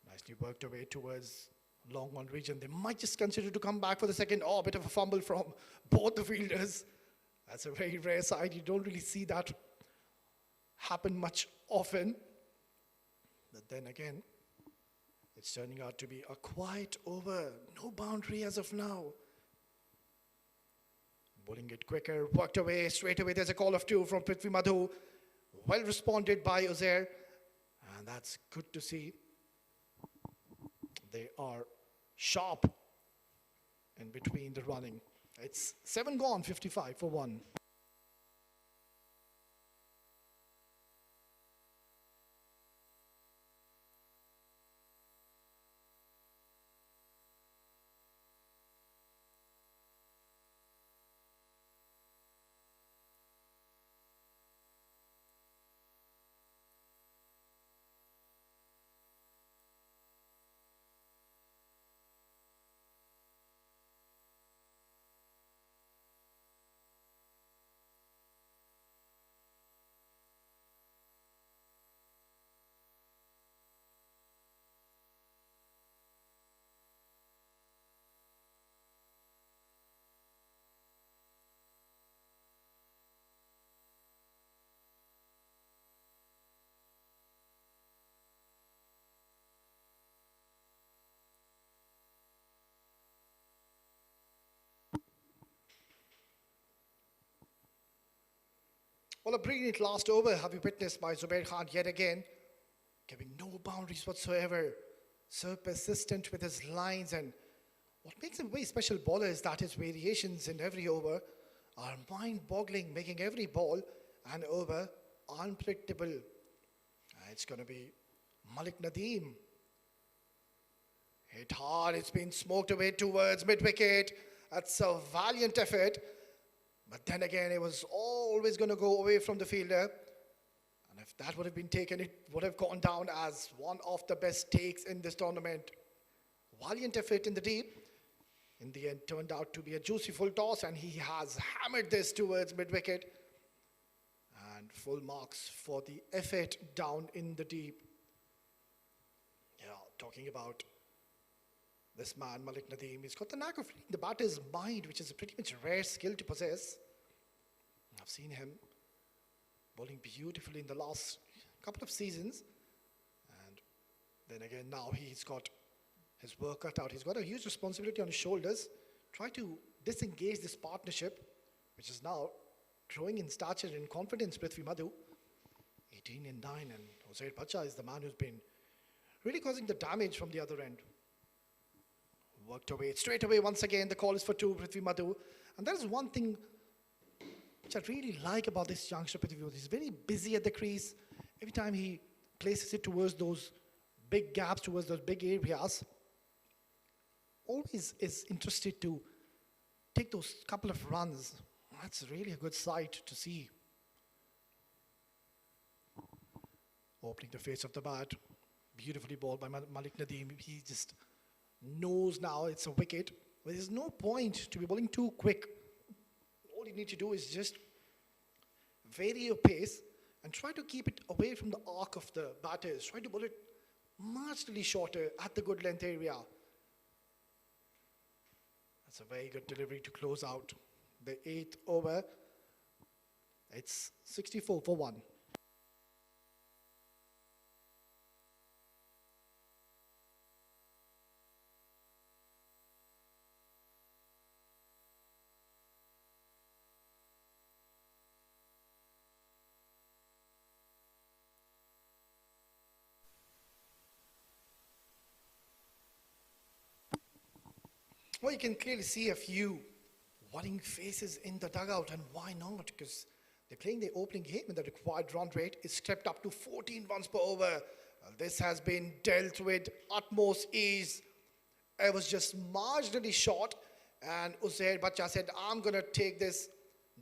Nicely worked away towards long on region. They might just consider to come back for the second. Oh, a bit of a fumble from both the fielders. That's a very rare side. You don't really see that happen much often. But then again, it's turning out to be a quiet over. No boundary as of now. Bowling it quicker, worked away, straight away. There's a call of 2 from Prithvi Madhu. Well responded by Uzair. And that's good to see. They are sharp in between the running. It's 7 gone, 55 for 1. Well, a brilliant last over have you witnessed by Zubair Khan yet again, giving no boundaries whatsoever, so persistent with his lines, and what makes him a very special bowler is that his variations in every over are mind-boggling, making every ball and over unpredictable. It's going to be Malik Nadim. Hit hard, it's been smoked away towards mid-wicket. That's a valiant effort. But then again, it was always going to go away from the fielder. And if that would have been taken, it would have gone down as one of the best takes in this tournament. Valiant effort in the deep. In the end, turned out to be a juicy full toss, and he has hammered this towards mid-wicket. And full marks for the effort down in the deep. Yeah, talking about this man, Malik Nadim, he's got the knack of reading the batter's mind, which is a pretty much rare skill to possess. I've seen him bowling beautifully in the last couple of seasons. And then again, now he's got his work cut out. He's got a huge responsibility on his shoulders. Try to disengage this partnership, which is now growing in stature and confidence. Prithvi Madhu, 18 and 9, and Uzair Bacha is the man who's been really causing the damage from the other end. Worked away, straight away once again, the call is for 2, Prithvi Madhu. And that is one thing which I really like about this youngster, Prithvi Madhu. He's very busy at the crease. Every time he places it towards those big gaps, towards those big areas, always is interested to take those couple of runs. That's really a good sight to see. Opening the face of the bat, beautifully bowled by Malik Nadim. He just knows now it's a wicket. But there's no point to be bowling too quick. All you need to do is just vary your pace and try to keep it away from the arc of the batters. Try to bowl it marginally shorter at the good length area. That's a very good delivery to close out the 8th over. It's 64 for 1. Well, you can clearly see a few worrying faces in the dugout, and why not? Because they're playing their opening game and the required run rate is stepped up to 14 runs per over. This has been dealt with utmost ease. It was just marginally short, and Uzair Bacha said, I'm going to take this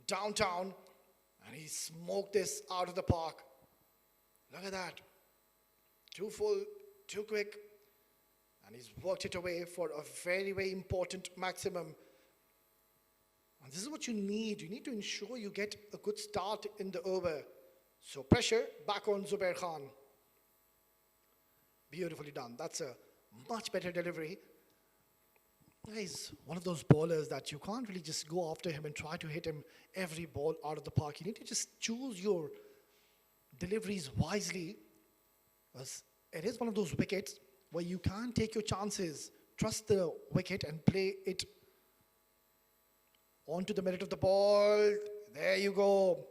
downtown, and he smoked this out of the park. Look at that. Too full, too quick. And he's worked it away for a very, very important maximum. And this is what you need. You need to ensure you get a good start in the over. So pressure back on Zubair Khan. Beautifully done. That's a much better delivery. He's one of those bowlers that you can't really just go after him and try to hit him every ball out of the park. You need to just choose your deliveries wisely. Because it is one of those wickets where you can't take your chances. Trust the wicket and play it onto the merit of the ball. There you go.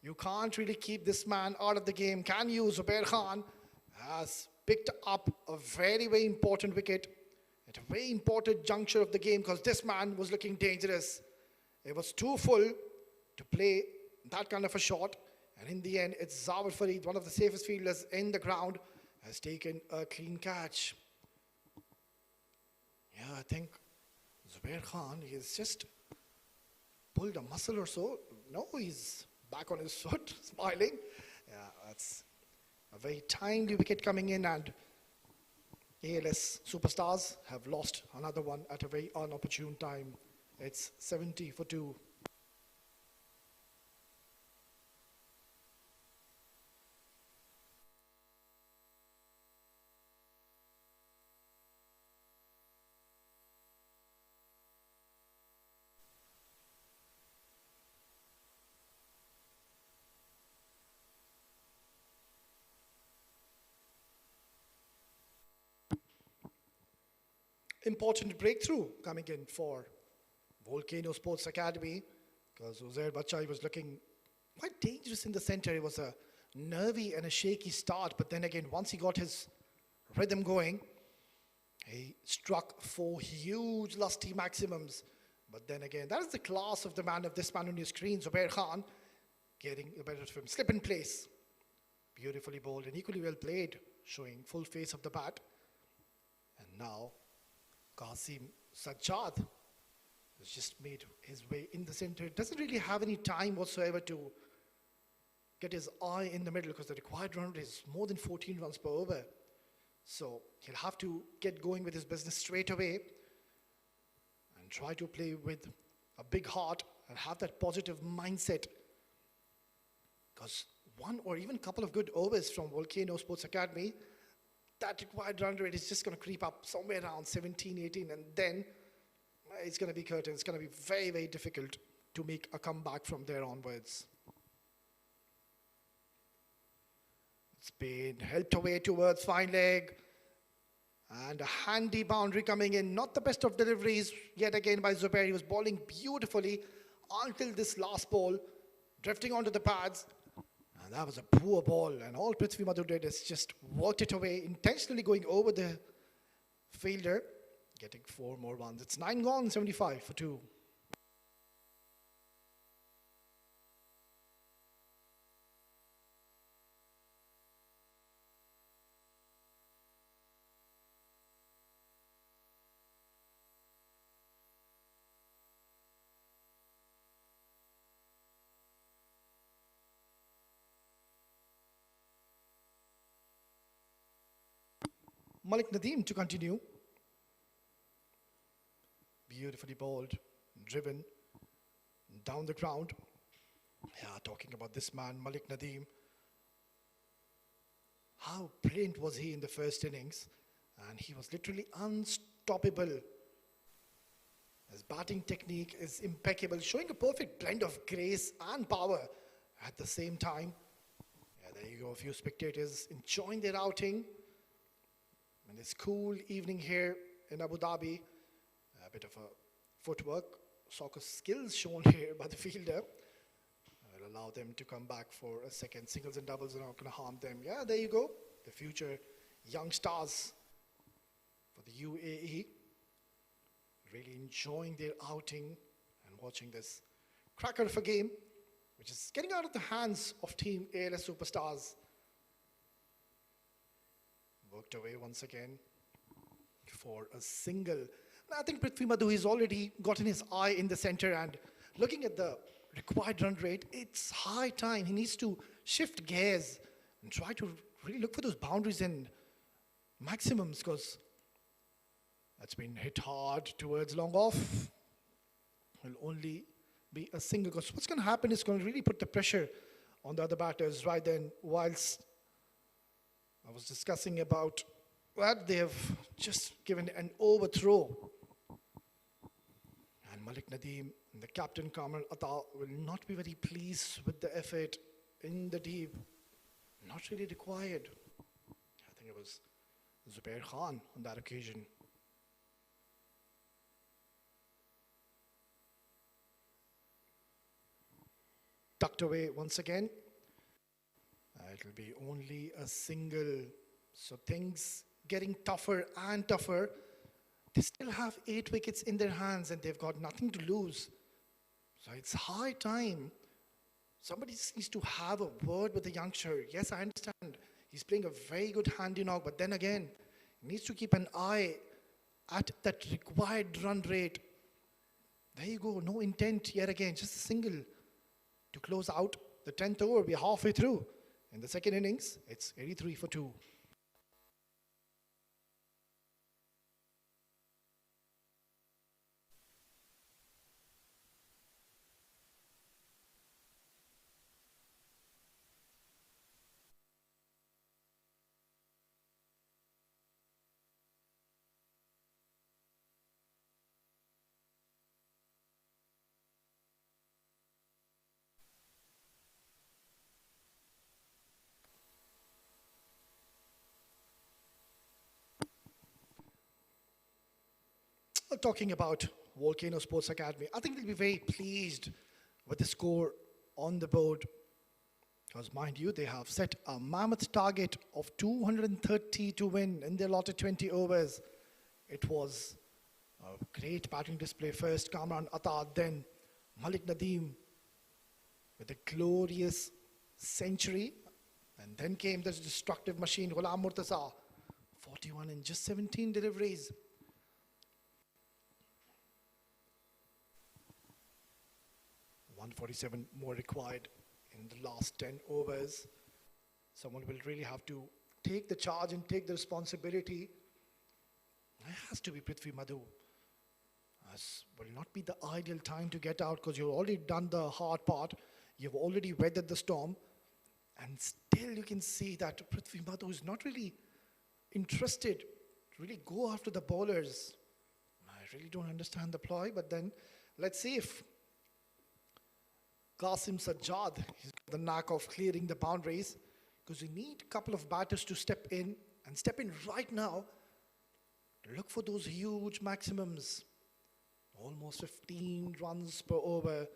You can't really keep this man out of the game, can you? Zubair Khan has picked up a very, very important wicket at a very important juncture of the game, because this man was looking dangerous. It was too full to play that kind of a shot. And in the end, it's Zawar Farid, one of the safest fielders in the ground, has taken a clean catch. Yeah, I think Zubair Khan, he's just pulled a muscle or so. No, he's back on his foot, smiling. Yeah, that's a very timely wicket coming in, and ALS superstars have lost another one at a very unopportune time. It's 70 for 2. Important breakthrough coming in for Volcano Sports Academy, because Uzair Bacha was looking quite dangerous in the center. It was a nervy and a shaky start, but then again, once he got his rhythm going, he struck 4 huge lusty maximums. But then again, that is the class of the man of this man on your screen, Zubair Khan, getting the better of him. Slip in place. Beautifully bowled and equally well played, showing full face of the bat. And now, Qasim Sajjad has just made his way in the center. Doesn't really have any time whatsoever to get his eye in the middle because the required run rate is more than 14 runs per over. So he'll have to get going with his business straight away and try to play with a big heart and have that positive mindset. Because one or even a couple of good overs from Volcano Sports Academy, that required run rate is just going to creep up somewhere around 17, 18, and then it's going to be curtains. It's going to be very, very difficult to make a comeback from there onwards. It's been helped away towards fine leg. And a handy boundary coming in. Not the best of deliveries yet again by Zubair. He was bowling beautifully until this last ball, drifting onto the pads. And that was a poor ball. And all Prithvi Madhu did is just worked it away, intentionally going over the fielder, getting 4 more runs. It's 9 gone, 75 for 2. Malik Nadim to continue. Beautifully bowled, driven down the ground. Yeah, talking about this man, Malik Nadim. How brilliant was he in the first innings? And he was literally unstoppable. His batting technique is impeccable, showing a perfect blend of grace and power at the same time. Yeah, there you go, a few spectators enjoying their outing. And this cool evening here in Abu Dhabi, a bit of a footwork, soccer skills shown here by the fielder. Will allow them to come back for a second. Singles and doubles are not going to harm them. Yeah, there you go. The future young stars for the UAE. Really enjoying their outing and watching this cracker of a game, which is getting out of the hands of Team ALS Superstars. Worked away once again for a single. I think Prithvi Madhu has already gotten his eye in the center, and looking at the required run rate, it's high time. He needs to shift gears and try to really look for those boundaries and maximums, because that's been hit hard towards long off. Will only be a single, because what's going to happen is going to really put the pressure on the other batters right then. Whilst I was discussing about what they have just given an overthrow. And Malik Nadim and the captain Kamran Atta will not be very pleased with the effort in the deep. Not really required. I think it was Zubair Khan on that occasion. Tucked away once again. It will be only a single. So things getting tougher and tougher. They still have 8 wickets in their hands and they've got nothing to lose. So it's high time. Somebody needs to have a word with the youngster. Yes, I understand. He's playing a very good handy knock, but then again, he needs to keep an eye at that required run rate. There you go. No intent yet again. Just a single to close out the 10th over. We're halfway through. In the second innings, it's 83 for 2. Talking about Volcano Sports Academy, I think they'll be very pleased with the score on the board. Because mind you, they have set a mammoth target of 230 to win in their allotted 20 overs. It was A great batting display first, Kamran Atta, then Malik Nadim with a glorious century. And then came the destructive machine, Ghulam Murtaza, 41 in just 17 deliveries. .147 more required in the last 10 overs. Someone will really have to take the charge and take the responsibility. It has to be Prithvi Madhu. As will not be the ideal time to get out because you've already done the hard part. You've already weathered the storm. And still you can see that Prithvi Madhu is not really interested to really go after the bowlers. I really don't understand the ploy, but then let's see if Qasim Sajjad, he's got the knack of clearing the boundaries, because we need a couple of batters to step in and step in right now. Look for those huge maximums. Almost 15 runs per over.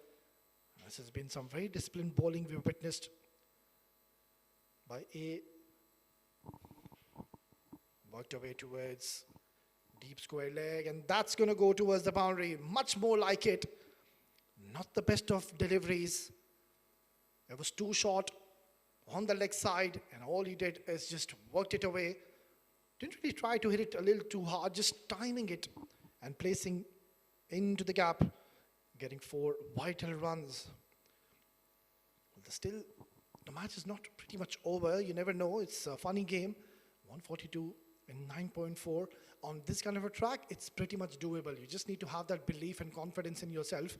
This has been some very disciplined bowling we've witnessed by A. Worked away towards deep square leg, and that's going to go towards the boundary. Much more like it. Not the best of deliveries. It was too short on the leg side, and all he did is just worked it away. Didn't really try to hit it a little too hard, just timing it and placing into the gap, getting 4 vital runs. Still, the match is not pretty much over. You never know. It's a funny game. 142 in 9.4. On this kind of a track, it's pretty much doable. You just need to have that belief and confidence in yourself.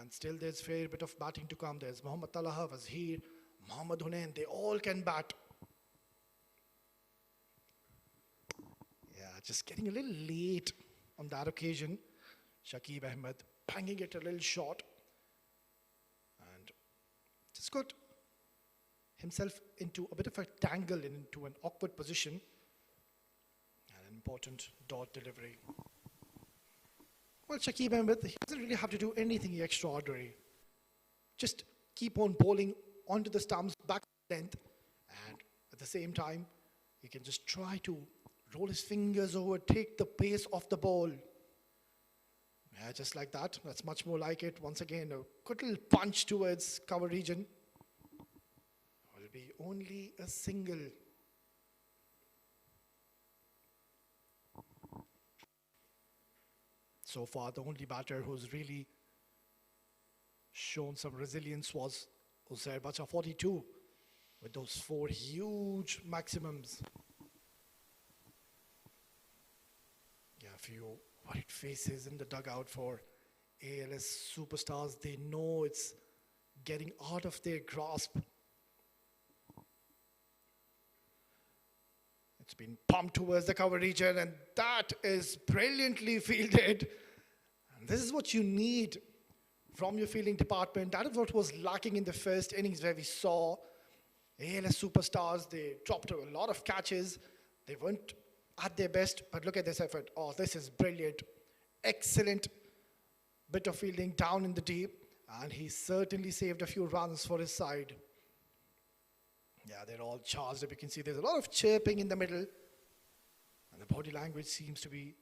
And still there's a fair bit of batting to come. There's Mohammad Talaha, Wazir, Mohammad Hunain. They all can bat. Yeah, just getting a little late on that occasion. Shakib Ahmed banging it a little short. And just got himself into a bit of a tangle and into an awkward position. An important dot delivery. Well, Shakib Ahmed, he doesn't really have to do anything extraordinary. Just keep on bowling onto the stumps, back length, and at the same time, he can just try to roll his fingers over, take the pace off the ball. Yeah, just like that. That's much more like it. Once again, a good little punch towards cover region. Will be only a single. So far, the only batter who's really shown some resilience was Uzair Bacha, 42, with those 4 huge maximums. Yeah, a few white faces in the dugout for ALS superstars. They know it's getting out of their grasp. It's been pumped towards the cover region, and that is brilliantly fielded. And this is what you need from your fielding department. That is what was lacking in the first innings, where we saw ALS superstars. They dropped a lot of catches. They weren't at their best, but look at this effort. Oh, this is brilliant. Excellent bit of fielding down in the deep, and he certainly saved a few runs for his side. Yeah, they're all charged up. You can see there's a lot of chirping in the middle, and the body language seems to be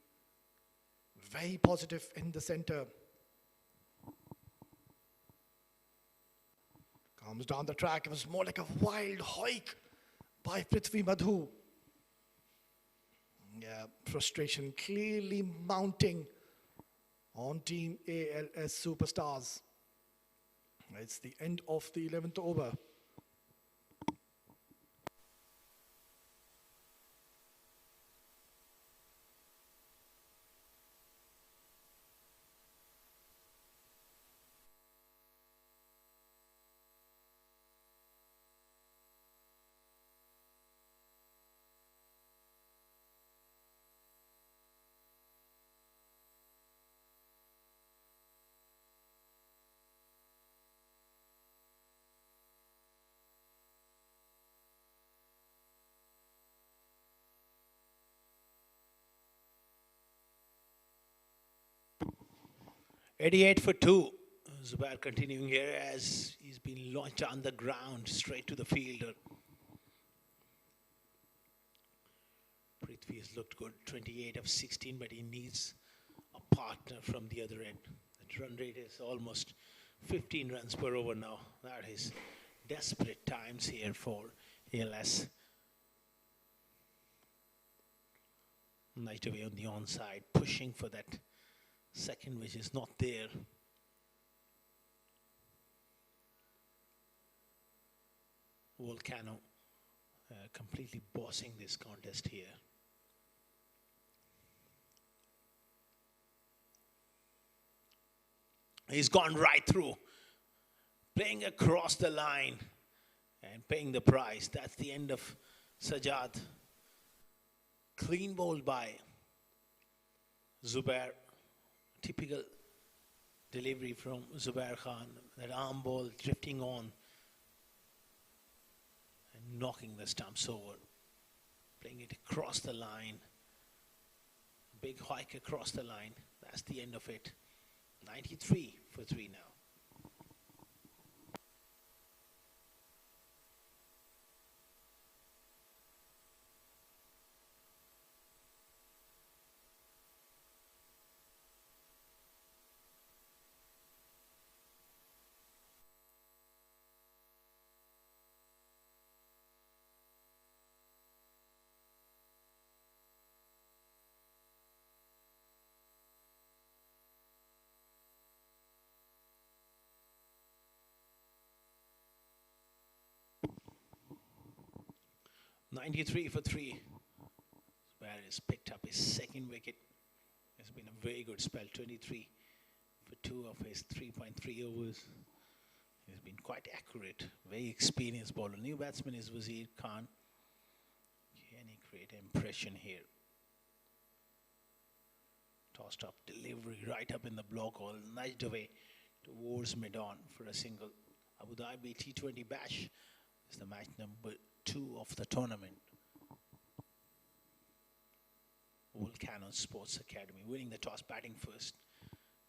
very positive in the center. Comes down the track. It was more like a wild hike by Prithvi Madhu. Yeah, frustration clearly mounting on Team ALS Superstars. It's the end of the 11th over. .88 for 2. Zubair continuing here as he's been launched on the ground straight to the fielder. Prithvi has looked good, 28 of 16, but he needs a partner from the other end. The run rate is almost 15 runs per over now. That is desperate times here for ALS. Right away on the onside, pushing for that second, which is not there. Volcano completely bossing this contest here. He's gone right through, playing across the line and paying the price. That's the end of Sajjad. Clean bowled by Zubair. Typical delivery from Zubair Khan. That arm ball drifting on and knocking the stumps over. Playing it across the line. Big hike across the line. That's the end of it. 93 for 3 now. .93 for 3. Zubair has picked up his second wicket. It's been a very good spell. 23 for 2 of his 3.3 overs. He's been quite accurate. Very experienced bowler. New batsman is Wazir Khan. Can he create an impression here? Tossed up delivery right up in the block hole. Nudged away towards mid-on for a single. Abu Dhabi T20 Bash is the match number 2 of the tournament. Volcano Sports Academy winning the toss, batting first,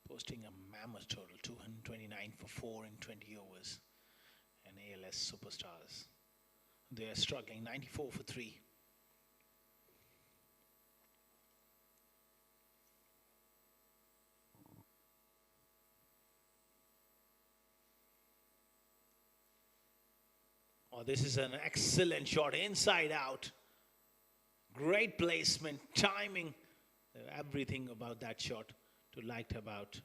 posting a mammoth total 229 for 4 in 20 overs. And ALS superstars, they are struggling. 94 for 3. Oh, this is an excellent shot, inside out. Great placement, timing, everything about that shot to like about.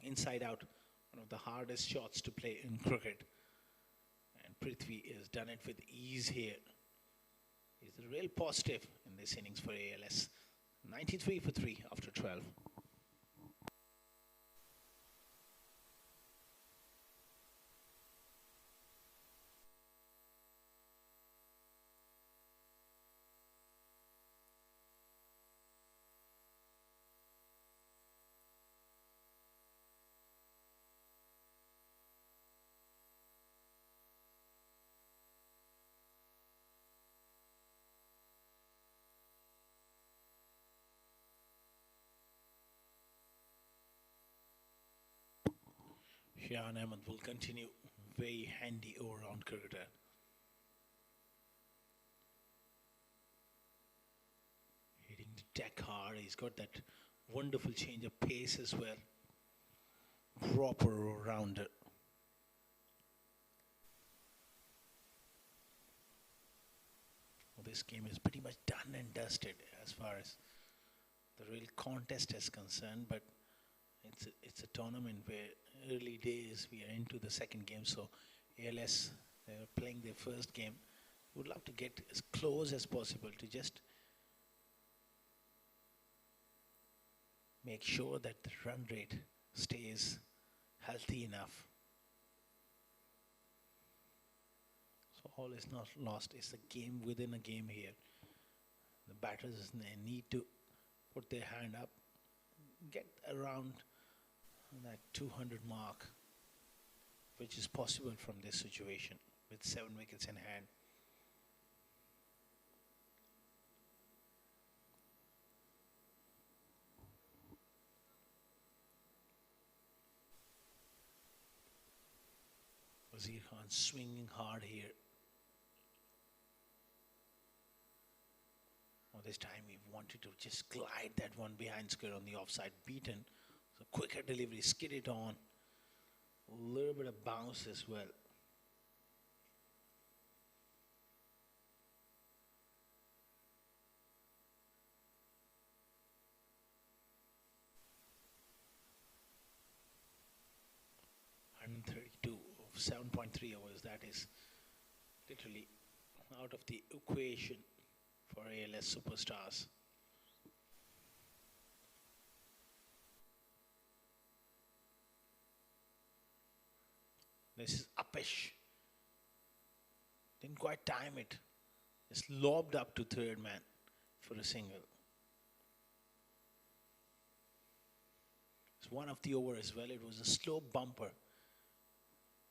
Inside out, one of the hardest shots to play in cricket. And Prithvi has done it with ease here. He's a real positive in this innings for ALS. 93 for 3 after 12. Shahan Ahmed will continue. Very handy all-round cricketer. Hitting the deck hard. He's got that wonderful change of pace as well. Proper all-rounder. Well, this game is pretty much done and dusted as far as the real contest is concerned, but it's a tournament where early days we are into the second game, so ALS, they're playing their first game. Would love to get as close as possible to just make sure that the run rate stays healthy enough. So all is not lost. It's a game within a game here. The batters need to put their hand up, get around that 200 mark, which is possible from this situation with 7 wickets in hand. Wazir Khan swinging hard here. Well, This time he wanted to just glide that one behind square on the offside, beaten. So quicker delivery, skid it on. A little bit of bounce as well. Of 7.3 overs, that is literally out of the equation for ALS superstars. This is uppish. Didn't quite time it. Just lobbed up to third man for a single. It's one of the over as well. It was a slow bumper.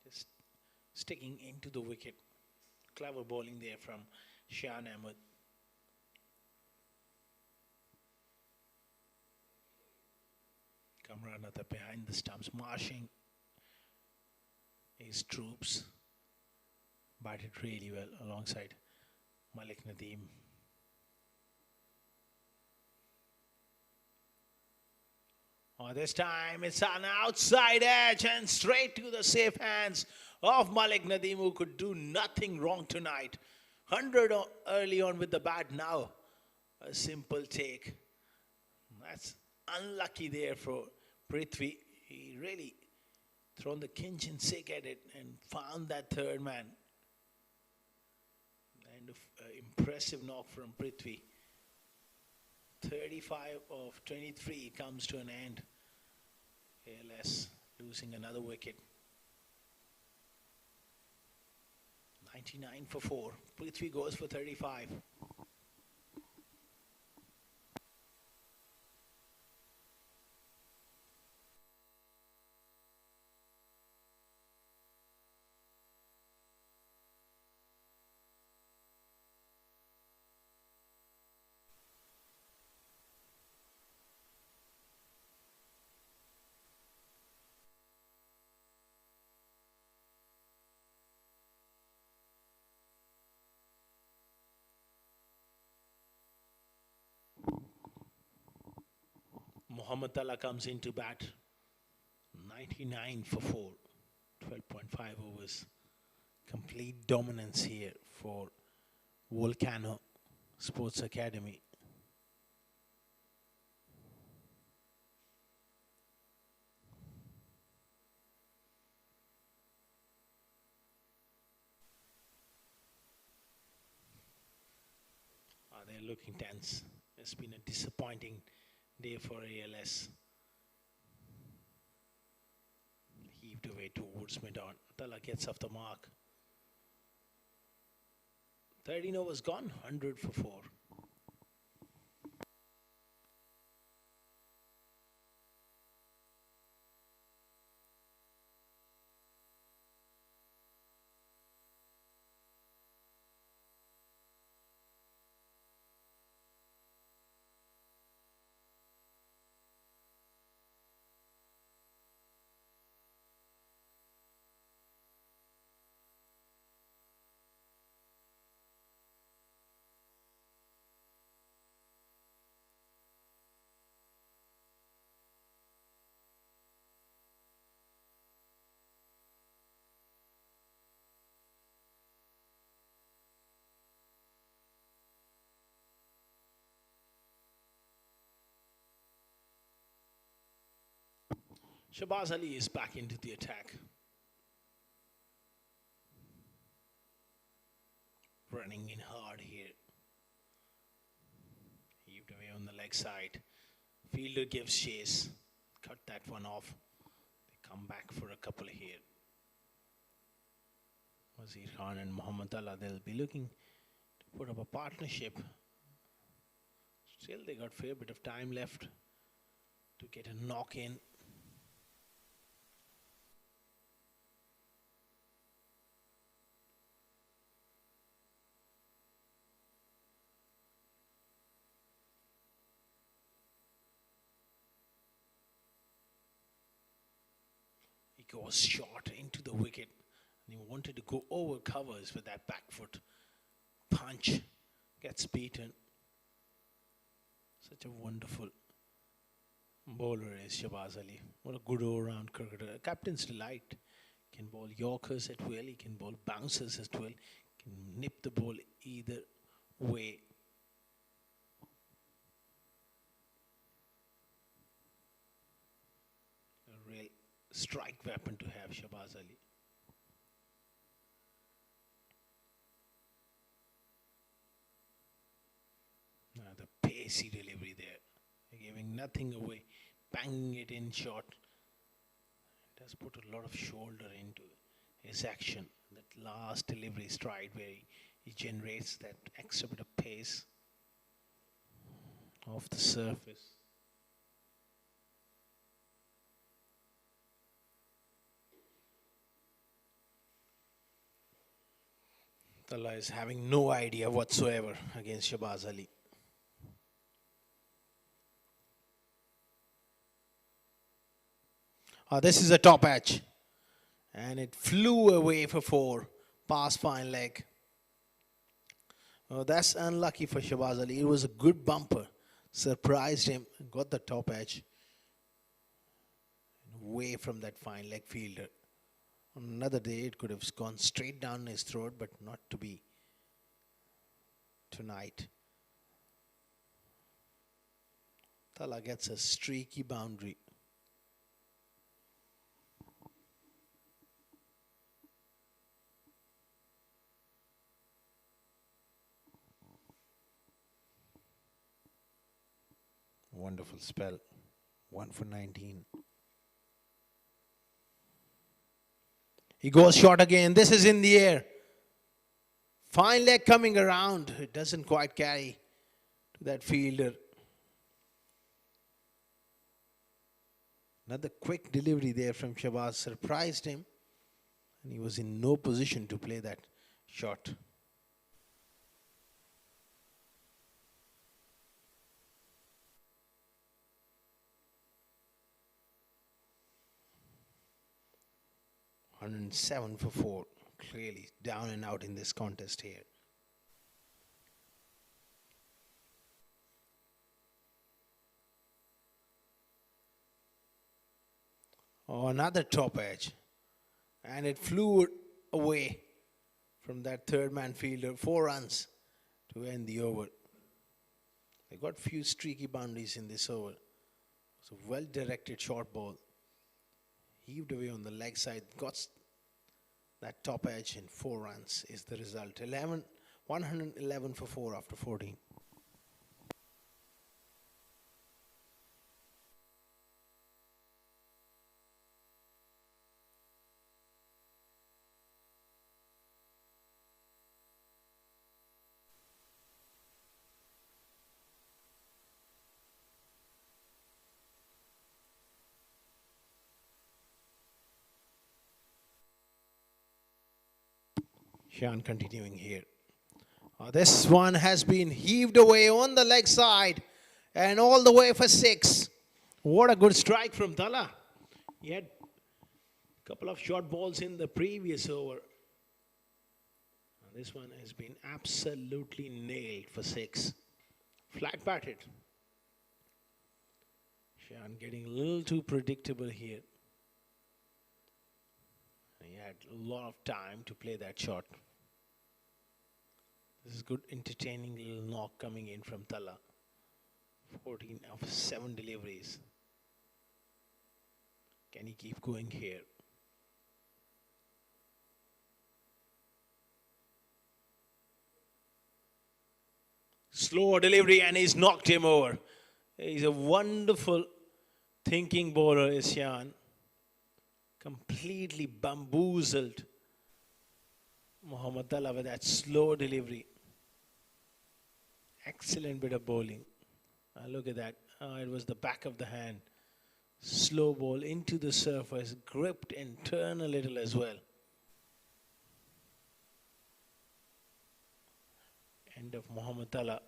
Just sticking into the wicket. Clever bowling there from Shan Ahmed. Kamranatha behind the stumps, marching his troops. Batted really well alongside Malik Nadim. Oh, this time it's an outside edge and straight to the safe hands of Malik Nadim, who could do nothing wrong tonight. 100 early on with the bat, now a simple take. That's unlucky there for Prithvi. He really thrown the kitchen sink at it and found that third man. And impressive knock from Prithvi. 35 of 23 comes to an end. ALS losing another wicket. 99 for 4. Prithvi goes for 35. Mohammad Tala comes into bat. 99 for 4. 12.5 overs. Complete dominance here for Volcano Sports Academy. They're looking tense. It's been a disappointing day for ALS. Heaved away towards mid-on. Tala gets off the mark. 13 overs gone, 100 for 4. Shabaz Ali is back into the attack. Running in hard here. Heaved away on the leg side. Fielder gives chase. Cut that one off. They come back for a couple here. Wazir Khan and Mohammad Allah, they'll be looking to put up a partnership. Still, they got a fair bit of time left to get a knock in. He goes short into the wicket. And he wanted to go over covers with that back foot punch. Gets beaten. Such a wonderful bowler is Shabaz Ali. What a good all-round cricketer. A captain's delight. Can bowl Yorkers at will. He can bowl bouncers at will. Can nip the ball either way. A real strike weapon to have, Shabaz Ali. The pacey delivery there, giving nothing away, banging it in short. Does put a lot of shoulder into his action. That last delivery stride where he generates that extra bit of pace off the surface. Talla is having no idea whatsoever against Shabaz Ali. This is a top edge. And it flew away for 4. Past fine leg. Oh, that's unlucky for Shabaz Ali. It was a good bumper. Surprised him. Got the top edge. Away from that fine leg fielder. On another day, it could have gone straight down his throat, but not to be tonight. Talla gets a streaky boundary. Wonderful spell. 1 for 19. He goes short again. This is in the air. Fine leg coming around. It doesn't quite carry to that fielder. Another quick delivery there from Shabaz surprised him. And he was in no position to play that shot. $107 for 4. Clearly down and out in this contest here. Oh, another top edge. And it flew away from that third man fielder. 4 runs to end the over. They got few streaky boundaries in this over. It's a well-directed short ball. Heaved away on the leg side, got that top edge, and 4 runs is the result. 111 for 4 after 14. Shan continuing here. This one has been heaved away on the leg side and all the way for 6. What a good strike from Talla. He had a couple of short balls in the previous over. This one has been absolutely nailed for 6. Flat batted. Shan getting a little too predictable here. He had a lot of time to play that shot. This is good, entertaining little knock coming in from Talla. 14 of 7 deliveries. Can he keep going here? Slow delivery and he's knocked him over. He's a wonderful thinking bowler, Ishan. Completely bamboozled Mohammad Talla with that slow delivery. Excellent bit of bowling. Look at that. It was the back of the hand. Slow ball into the surface, gripped and turned a little as well. End of Mohammad Talla.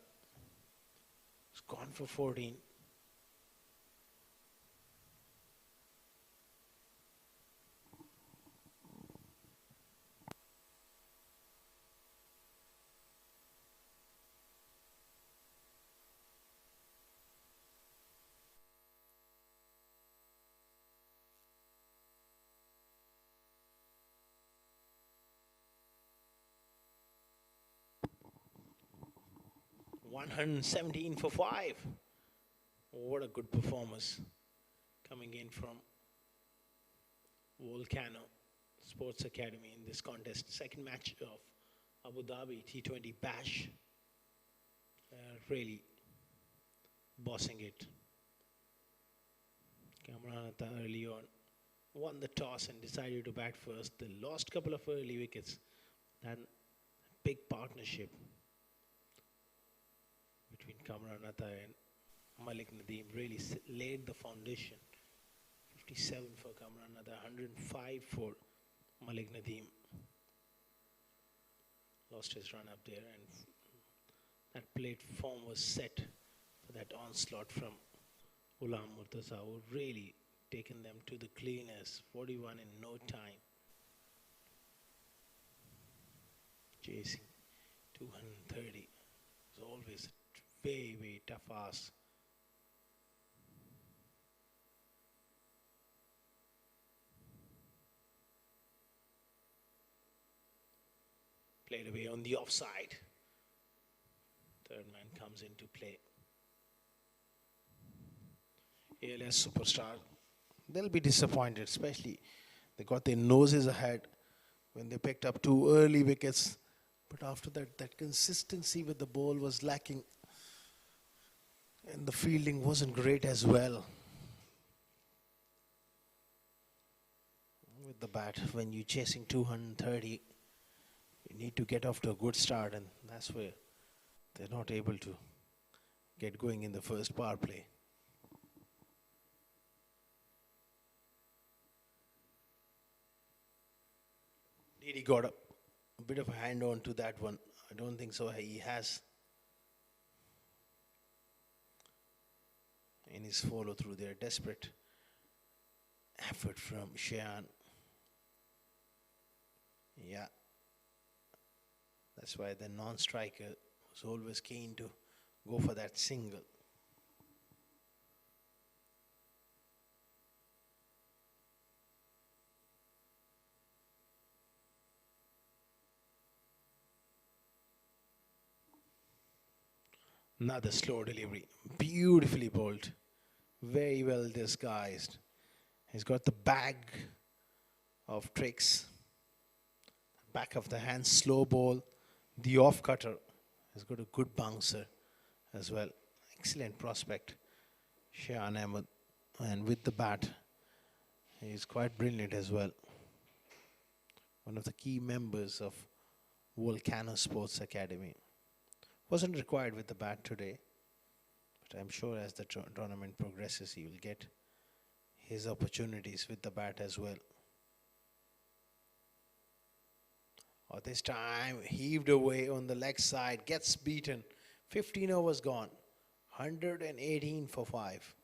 It's gone for 14. 117 for 5. What a good performance coming in from Volcano Sports Academy in this contest. Second match of Abu Dhabi T20 Bash. Really bossing it. Kamran Atta early on won the toss and decided to bat first. They lost a couple of early wickets and big partnership between Kamran Atta and Malik Nadim really laid the foundation. 57 for Kamran Atta, 105 for Malik Nadim. Lost his run up there, and that platform was set for that onslaught from Ghulam Murtaza, who really taken them to the cleaners. 41 in no time. Chasing 230 was always a very tough ask. Played away on the offside. Third man comes into play. ALS superstar. They'll be disappointed, especially they got their noses ahead when they picked up 2 early wickets. But after that, that consistency with the ball was lacking. And the fielding wasn't great as well. With the bat, when you're chasing 230, you need to get off to a good start, and that's where they're not able to get going in the first power play. Did he got a bit of a hand on to that one? I don't think so. He has in his follow through there. Desperate effort from Shehan. Yeah. That's why the non-striker was always keen to go for that single. Another slow delivery. Beautifully bowled. Very well disguised. He's got the bag of tricks. Back of the hand, slow ball. The off cutter has got a good bouncer as well. Excellent prospect, Shehan Ahmed. And with the bat, he's quite brilliant as well. One of the key members of Volcano Sports Academy. Wasn't required with the bat today, but I'm sure as the tournament progresses, he will get his opportunities with the bat as well. Oh, this time heaved away on the leg side, gets beaten. 15 overs gone. 118 for 5.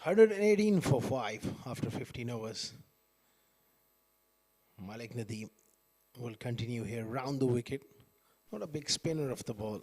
$118 for 5 after 15 overs. Malik Nadim will continue here round the wicket. Not a big spinner of the ball.